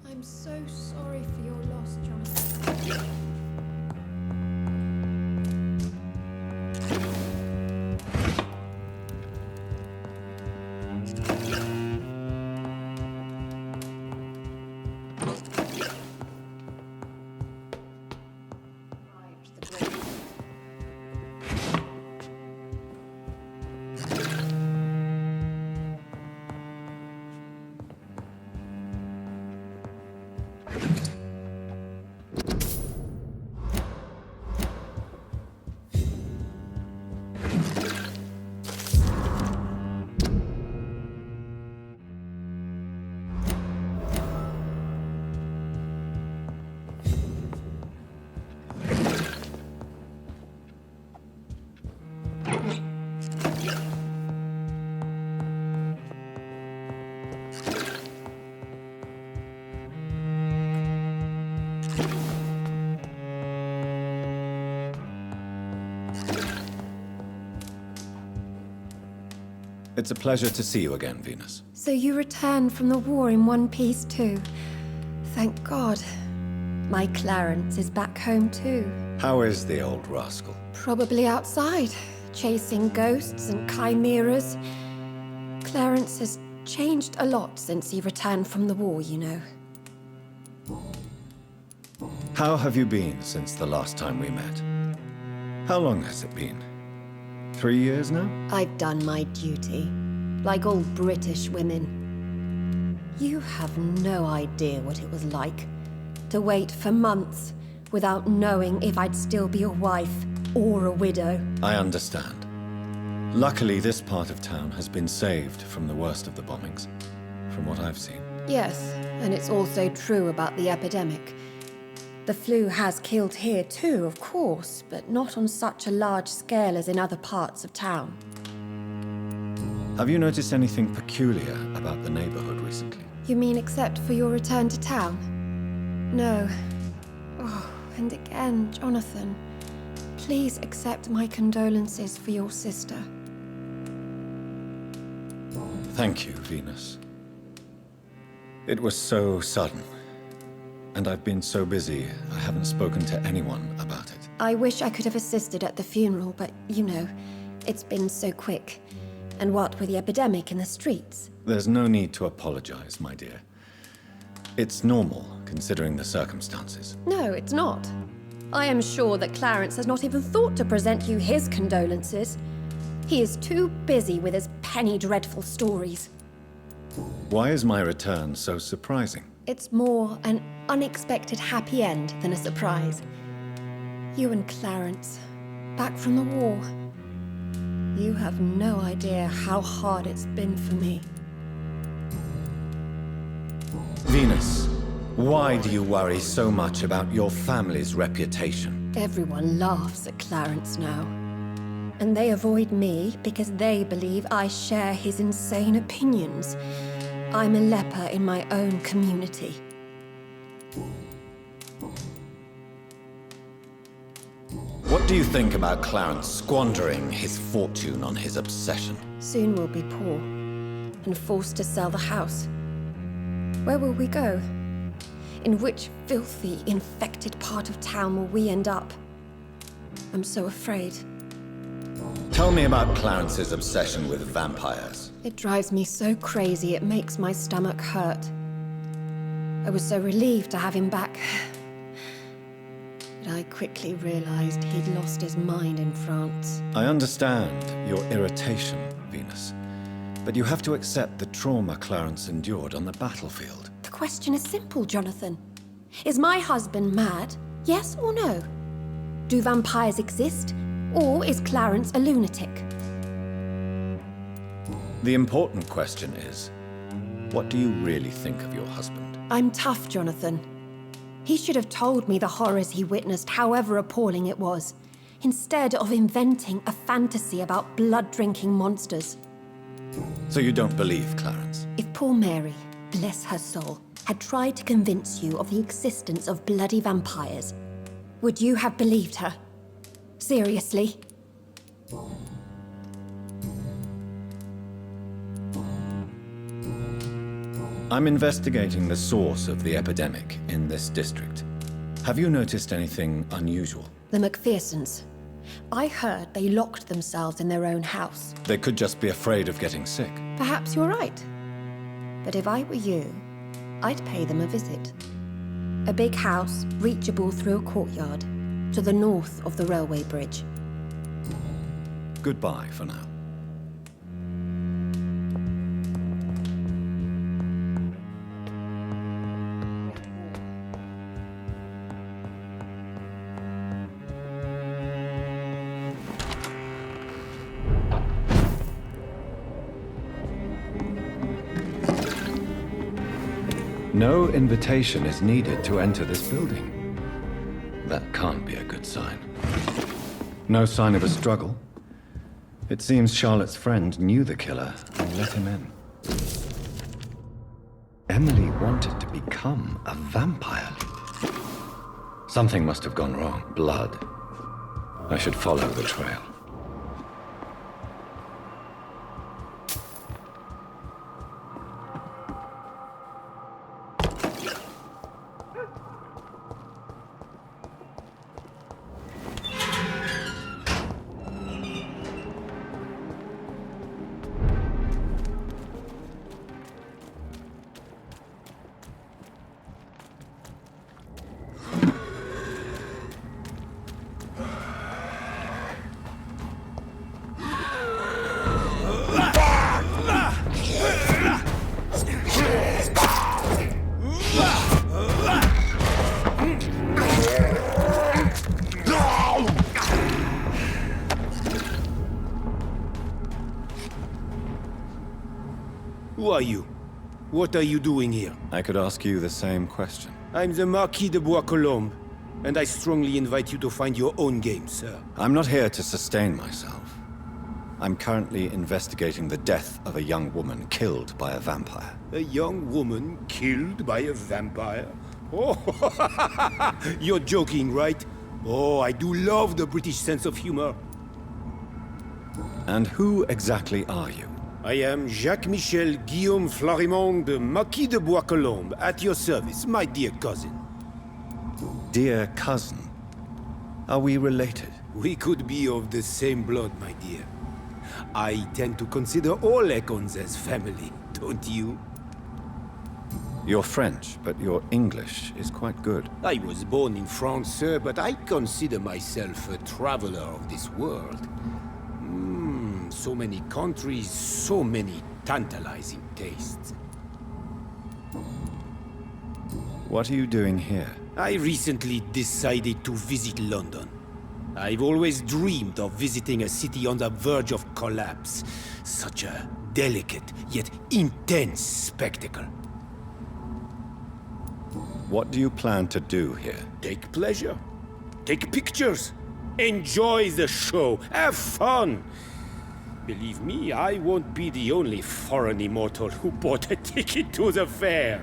I'm so sorry for your loss, Jonathan. It's a pleasure to see you again, Venus. So you returned from the war in one piece too. Thank God. My Clarence is back home too. How is the old rascal? Probably outside, chasing ghosts and chimeras. Clarence has changed a lot since he returned from the war, you know. How have you been since the last time we met? How long has it been? 3 years now? I've done my duty, like all British women. You have no idea what it was like to wait for months without knowing if I'd still be a wife or a widow. I understand. Luckily, this part of town has been saved from the worst of the bombings, from what I've seen. Yes, and it's also true about the epidemic. The flu has killed here too, of course, but not on such a large scale as in other parts of town. Have you noticed anything peculiar about the neighborhood recently? You mean except for your return to town? No. Oh, and again, Jonathan, please accept my condolences for your sister. Thank you, Venus. It was so sudden. And I've been so busy, I haven't spoken to anyone about it. I wish I could have assisted at the funeral, but you know, it's been so quick. And what with the epidemic in the streets? There's no need to apologize, my dear. It's normal, considering the circumstances. No, it's not. I am sure that Clarence has not even thought to present you his condolences. He is too busy with his penny dreadful stories. Why is my return so surprising? It's more an unexpected happy end than a surprise. You and Clarence, back from the war. You have no idea how hard it's been for me. Venus, why do you worry so much about your family's reputation? Everyone laughs at Clarence now. And they avoid me because they believe I share his insane opinions. I'm a leper in my own community. What do you think about Clarence squandering his fortune on his obsession? Soon we'll be poor and forced to sell the house. Where will we go? In which filthy, infected part of town will we end up? I'm so afraid. Tell me about Clarence's obsession with vampires. It drives me so crazy it makes my stomach hurt. I was so relieved to have him back. But I quickly realized he'd lost his mind in France. I understand your irritation, Venus. But you have to accept the trauma Clarence endured on the battlefield. The question is simple, Jonathan. Is my husband mad? Yes or no? Do vampires exist? Or is Clarence a lunatic? The important question is, what do you really think of your husband? I'm tough, Jonathan. He should have told me the horrors he witnessed, however appalling it was, instead of inventing a fantasy about blood-drinking monsters. So you don't believe Clarence? If poor Mary, bless her soul, had tried to convince you of the existence of bloody vampires, would you have believed her? Seriously? I'm investigating the source of the epidemic in this district. Have you noticed anything unusual? The McPhersons. I heard they locked themselves in their own house. They could just be afraid of getting sick. Perhaps you're right. But if I were you, I'd pay them a visit. A big house, reachable through a courtyard, to the north of the railway bridge. Goodbye for now. No invitation is needed to enter this building. That can't be a good sign. No sign of a struggle. It seems Charlotte's friend knew the killer and let him in. Emily wanted to become a vampire. Something must have gone wrong. Blood. I should follow the trail. Who are you? What are you doing here? I could ask you the same question. I'm the Marquis de Bois-Colombes, and I strongly invite you to find your own game, sir. I'm not here to sustain myself. I'm currently investigating the death of a young woman killed by a vampire. A young woman killed by a vampire? Oh, you're joking, right? Oh, I do love the British sense of humor. And who exactly are you? I am Jacques-Michel Guillaume Florimond de Marquis de Bois-Colombes, at your service, my dear cousin. Dear cousin? Are we related? We could be of the same blood, my dear. I tend to consider all Econs as family, don't you? You're French, but your English is quite good. I was born in France, sir, but I consider myself a traveler of this world. So many countries, so many tantalizing tastes. What are you doing here? I recently decided to visit London. I've always dreamed of visiting a city on the verge of collapse. Such a delicate, yet intense spectacle. What do you plan to do here? Take pleasure. Take pictures. Enjoy the show. Have fun. Believe me, I won't be the only foreign immortal who bought a ticket to the fair.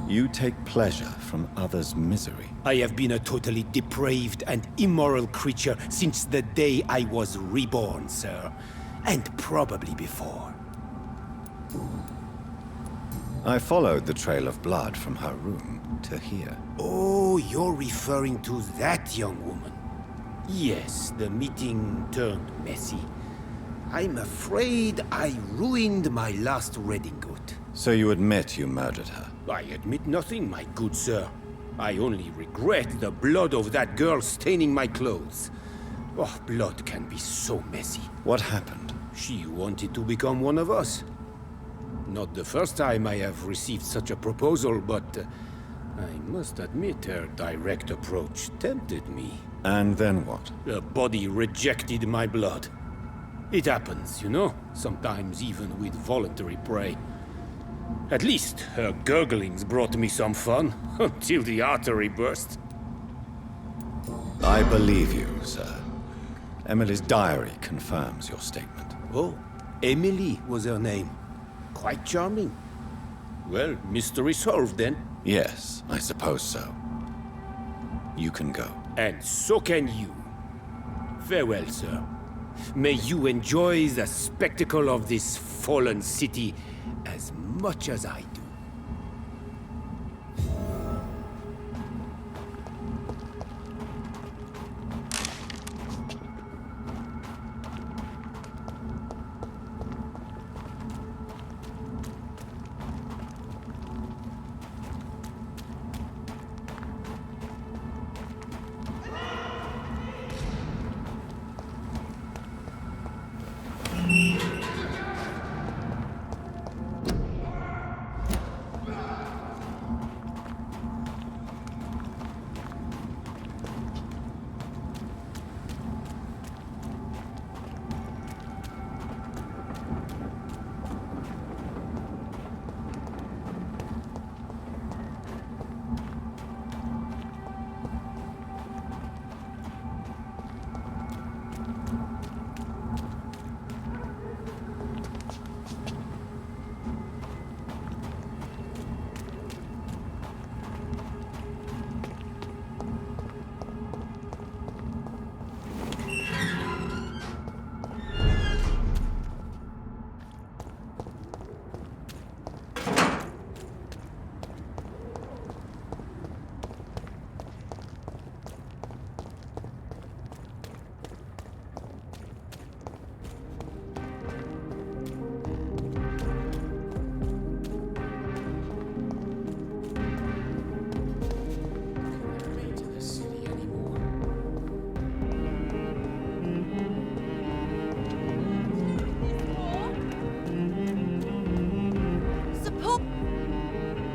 You take pleasure from others' misery. I have been a totally depraved and immoral creature since the day I was reborn, sir. And probably before. I followed the trail of blood from her room to here. Oh, you're referring to that young woman. Yes, the meeting turned messy. I'm afraid I ruined my last redingote. So you admit you murdered her? I admit nothing, my good sir. I only regret the blood of that girl staining my clothes. Oh, blood can be so messy. What happened? She wanted to become one of us. Not the first time I have received such a proposal, but I must admit her direct approach tempted me. And then what? Her body rejected my blood. It happens, you know, sometimes even with voluntary prey. At least her gurglings brought me some fun, until the artery burst. I believe you, sir. Emily's diary confirms your statement. Oh, Emily was her name. Quite charming. Well, mystery solved then. Yes, I suppose so. You can go. And so can you. Farewell, sir. May you enjoy the spectacle of this fallen city as much as I do.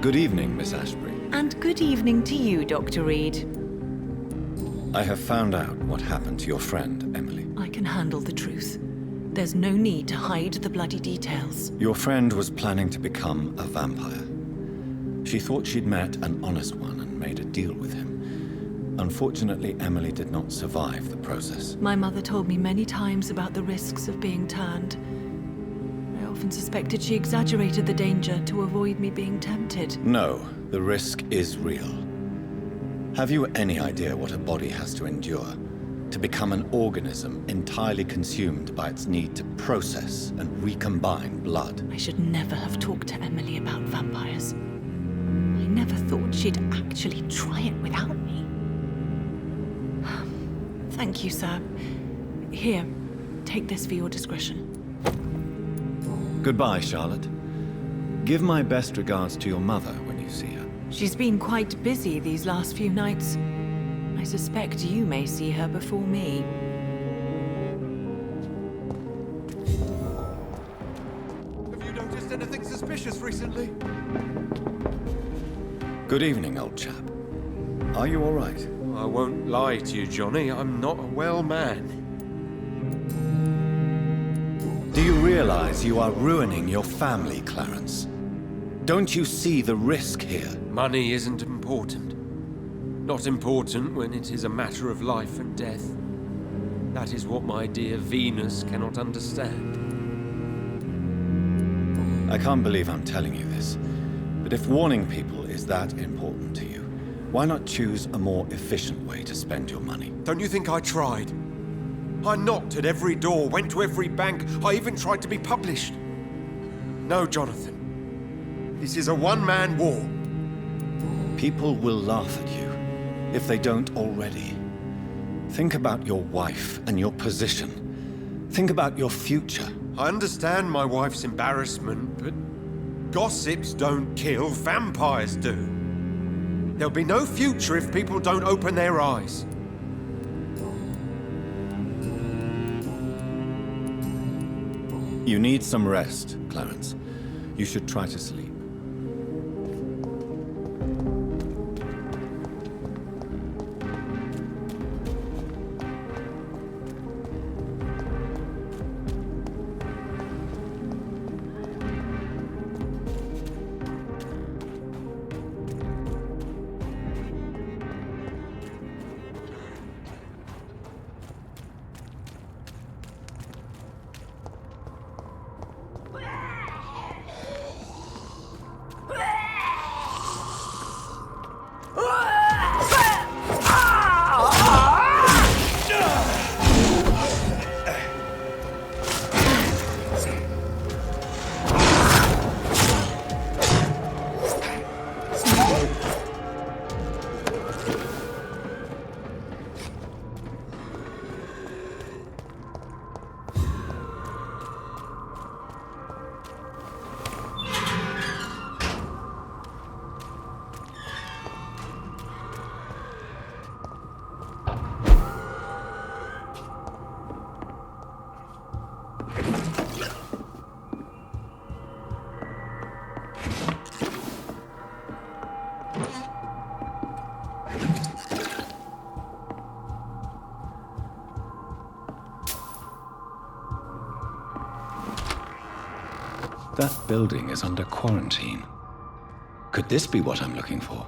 Good evening, Miss Ashbury. And good evening to you, Dr. Reed. I have found out what happened to your friend, Emily. I can handle the truth. There's no need to hide the bloody details. Your friend was planning to become a vampire. She thought she'd met an honest one and made a deal with him. Unfortunately, Emily did not survive the process. My mother told me many times about the risks of being turned. I often suspected she exaggerated the danger to avoid me being tempted. No, the risk is real. Have you any idea what a body has to endure to become an organism entirely consumed by its need to process and recombine blood? I should never have talked to Emily about vampires. I never thought she'd actually try it without me. Thank you, sir. Here, take this for your discretion. Goodbye, Charlotte. Give my best regards to your mother when you see her. She's been quite busy these last few nights. I suspect you may see her before me. Have you noticed anything suspicious recently? Good evening, old chap. Are you all right? I won't lie to you, Johnny. I'm not a well man. Do you realize you are ruining your family, Clarence? Don't you see the risk here? Money isn't important. Not important when it is a matter of life and death. That is what my dear Venus cannot understand. I can't believe I'm telling you this, but if warning people is that important to you, why not choose a more efficient way to spend your money? Don't you think I tried? I knocked at every door, went to every bank, I even tried to be published. No, Jonathan. This is a one-man war. People will laugh at you, if they don't already. Think about your wife and your position. Think about your future. I understand my wife's embarrassment, but gossips don't kill, vampires do. There'll be no future if people don't open their eyes. You need some rest, Clarence. You should try to sleep. That building is under quarantine. Could this be what I'm looking for?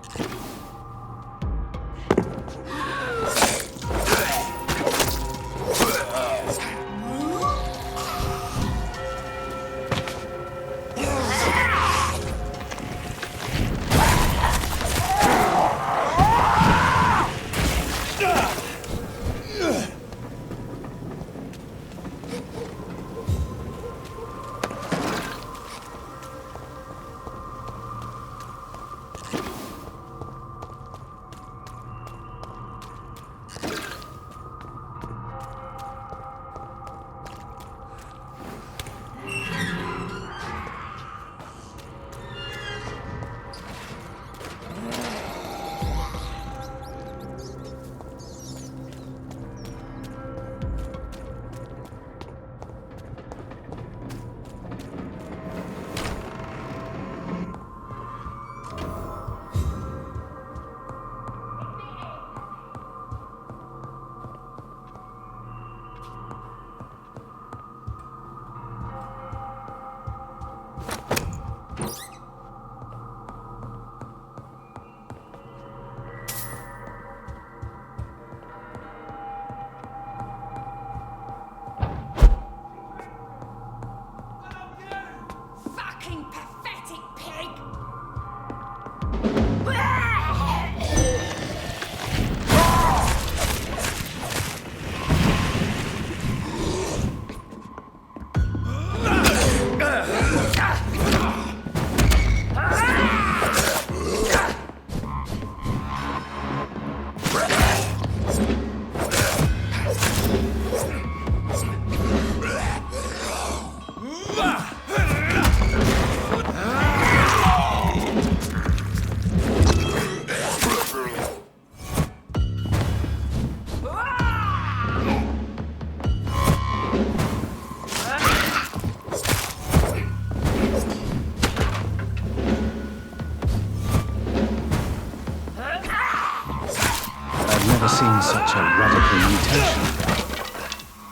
such a radical mutation?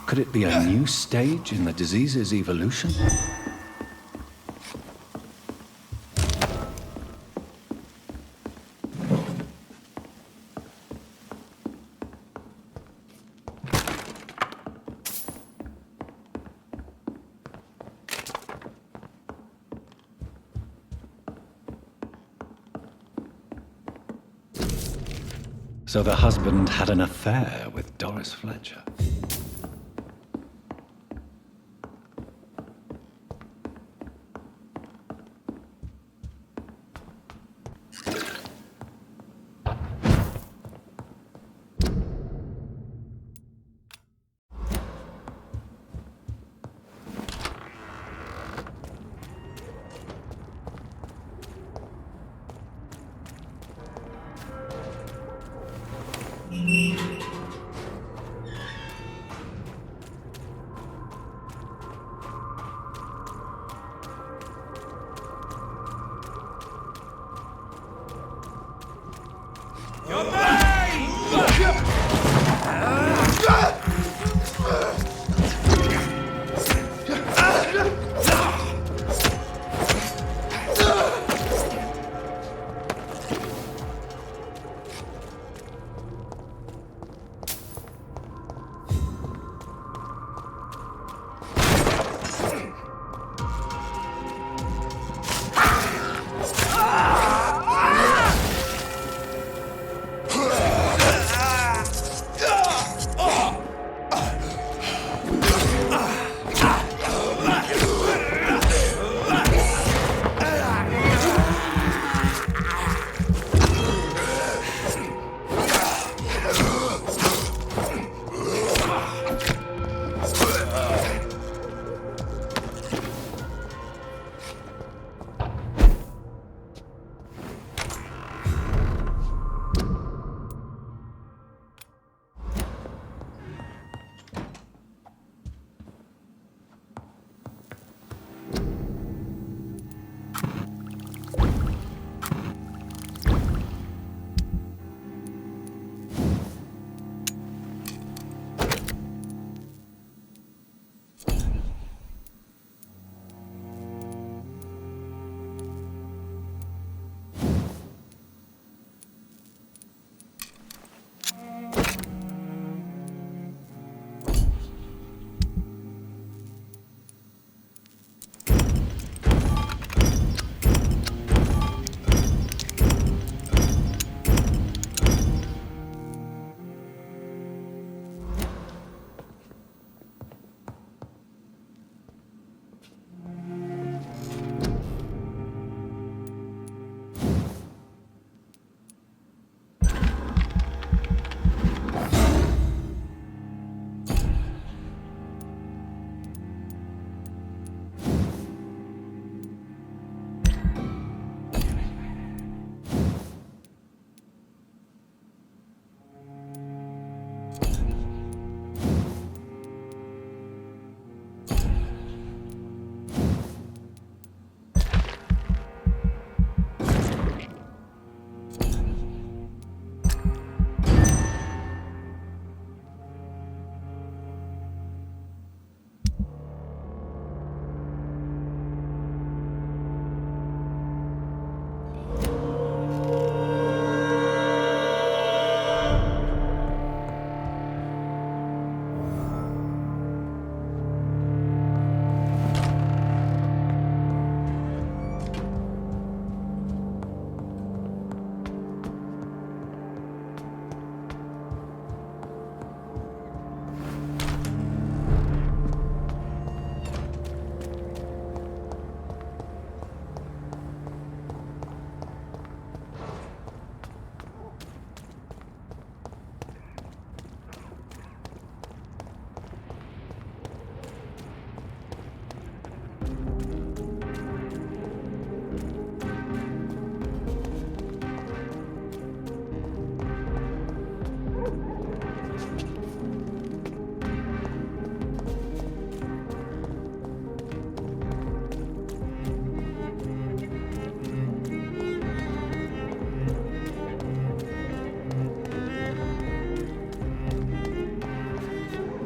Could it be a new stage in the disease's evolution? So the husband had an affair with Doris Fletcher.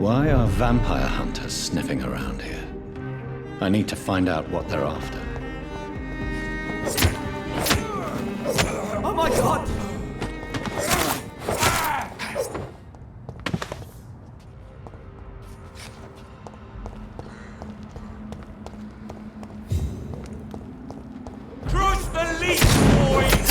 Why are vampire hunters sniffing around here? I need to find out what they're after. Oh my god! Crush the leech, boys!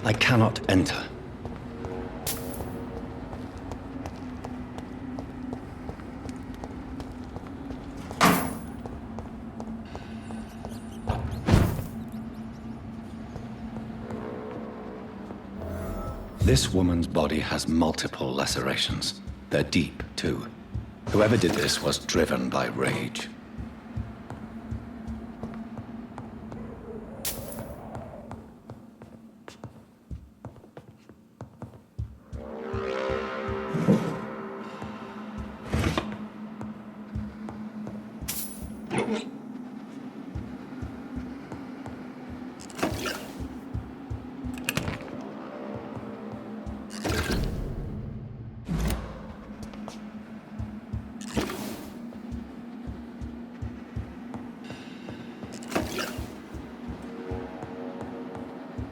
I cannot enter. This woman's body has multiple lacerations. They're deep, too. Whoever did this was driven by rage.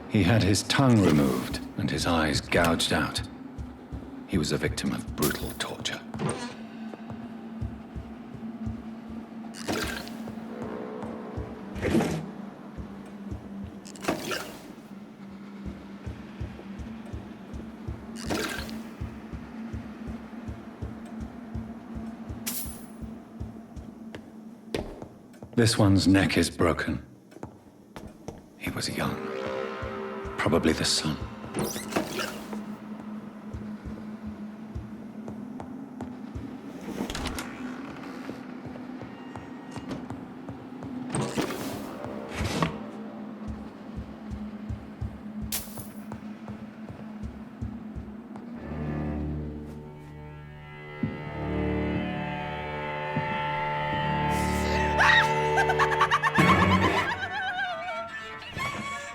He had his tongue removed and his eyes gouged out. He was a victim of brutal torture. This one's neck is broken. He was young. Probably the son.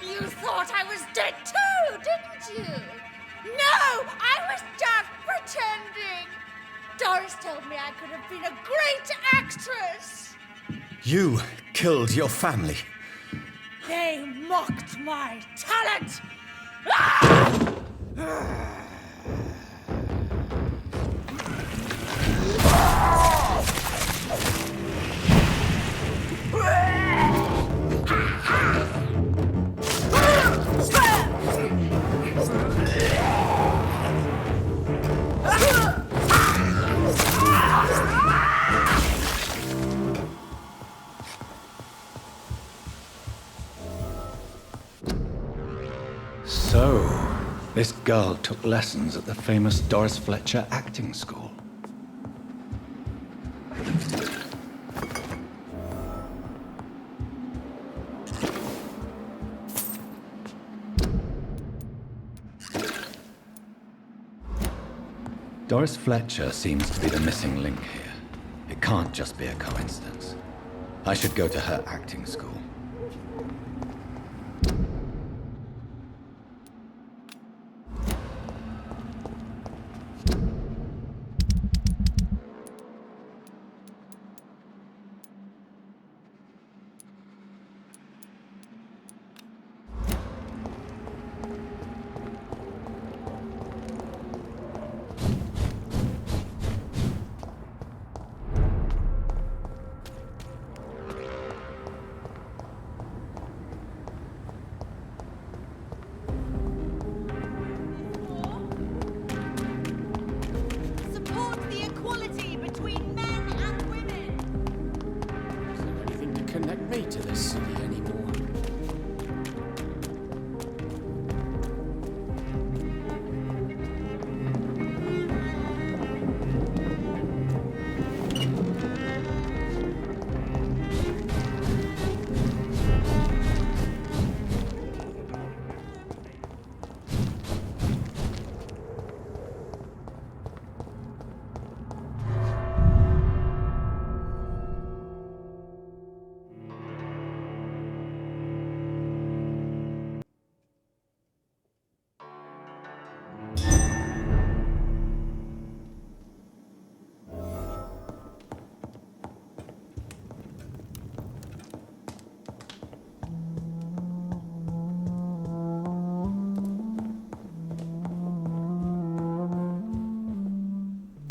You thought I was dead too, didn't you? No, I was just pretending. Doris told me I could have been a great actress. You killed your family. They mocked my talent. Ah! So, this girl took lessons at the famous Doris Fletcher acting school. Doris Fletcher seems to be the missing link here. It can't just be a coincidence. I should go to her acting school.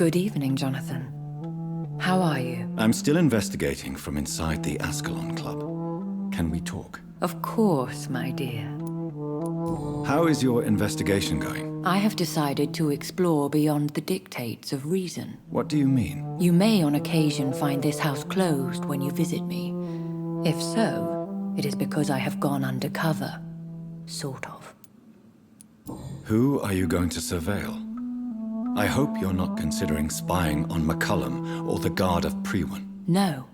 Good evening, Jonathan. How are you? I'm still investigating from inside the Ascalon Club. Can we talk? Of course, my dear. How is your investigation going? I have decided to explore beyond the dictates of reason. What do you mean? You may on occasion find this house closed when you visit me. If so, it is because I have gone undercover. Sort of. Who are you going to surveil? I hope you're not considering spying on McCullum or the Guard of Prewan. No.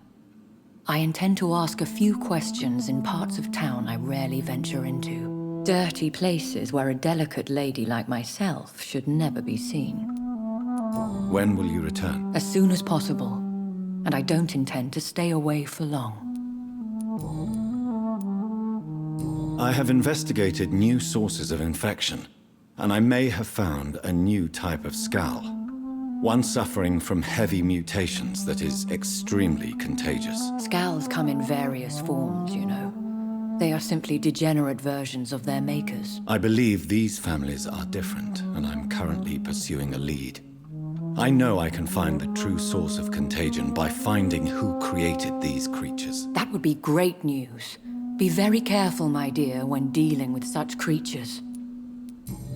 I intend to ask a few questions in parts of town I rarely venture into. Dirty places where a delicate lady like myself should never be seen. When will you return? As soon as possible. And I don't intend to stay away for long. I have investigated new sources of infection, and I may have found a new type of Skal. One suffering from heavy mutations that is extremely contagious. Skals come in various forms, you know. They are simply degenerate versions of their makers. I believe these families are different, and I'm currently pursuing a lead. I know I can find the true source of contagion by finding who created these creatures. That would be great news. Be very careful, my dear, when dealing with such creatures.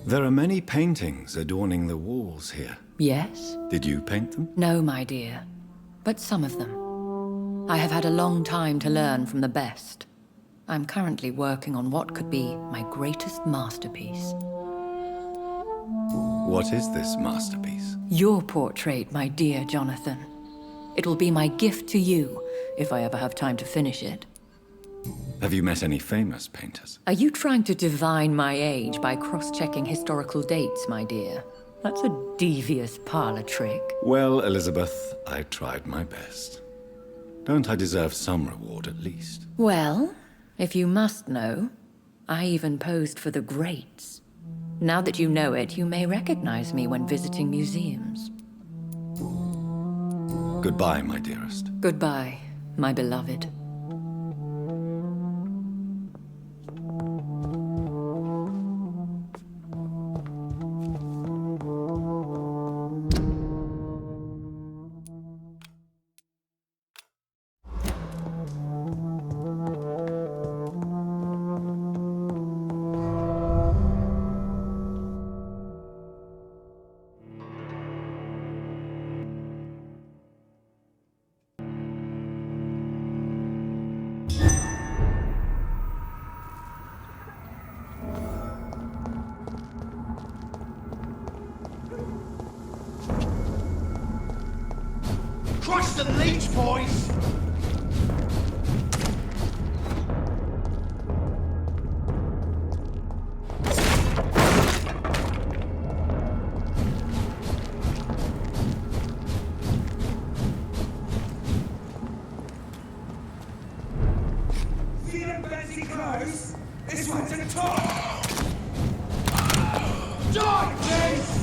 There are many paintings adorning the walls here. Yes? Did you paint them? No, my dear. But some of them. I have had a long time to learn from the best. I'm currently working on what could be my greatest masterpiece. What is this masterpiece? Your portrait, my dear Jonathan. It will be my gift to you, if I ever have time to finish it. Have you met any famous painters? Are you trying to divine my age by cross-checking historical dates, my dear? That's a devious parlor trick. Well, Elizabeth, I tried my best. Don't I deserve some reward at least? Well, if you must know, I even posed for the greats. Now that you know it, you may recognize me when visiting museums. Goodbye, my dearest. Goodbye, my beloved. Crush the leech, boys! See them fancy clothes? This one's a top! Die, please!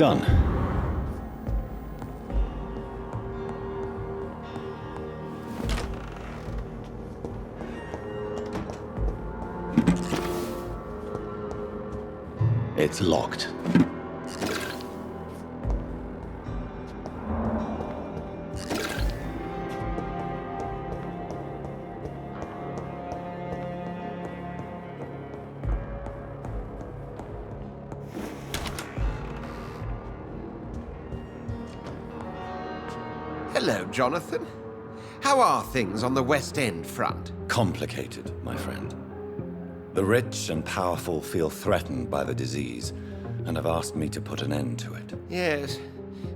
Done. It's locked. Hello, Jonathan. How are things on the West End front? Complicated, my friend. The rich and powerful feel threatened by the disease and have asked me to put an end to it. Yes.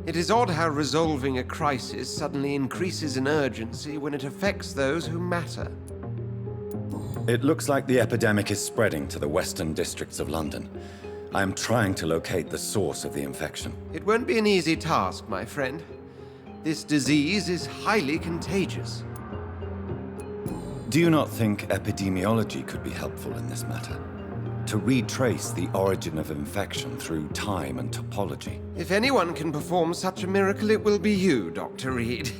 It is odd how resolving a crisis suddenly increases in urgency when it affects those who matter. It looks like the epidemic is spreading to the western districts of London. I am trying to locate the source of the infection. It won't be an easy task, my friend. This disease is highly contagious. Do you not think epidemiology could be helpful in this matter? To retrace the origin of infection through time and topology? If anyone can perform such a miracle, it will be you, Dr. Reed.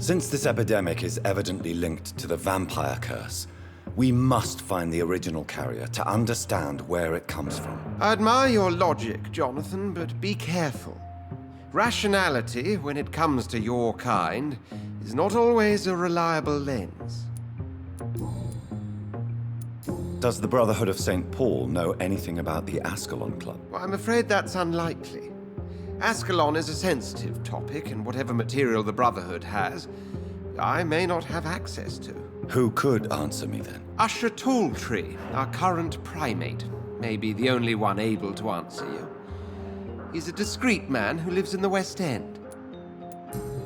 Since this epidemic is evidently linked to the vampire curse, we must find the original carrier to understand where it comes from. I admire your logic, Jonathan, but be careful. Rationality, when it comes to your kind, is not always a reliable lens. Does the Brotherhood of St. Paul know anything about the Ascalon Club? Well, I'm afraid that's unlikely. Ascalon is a sensitive topic, and whatever material the Brotherhood has, I may not have access to. Who could answer me then? Usher Talltree, our current primate, may be the only one able to answer you. He's a discreet man who lives in the West End.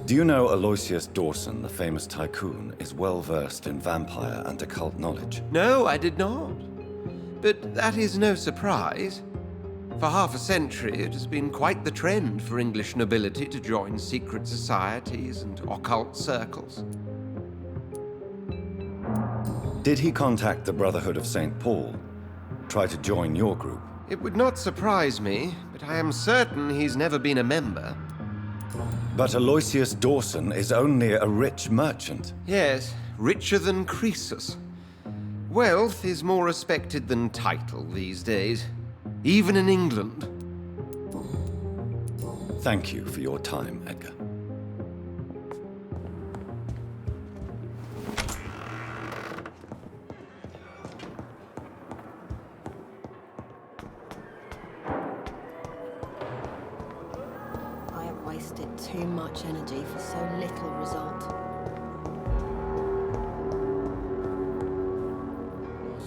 Do you know Aloysius Dawson, the famous tycoon, is well versed in vampire and occult knowledge? No, I did not. But that is no surprise. For half a century, it has been quite the trend for English nobility to join secret societies and occult circles. Did he contact the Brotherhood of St. Paul? Try to join your group? It would not surprise me, but I am certain he's never been a member. But Aloysius Dawson is only a rich merchant. Yes, richer than Croesus. Wealth is more respected than title these days, even in England. Thank you for your time, Edgar. I have wasted too much energy for so little result.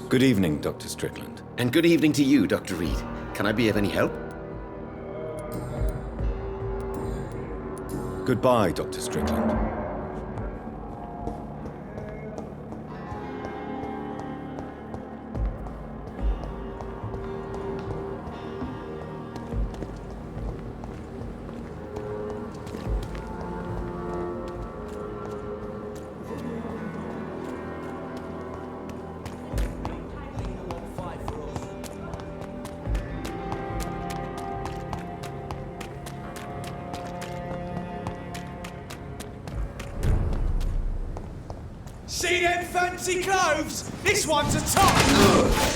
Good evening, Dr. Strickland. And good evening to you, Dr. Reed. Can I be of any help? Goodbye, Dr. Strickland. See them fancy clothes? This one's a top!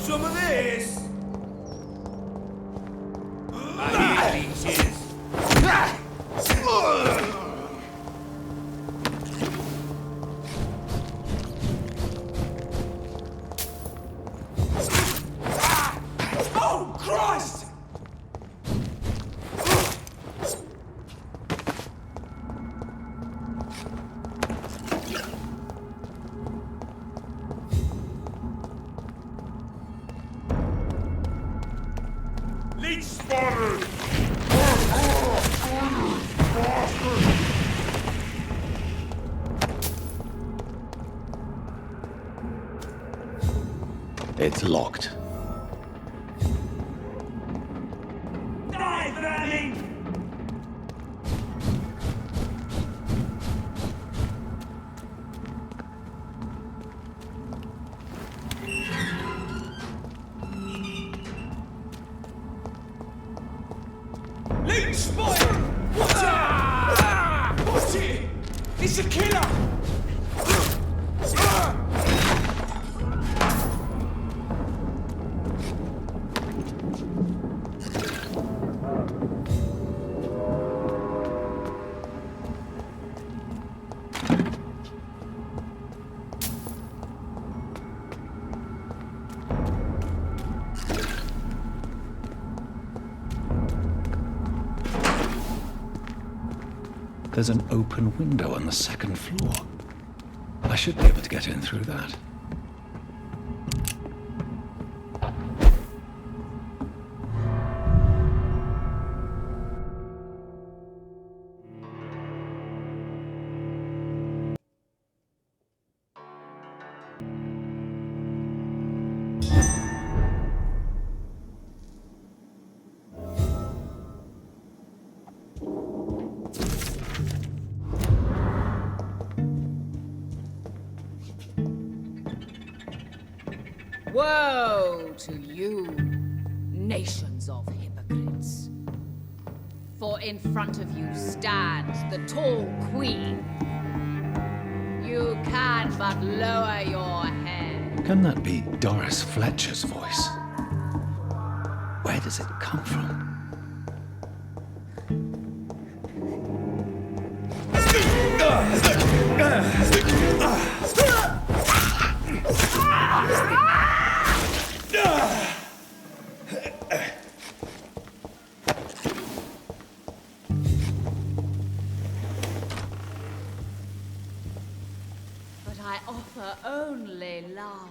some of this? Oh, Christ! Leech spotted! It's locked. Die, vermin! Leech spotted! Watch out! Watch it! It's a killer! There's an open window on the second floor. I should be able to get in through that. Woe to you, nations of hypocrites. For in front of you stands the tall queen. You can but lower your head. Can that be Doris Fletcher's voice? Where does it come from? But I offer only love.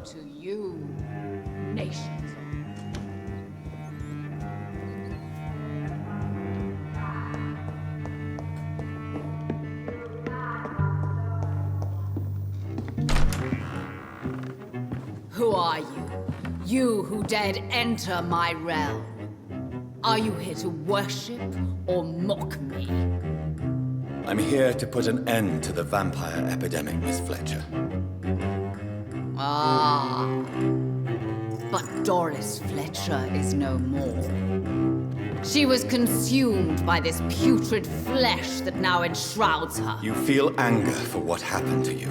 to you, nations. Who are you? You who dared enter my realm. Are you here to worship or mock me? I'm here to put an end to the vampire epidemic, Miss Fletcher. Ah. But Doris Fletcher is no more. She was consumed by this putrid flesh that now enshrouds her. You feel anger for what happened to you,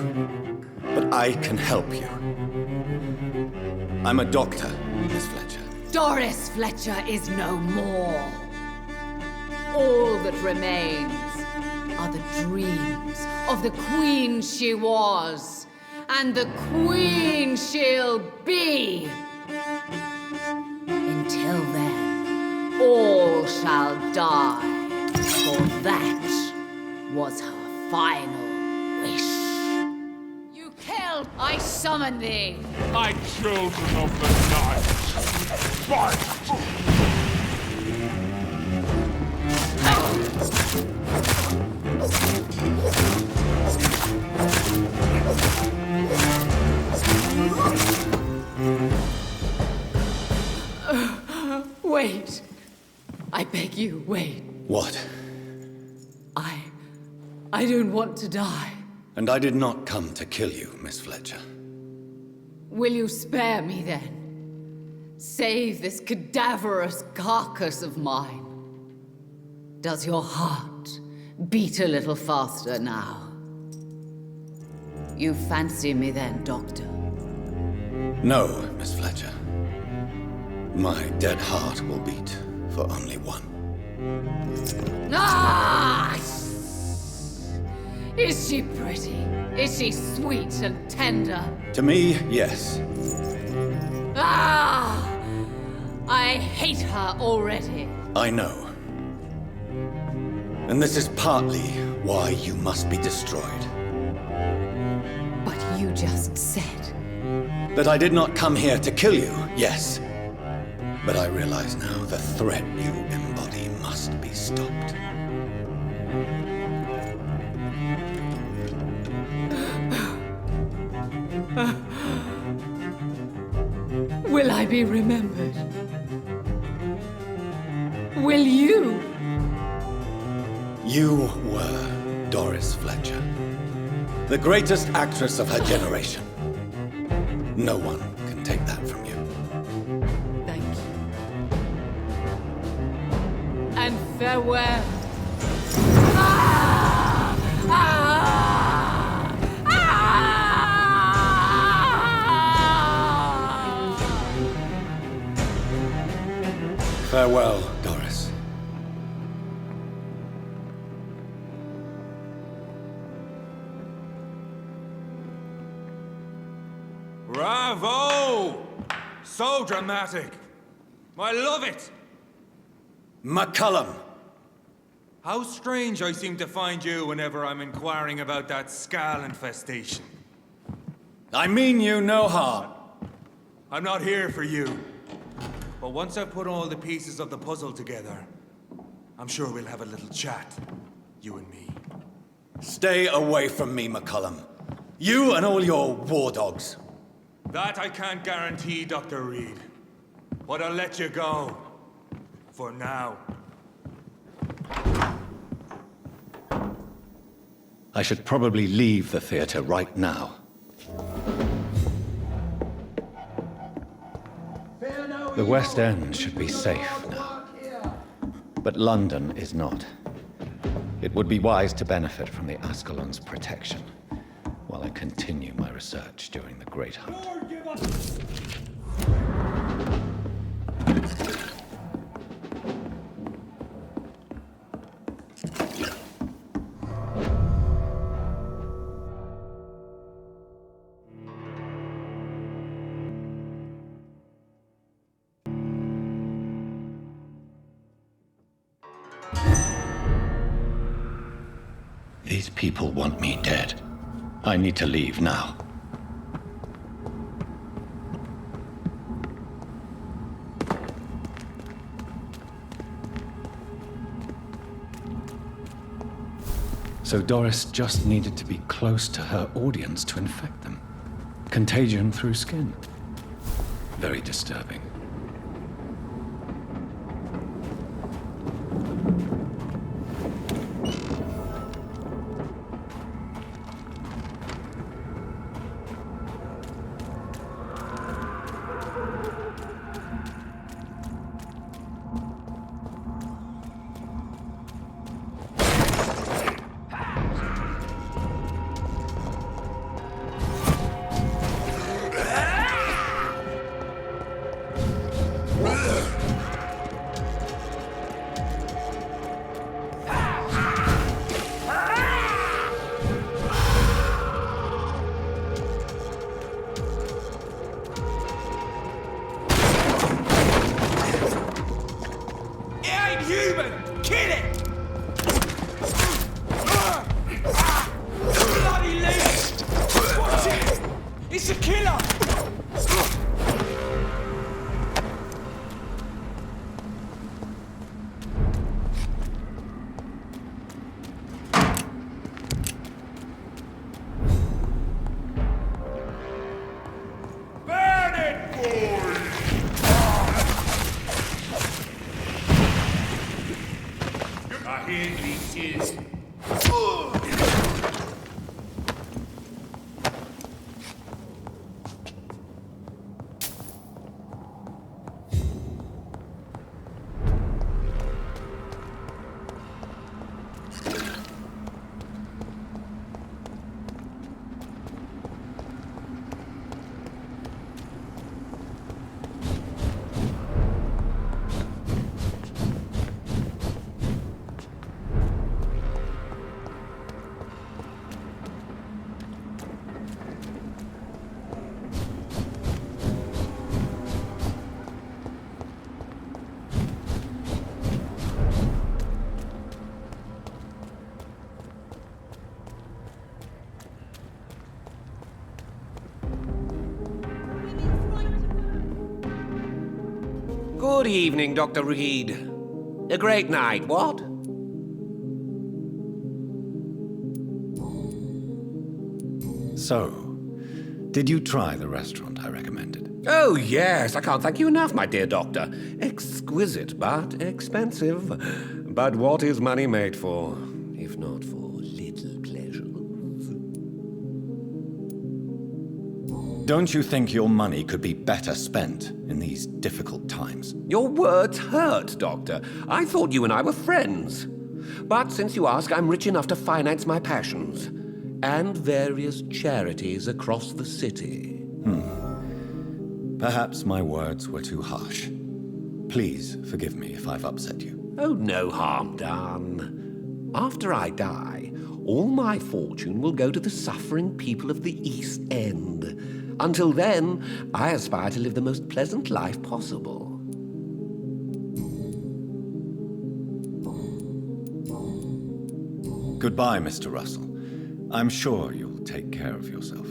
but I can help you. I'm a doctor, Miss Fletcher. Doris Fletcher is no more. All that remains are the dreams of the queen she was, and the queen she'll be. Until then, all shall die, for that was her final wish. You killed, I summon thee. My children of the night, fight! Wait. I beg you, wait. What? I don't want to die. And I did not come to kill you, Miss Fletcher. Will you spare me then? Save this cadaverous carcass of mine. Does your heart beat a little faster now? You fancy me then, Doctor? No, Miss Fletcher. My dead heart will beat for only one. Ah! Is she pretty? Is she sweet and tender? To me, yes. Ah! I hate her already. I know. And this is partly why you must be destroyed. But you just said... That I did not come here to kill you, yes. But I realize now the threat you embody must be stopped. Will I be remembered? Will you? You were Doris Fletcher, the greatest actress of her generation. No one can take that from you. Thank you. And farewell. Ah! Ah! Ah! Farewell, Doris. Bravo! So dramatic. I love it. McCullum! How strange I seem to find you whenever I'm inquiring about that skull infestation. I mean you no harm. I'm not here for you. But once I've put all the pieces of the puzzle together, I'm sure we'll have a little chat, you and me. Stay away from me, McCullum. You and all your war dogs. That I can't guarantee, Dr. Reed. But I'll let you go. For now. I should probably leave the theater right now. The West End should be safe now. But London is not. It would be wise to benefit from the Ascalon's protection while I continue my research during the Great Hunt. These people want me dead. I need to leave now. So Doris just needed to be close to her audience to infect them. Contagion through skin. Very disturbing. Good evening, Dr. Reed. A great night, what? So, did you try the restaurant I recommended? Oh, yes. I can't thank you enough, my dear doctor. Exquisite, but expensive. But what is money made for, if not for little pleasures? Don't you think your money could be better spent in these difficult times? Your words hurt, Doctor. I thought you and I were friends. But since you ask, I'm rich enough to finance my passions. And various charities across the city. Perhaps my words were too harsh. Please forgive me if I've upset you. Oh, no harm done. After I die, all my fortune will go to the suffering people of the East End. Until then, I aspire to live the most pleasant life possible. Goodbye, Mr. Russell. I'm sure you'll take care of yourself.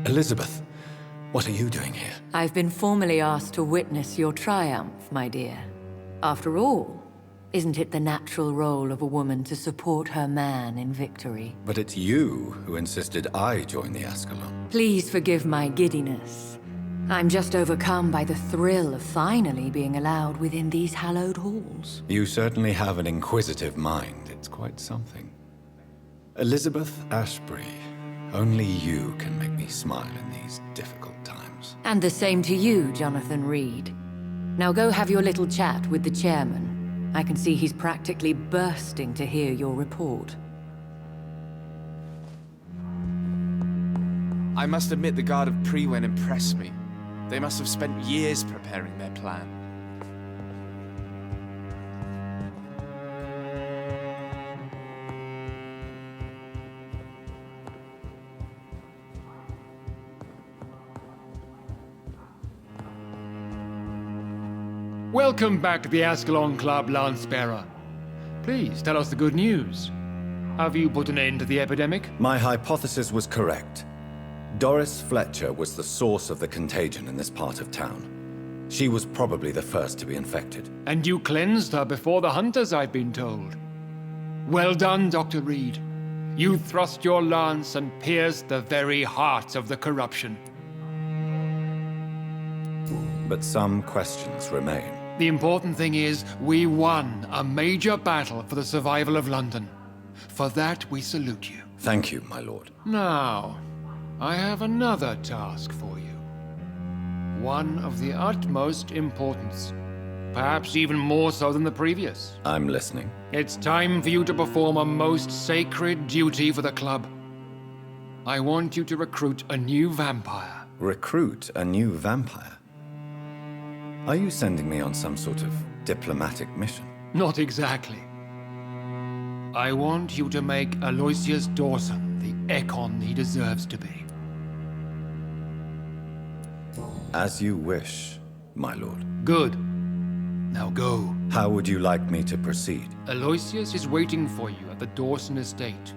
Elizabeth, what are you doing here? I've been formally asked to witness your triumph, my dear. After all, isn't it the natural role of a woman to support her man in victory? But it's you who insisted I join the Ascalon. Please forgive my giddiness. I'm just overcome by the thrill of finally being allowed within these hallowed halls. You certainly have an inquisitive mind. It's quite something. Elizabeth Ashbury, only you can make me smile in these difficult times. And the same to you, Jonathan Reed. Now go have your little chat with the chairman. I can see he's practically bursting to hear your report. I must admit the Guard of Priwen impressed me. They must have spent years preparing their plan. Welcome back to the Ascalon Club, Lance-Bearer. Please tell us the good news. Have you put an end to the epidemic? My hypothesis was correct. Doris Fletcher was the source of the contagion in this part of town. She was probably the first to be infected. And you cleansed her before the hunters, I've been told. Well done, Dr. Reed. You thrust your lance and pierced the very heart of the corruption. But some questions remain. The important thing is, we won a major battle for the survival of London. For that, we salute you. Thank you, my lord. Now, I have another task for you. One of the utmost importance. Perhaps even more so than the previous. I'm listening. It's time for you to perform a most sacred duty for the club. I want you to recruit a new vampire. Recruit a new vampire? Are you sending me on some sort of diplomatic mission? Not exactly. I want you to make Aloysius Dawson the Ekon he deserves to be. As you wish, my lord. Good. Now go. How would you like me to proceed? Aloysius is waiting for you at the Dawson estate.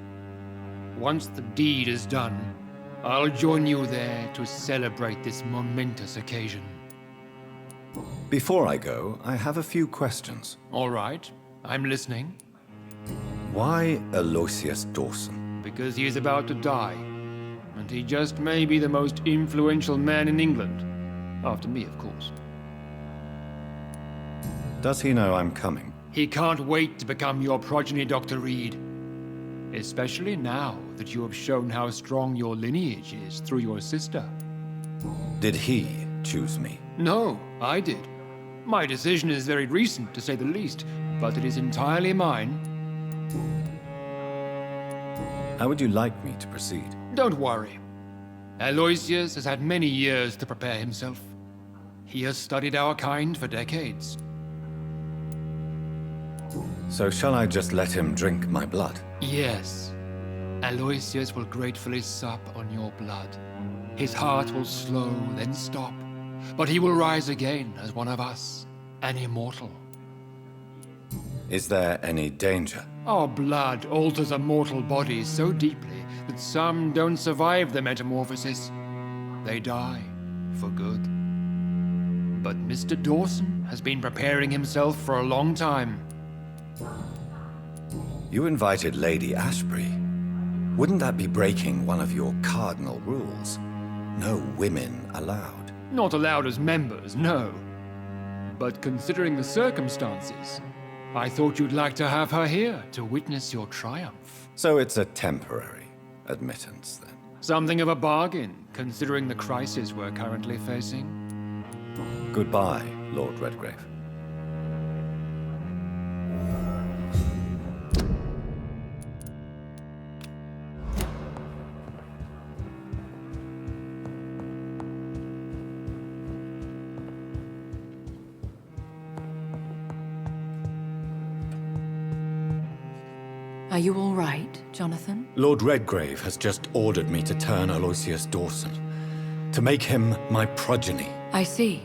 Once the deed is done, I'll join you there to celebrate this momentous occasion. Before I go, I have a few questions. All right, I'm listening. Why Aloysius Dawson? Because he is about to die, and he just may be the most influential man in England. After me, of course. Does he know I'm coming? He can't wait to become your progeny, Dr. Reed. Especially now that you have shown how strong your lineage is through your sister. Did he choose me? No, I did. My decision is very recent, to say the least, but it is entirely mine. How would you like me to proceed? Don't worry. Aloysius has had many years to prepare himself. He has studied our kind for decades. So shall I just let him drink my blood? Yes. Aloysius will gratefully sup on your blood. His heart will slow, then stop. But he will rise again as one of us, an immortal. Is there any danger? Our blood alters a mortal body so deeply that some don't survive the metamorphosis. They die for good. But Mr. Dawson has been preparing himself for a long time. You invited Lady Ashbury. Wouldn't that be breaking one of your cardinal rules? No women allowed. Not allowed as members, no. But considering the circumstances, I thought you'd like to have her here to witness your triumph. So it's a temporary admittance, then? Something of a bargain, considering the crisis we're currently facing. Goodbye, Lord Redgrave. Are you all right, Jonathan? Lord Redgrave has just ordered me to turn Aloysius Dawson, to make him my progeny. I see.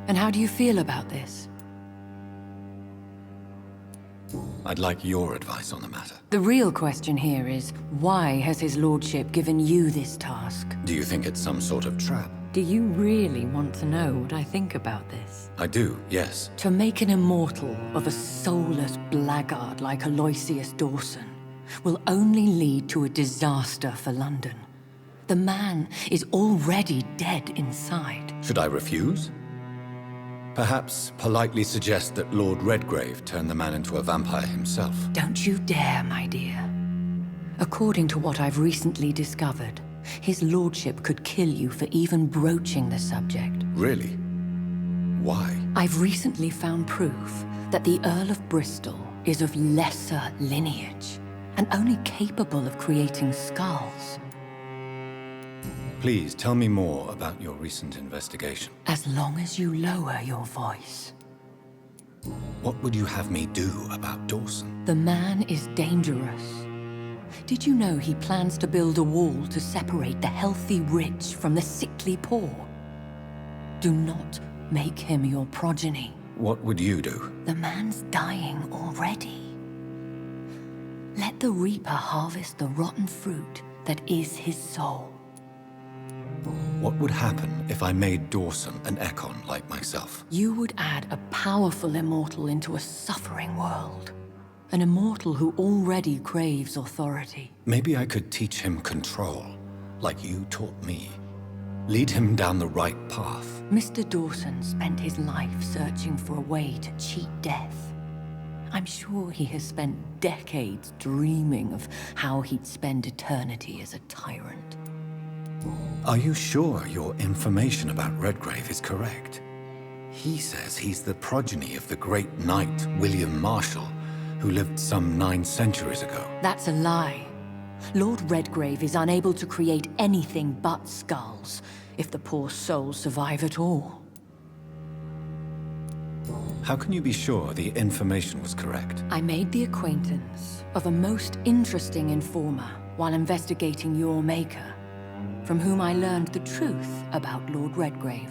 And how do you feel about this? I'd like your advice on the matter. The real question here is, why has his lordship given you this task? Do you think it's some sort of trap? Do you really want to know what I think about this? I do, yes. To make an immortal of a soulless blackguard like Aloysius Dawson will only lead to a disaster for London. The man is already dead inside. Should I refuse? Perhaps politely suggest that Lord Redgrave turn the man into a vampire himself. Don't you dare, my dear. According to what I've recently discovered, his lordship could kill you for even broaching the subject. Really? Why? I've recently found proof that the Earl of Bristol is of lesser lineage and only capable of creating skulls. Please tell me more about your recent investigation. As long as you lower your voice. What would you have me do about Dawson? The man is dangerous. Did you know he plans to build a wall to separate the healthy rich from the sickly poor? Do not make him your progeny. What would you do? The man's dying already. Let the reaper harvest the rotten fruit that is his soul. What would happen if I made Dawson an Ekon like myself? You would add a powerful immortal into a suffering world. An immortal who already craves authority. Maybe I could teach him control, like you taught me. Lead him down the right path. Mr. Dawson spent his life searching for a way to cheat death. I'm sure he has spent decades dreaming of how he'd spend eternity as a tyrant. Are you sure your information about Redgrave is correct? He says he's the progeny of the great knight William Marshall, who lived some 9 centuries ago. That's a lie. Lord Redgrave is unable to create anything but skulls, if the poor souls survive at all. How can you be sure the information was correct? I made the acquaintance of a most interesting informer while investigating your maker, from whom I learned the truth about Lord Redgrave.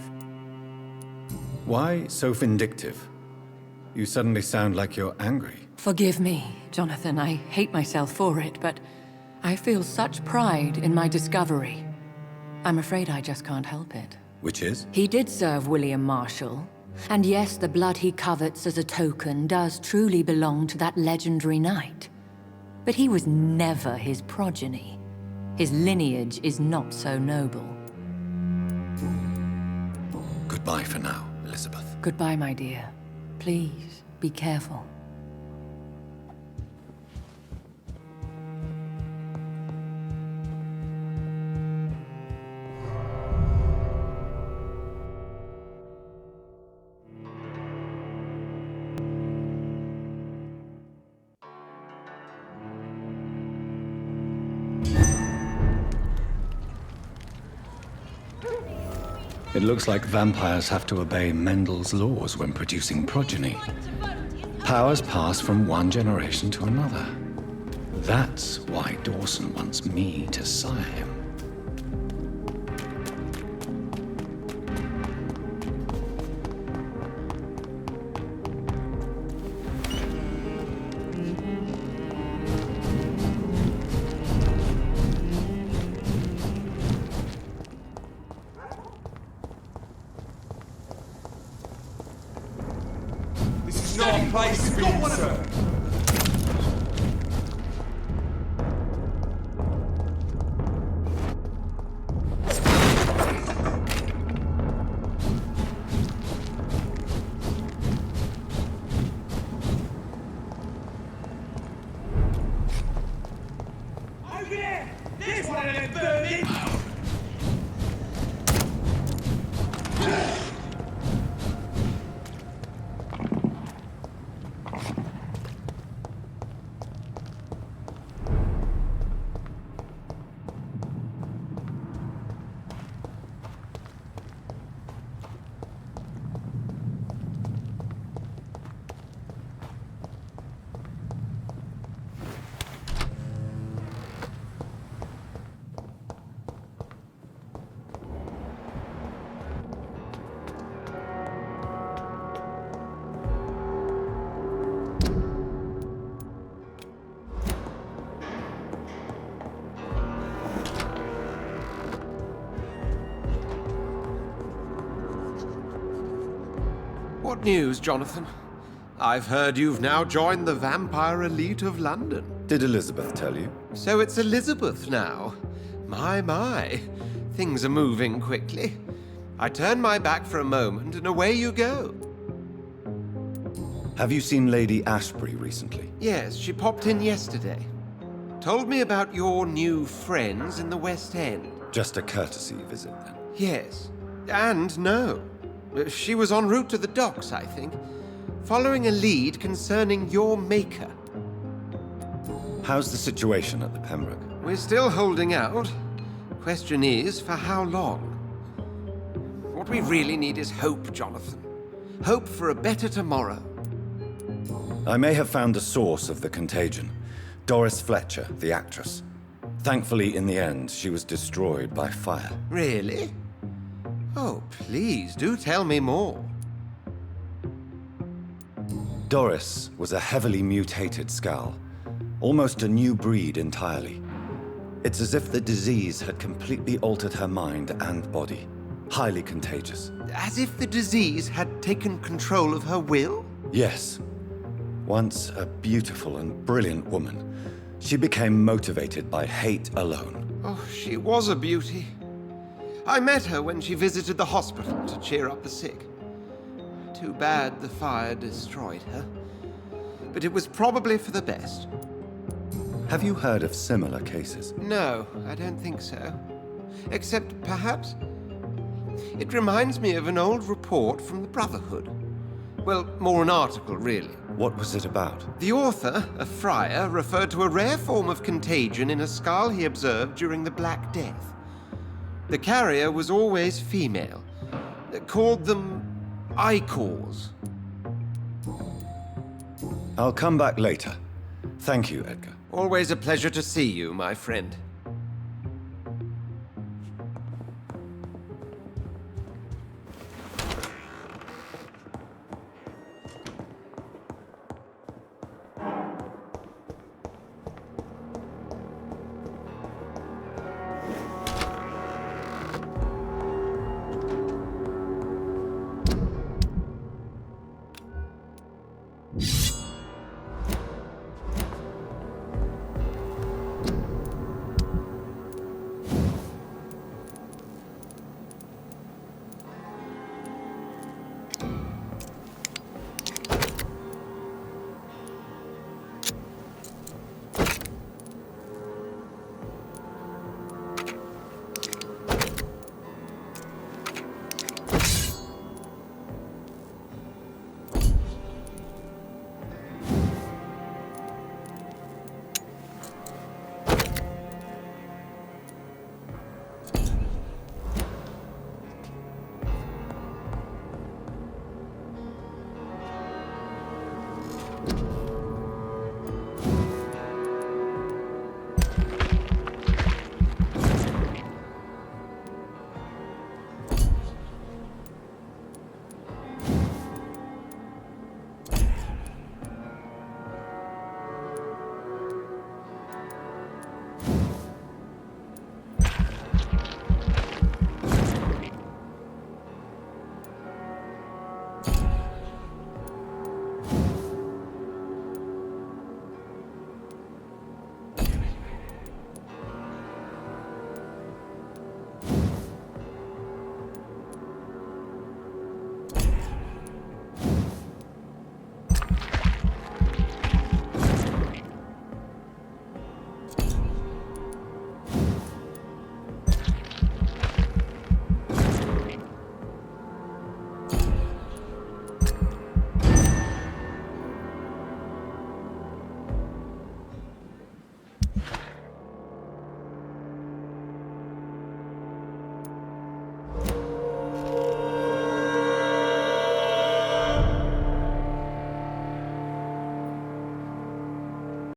Why so vindictive? You suddenly sound like you're angry. Forgive me, Jonathan. I hate myself for it, but I feel such pride in my discovery. I'm afraid I just can't help it. Which is? He did serve William Marshall. And yes, the blood he covets as a token does truly belong to that legendary knight. But he was never his progeny. His lineage is not so noble. Goodbye for now, Elizabeth. Goodbye, my dear. Please, be careful. It looks like vampires have to obey Mendel's laws when producing progeny. Powers pass from one generation to another. That's why Dawson wants me to sire him. Place for you, sir. Over there! There's one of them vermin! What news, Jonathan? I've heard you've now joined the vampire elite of London. Did Elizabeth tell you? So it's Elizabeth now. My. Things are moving quickly. I turn my back for a moment and away you go. Have you seen Lady Ashbury recently? Yes, she popped in yesterday. Told me about your new friends in the West End. Just a courtesy visit, then? Yes. And no. She was en route to the docks, I think, following a lead concerning your maker. How's the situation at the Pembroke? We're still holding out. Question is, for how long? What we really need is hope, Jonathan. Hope for a better tomorrow. I may have found the source of the contagion. Doris Fletcher, the actress. Thankfully, in the end, she was destroyed by fire. Really? Oh, please, do tell me more. Doris was a heavily mutated skull. Almost a new breed entirely. It's as if the disease had completely altered her mind and body. Highly contagious. As if the disease had taken control of her will? Yes. Once a beautiful and brilliant woman, she became motivated by hate alone. Oh, she was a beauty. I met her when she visited the hospital to cheer up the sick. Too bad the fire destroyed her. But it was probably for the best. Have you heard of similar cases? No, I don't think so. Except, perhaps, it reminds me of an old report from the Brotherhood. Well, more an article, really. What was it about? The author, a friar, referred to a rare form of contagion in a skull he observed during the Black Death. The carrier was always female. They called them Icors. I'll come back later. Thank you, Edgar. Always a pleasure to see you, my friend.